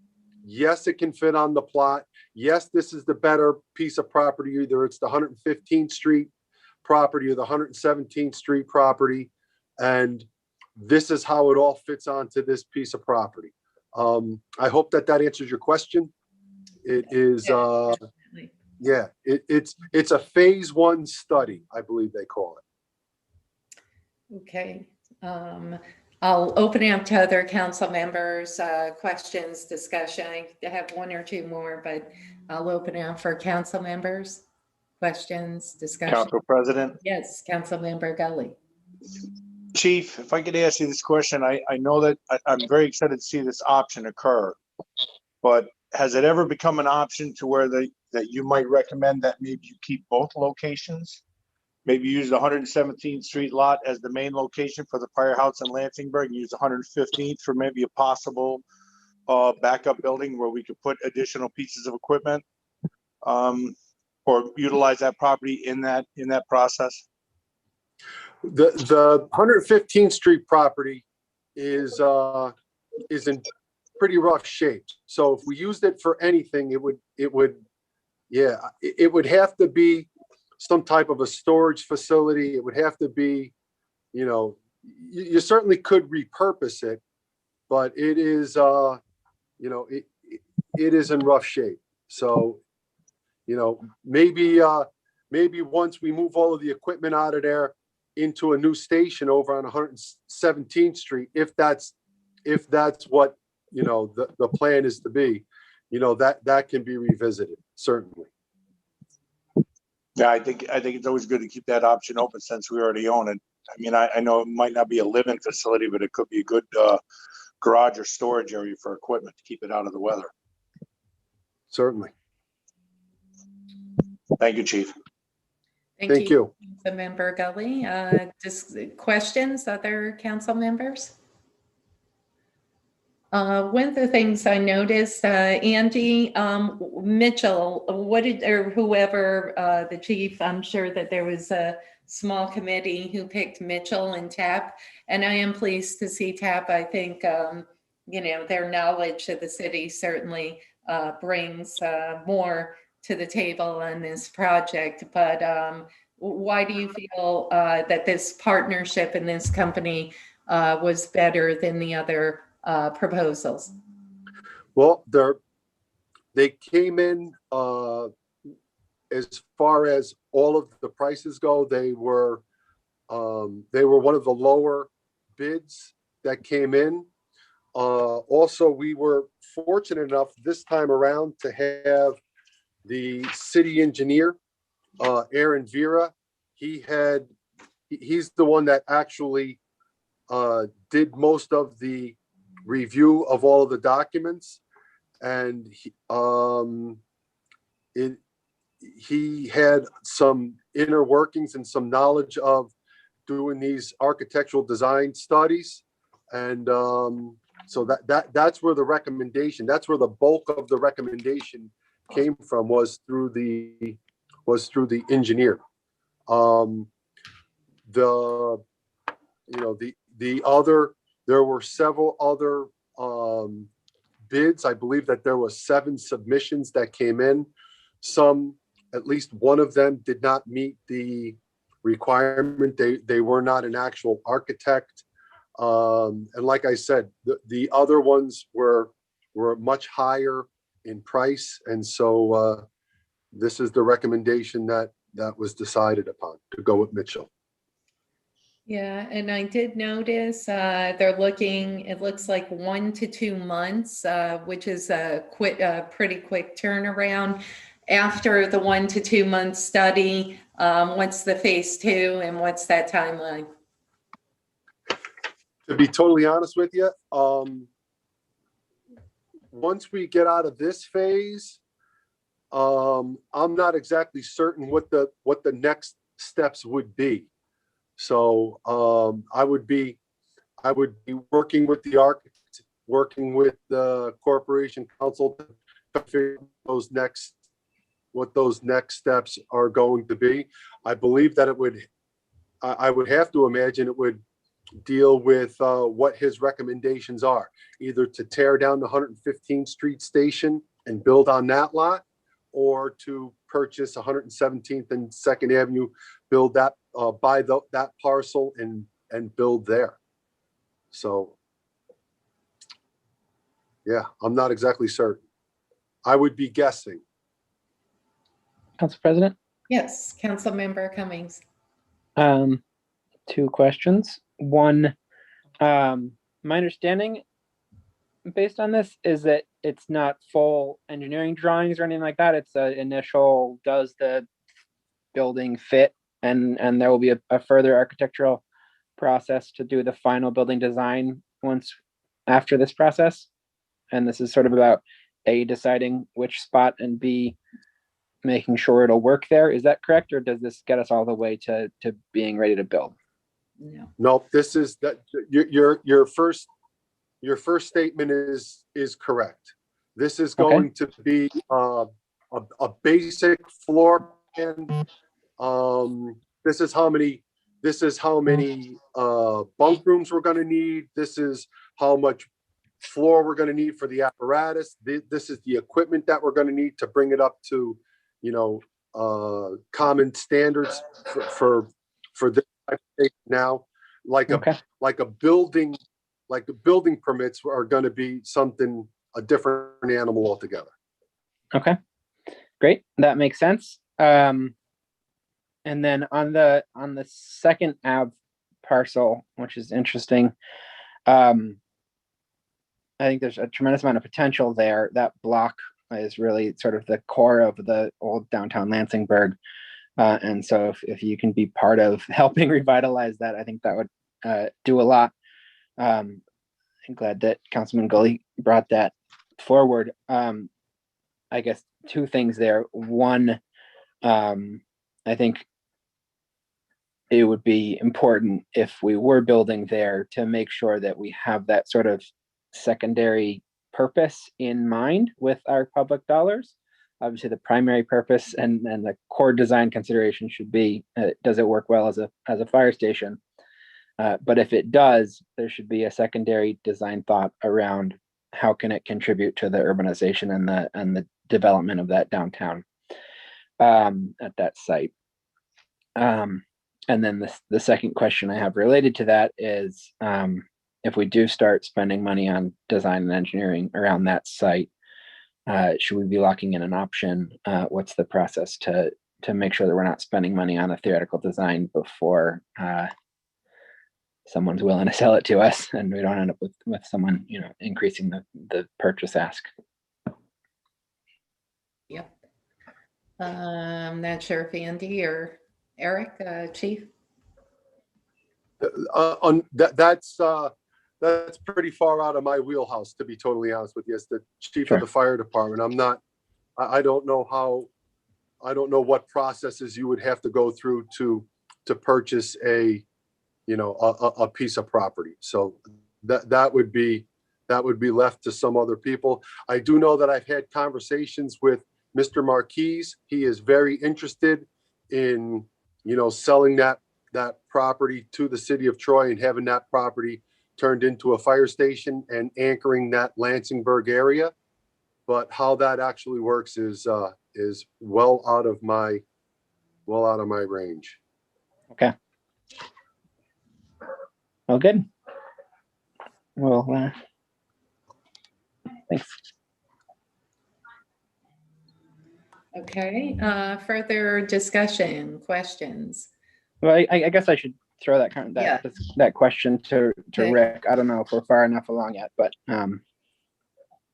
Yes, it can fit on the plot. Yes, this is the better piece of property, either it's the 115th Street property or the 117th Street property, and this is how it all fits onto this piece of property. I hope that answers your question. It is, it's a phase 1 study, I believe they call it. Okay. I'll open it up to other council members, questions, discussion. I have 1 or 2 more, but I'll open it up for council members. Questions, discussion. Council President. Yes, Council Member Gully. Chief, if I could ask you this question, I know that I'm very excited to see this option occur, but has it ever become an option to where that you might recommend that maybe you keep both locations? Maybe use the 117th Street lot as the main location for the firehouse in Lansingburg, and use the 115th for maybe a possible backup building where we could put additional pieces of equipment, or utilize that property in that process? The 115th Street property is in pretty rough shape. So if we used it for anything, it would have to be some type of a storage facility. It would have to be, you certainly could repurpose it, but it is, it is in rough shape. So, maybe once we move all of the equipment out of there into a new station over on 117th Street, if that's what, the plan is to be, that can be revisited, certainly. Yeah, I think it's always good to keep that option open since we already own it. I mean, I know it might not be a living facility, but it could be a good garage or storage area for equipment to keep it out of the weather. Certainly. Thank you, Chief. Thank you. Member Gully. Just questions, other council members? One of the things I noticed, Andy, Mitchell, or whoever, the chief, I'm sure that there was a small committee who picked Mitchell and TAP, and I am pleased to see TAP. I think, their knowledge of the city certainly brings more to the table on this project. But why do you feel that this partnership in this company was better than the other proposals? Well, they came in, as far as all of the prices go, they were one of the lower bids that came in. Also, we were fortunate enough this time around to have the city engineer, Aaron Vera. He's the one that actually did most of the review of all of the documents, and he had some inner workings and some knowledge of doing these architectural design studies, and so that's where the recommendation, that's where the bulk of the recommendation came from, was through the engineer. There were several other bids. I believe that there was 7 submissions that came in. At least one of them did not meet the requirement. They were not an actual architect. And like I said, the other ones were much higher in price. And so this is the recommendation that was decided upon, to go with Mitchell. Yeah, and I did notice they're looking, it looks like 1 to 2 months, which is a pretty quick turnaround. After the 1 to 2 month study, what's the phase 2 and what's that timeline? To be totally honest with you, once we get out of this phase, I'm not exactly certain what the next steps would be. So I would be working with the architect, working with the corporation council to figure what those next steps are going to be. I believe that I would have to imagine it would deal with what his recommendations are, either to tear down the 115th Street station and build on that lot, or to purchase 117th and 2nd Avenue, build that, buy that parcel and build there. So, yeah, I'm not exactly certain. I would be guessing. Council President? Yes, Council Member Cummings. 2 questions. One, my understanding based on this is that it's not full engineering drawings or anything like that. It's an initial, does the building fit, and there will be a further architectural process to do the final building design after this process. And this is sort of about A, deciding which spot, and B, making sure it'll work there. Is that correct? Or does this get us all the way to being ready to build? No, this is that your first statement is correct. This is going to be a basic floor plan. This is how many bunk rooms we're going to need. This is how much floor we're going to need for the apparatus. This is the equipment that we're going to need to bring it up to, common standards for this type of thing. Now, like a building permits are going to be something a different animal altogether. Okay, great. That makes sense. And then on the second Ave parcel, which is interesting, I think there's a tremendous amount of potential there. That block is really sort of the core of the old downtown Lansingburg. And so if you can be part of helping revitalize that, I think that would do a lot. I'm glad that Councilman Gully brought that forward. I guess two things there. One, I think it would be important if we were building there to make sure that we have that sort of secondary purpose in mind with our public dollars. Obviously, the primary purpose and the core design consideration should be, does it work well as a fire station? But if it does, there should be a secondary design thought around how can it contribute to the urbanization and the development of that downtown at that site. And then the second question I have related to that is, if we do start spending money on design and engineering around that site, should we be locking in an option? What's the process to make sure that we're not spending money on a theoretical design before someone's willing to sell it to us, and we don't end up with someone, increasing the purchase ask? Yep. I'm not sure if Andy or Eric, Chief. That's pretty far out of my wheelhouse, to be totally honest with you. As the chief Sure. of the fire department, I don't know what processes you would have to go through to purchase a piece of property. So that would be left to some other people. I do know that I've had conversations with Mr. Marquise. He is very interested in, selling that property to the city of Troy and having that property turned into a fire station and anchoring that Lansingburg area. But how that actually works is well out of my range. Okay. Well, good. Well, thanks. Okay, further discussion, questions? Well, I guess I should throw that question to Okay. Rick. I don't know if we're far enough along yet, but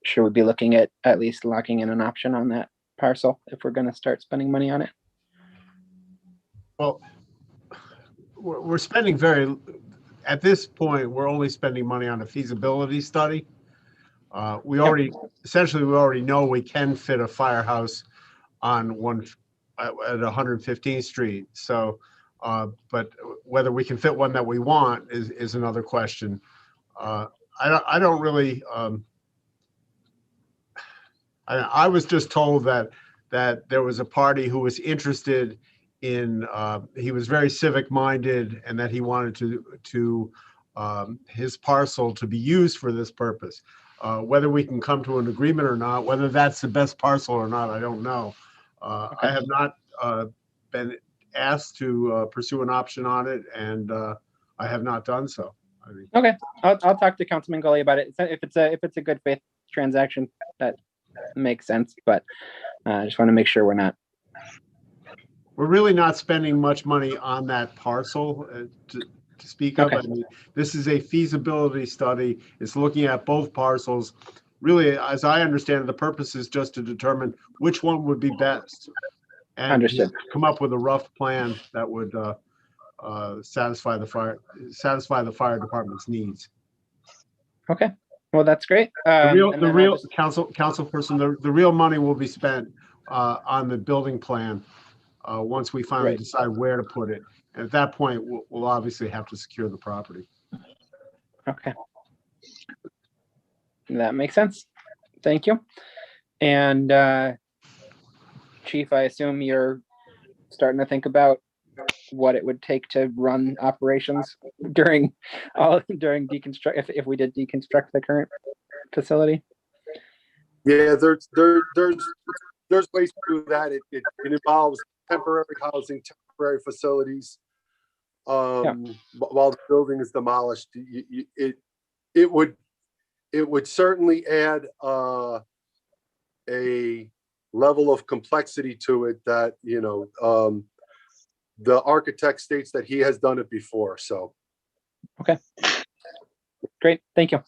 should we be looking at least locking in an option on that parcel if we're going to start spending money on it? Well, we're spending at this point, we're only spending money on a feasibility study. We already know we can fit a firehouse on at 115th Street. So, but whether we can fit one that we want is another question. I don't really. I was just told that there was a party who was interested in. He was very civic minded, and that he wanted to his parcel to be used for this purpose. Whether we can come to an agreement or not, whether that's the best parcel or not, I don't know. Okay. I have not been asked to pursue an option on it, and I have not done so. Okay, I'll talk to Councilman Gully about it. If it's a good faith transaction, that makes sense. But I just want to make sure we're really not spending much money on that parcel to speak of. Okay. I mean, this is a feasibility study. It's looking at both parcels. Really, as I understand it, the purpose is just to determine which one would be best, and Understood. come up with a rough plan that would satisfy the fire department's needs. Okay. Well, that's great. The real councilperson, the real money will be spent on the building plan once we finally Right. decide where to put it. And at that point, we'll obviously have to secure the property. Okay. That makes sense. Thank you. And Chief, I assume you're starting to think about what it would take to run operations during deconstruct, if we did deconstruct the current facility. Yeah, there's ways to do that. It involves temporary housing, temporary facilities. While the building is demolished, it would it would certainly add a level of complexity to it that, the architect states that he has done it before, so. Okay. Great, thank you.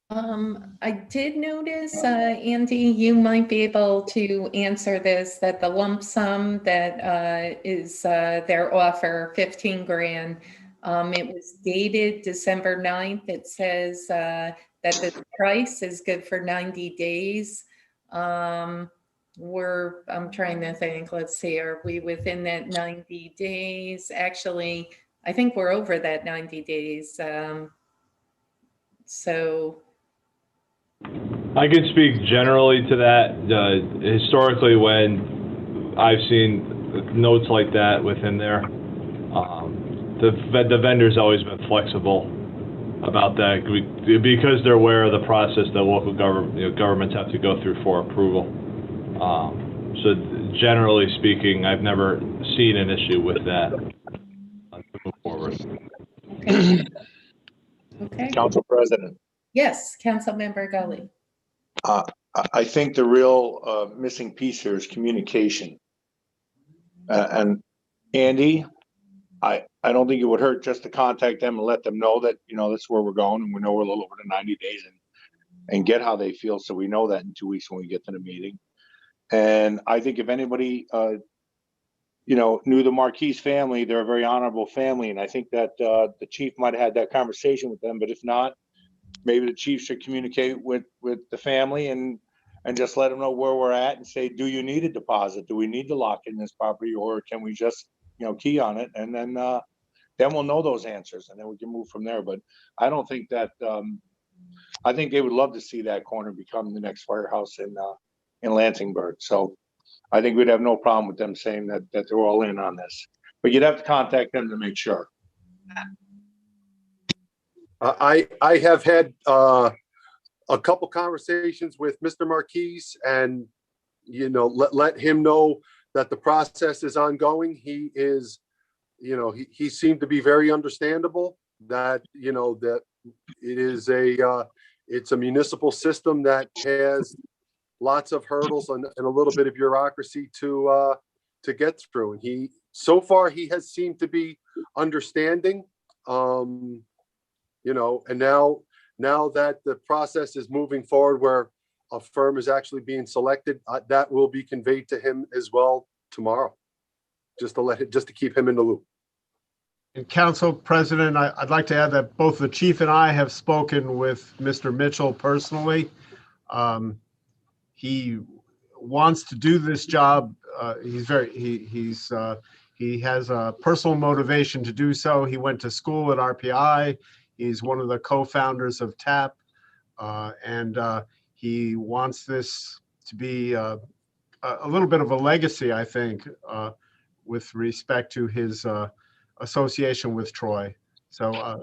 I did notice, Andy, you might be able to answer this, that the lump sum that is their offer, 15 grand, it was dated December 9th. It says that the price is good for 90 days. I'm trying to think, let's see, are we within that 90 days? Actually, I think we're over that 90 days. So I can speak generally to that. Historically, when I've seen notes like that within there, the vendor's always been flexible about that because they're aware of the process that local governments have to go through for approval. So generally speaking, I've never seen an issue with that to move forward. okay. Okay. Council President. Yes, Councilmember Gully. I think the real missing piece here is communication. And Andy, I don't think it would hurt just to contact them and let them know that, this is where we're going, and we know we're a little over the 90 days, and get how they feel, so we know that in 2 weeks when we get to the meeting. And I think if anybody, knew the Marquis family, they're a very honorable family, and I think that the chief might have had that conversation with them. But if not, maybe the chief should communicate with the family and just let them know where we're at and say, do you need a deposit? Do we need to lock in this property, or can we just, key on it? And then we'll know those answers, and then we can move from there. But I don't think that, I think they would love to see that corner become the next firehouse in Lansingburg. So I think we'd have no problem with them saying that they're all in on this, but you'd have to contact them to make sure. I have had a couple conversations with Mr. Marquis, and let him know that the process is ongoing. He is, he seemed to be very understandable that that it is it's a municipal system that has lots of hurdles and a little bit of bureaucracy to get through. And so far he has seemed to be understanding. And now that the process is moving forward where a firm is actually being selected, that will be conveyed to him as well tomorrow, just to keep him in the loop. And Council President, I'd like to add that both the chief and I have spoken with Mr. Mitchell personally. He wants to do this job. He has a personal motivation to do so. He went to school at RPI. He's one of the co-founders of TAP, and he wants this to be a little bit of a legacy, I think, with respect to his association with Troy. So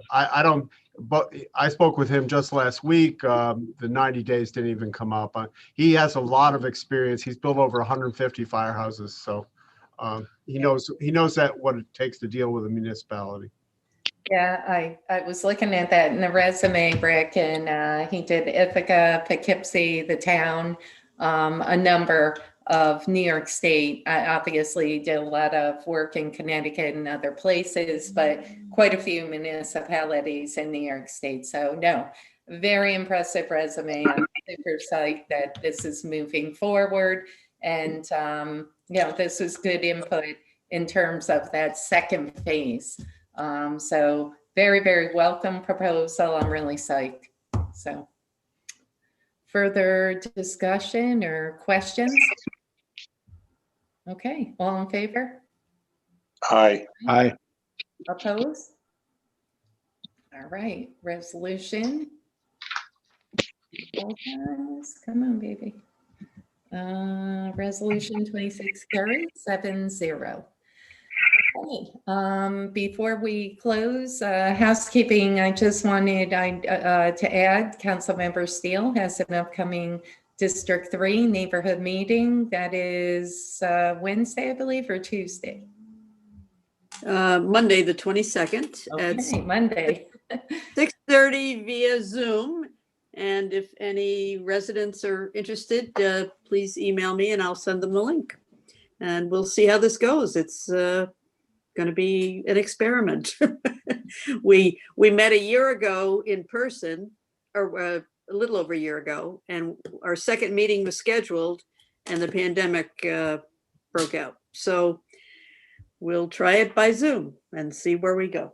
but I spoke with him just last week. The 90 days didn't even come up. He has a lot of experience. He's built over 150 firehouses. So he knows that what it takes to deal with a municipality. Yeah, I was looking at that in the resume, Rick, and he did Ithaca, Poughkeepsie, the town, a number of New York State. Obviously did a lot of work in Connecticut and other places, but quite a few municipalities in New York State. So no, very impressive resume. I'm super psyched that this is moving forward. And, this was good input in terms of that second phase. So very, very welcome proposal. I'm really psyched. So further discussion or questions? Okay, all in favor? Aye. Aye. Opposed? All right, resolution. Come on, baby. Resolution 26 carries 7-0. Okay, before we close, housekeeping, I just wanted to add, Councilmember Steele has an upcoming District 3 neighborhood meeting. That is Wednesday, I believe, or Tuesday? Monday, the 22nd. Okay, Monday. 6:30 via Zoom. And if any residents are interested, please email me and I'll send them the link. And we'll see how this goes. It's going to be an experiment. We met a year ago in person, or a little over a year ago, and our second meeting was scheduled and the pandemic broke out. So we'll try it by Zoom and see where we go.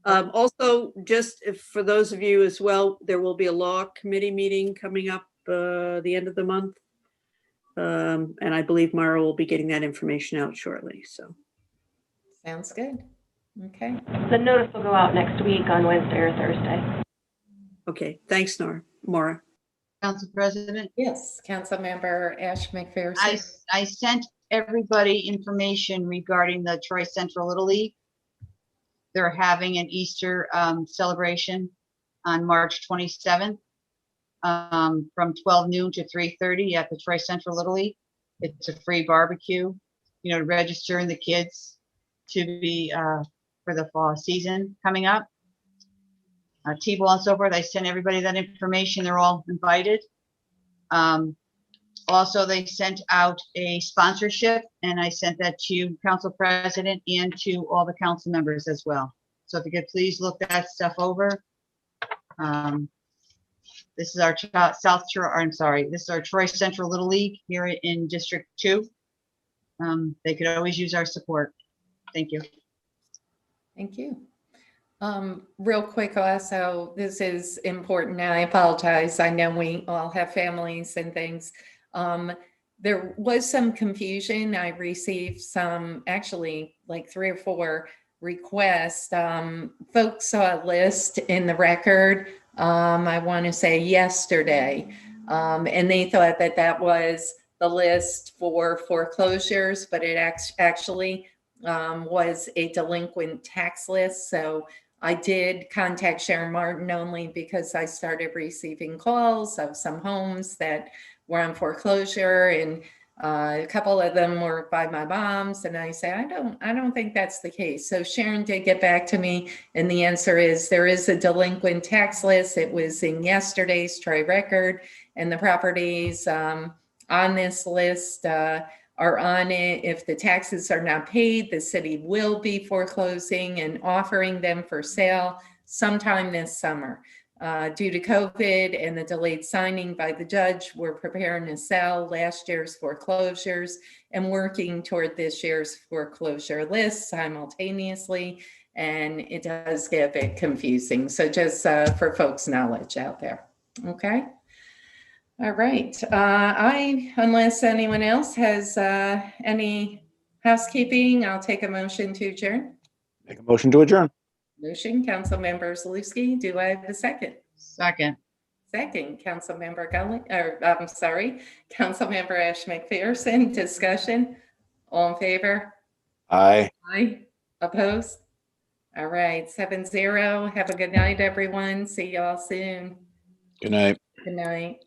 Also, just for those of you as well, there will be a law committee meeting coming up the end of the month. And I believe Mara will be getting that information out shortly. So Sounds good. Okay. The notice will go out next week on Wednesday or Thursday. okay, thanks, Maura. Council President, Yes, Councilmember Ash McPherson. I sent everybody information regarding the Troy Central Little League. They're having an Easter celebration on March 27th from 12 noon to 3:30 at the Troy Central Little League. It's a free barbecue, registering the kids to be for the fall season coming up. T-ball and so forth. I sent everybody that information. They're all invited. Also, they sent out a sponsorship, and I sent that to you, Council President, and to all the council members as well. So if you could please look that stuff over. This is our this is our Troy Central Little League here in District 2. They could always use our support. Thank you. Thank you. Real quick also, this is important, and I apologize. I know we all have families and things. There was some confusion. I received some, actually like 3 or 4 requests. Folks saw a list in the record, I want to say yesterday, and they thought that that was the list for foreclosures, but it actually was a delinquent tax list. So I did contact Sharon Martin only because I started receiving calls of some homes that were on foreclosure, and a couple of them were by my mom's, and I say, I don't think that's the case. So Sharon did get back to me, and the answer is there is a delinquent tax list. It was in yesterday's Troy record, and the properties on this list are on it. If the taxes are not paid, the city will be foreclosing and offering them for sale sometime this summer. Due to COVID and the delayed signing by the judge, we're preparing to sell last year's foreclosures and working toward this year's foreclosure list simultaneously. And it does get a bit confusing. So just for folks' knowledge out there. Okay. All right. Unless anyone else has any housekeeping, I'll take a motion to adjourn. Make a motion to adjourn. Motion, Councilmember Zaluski. Do I have a second? Second. Second, Councilmember Councilmember Ash McPherson. Discussion. All in favor? Aye. Aye. Opposed? All right, 7-0. Have a good night, everyone. See y'all soon. Good night. Good night.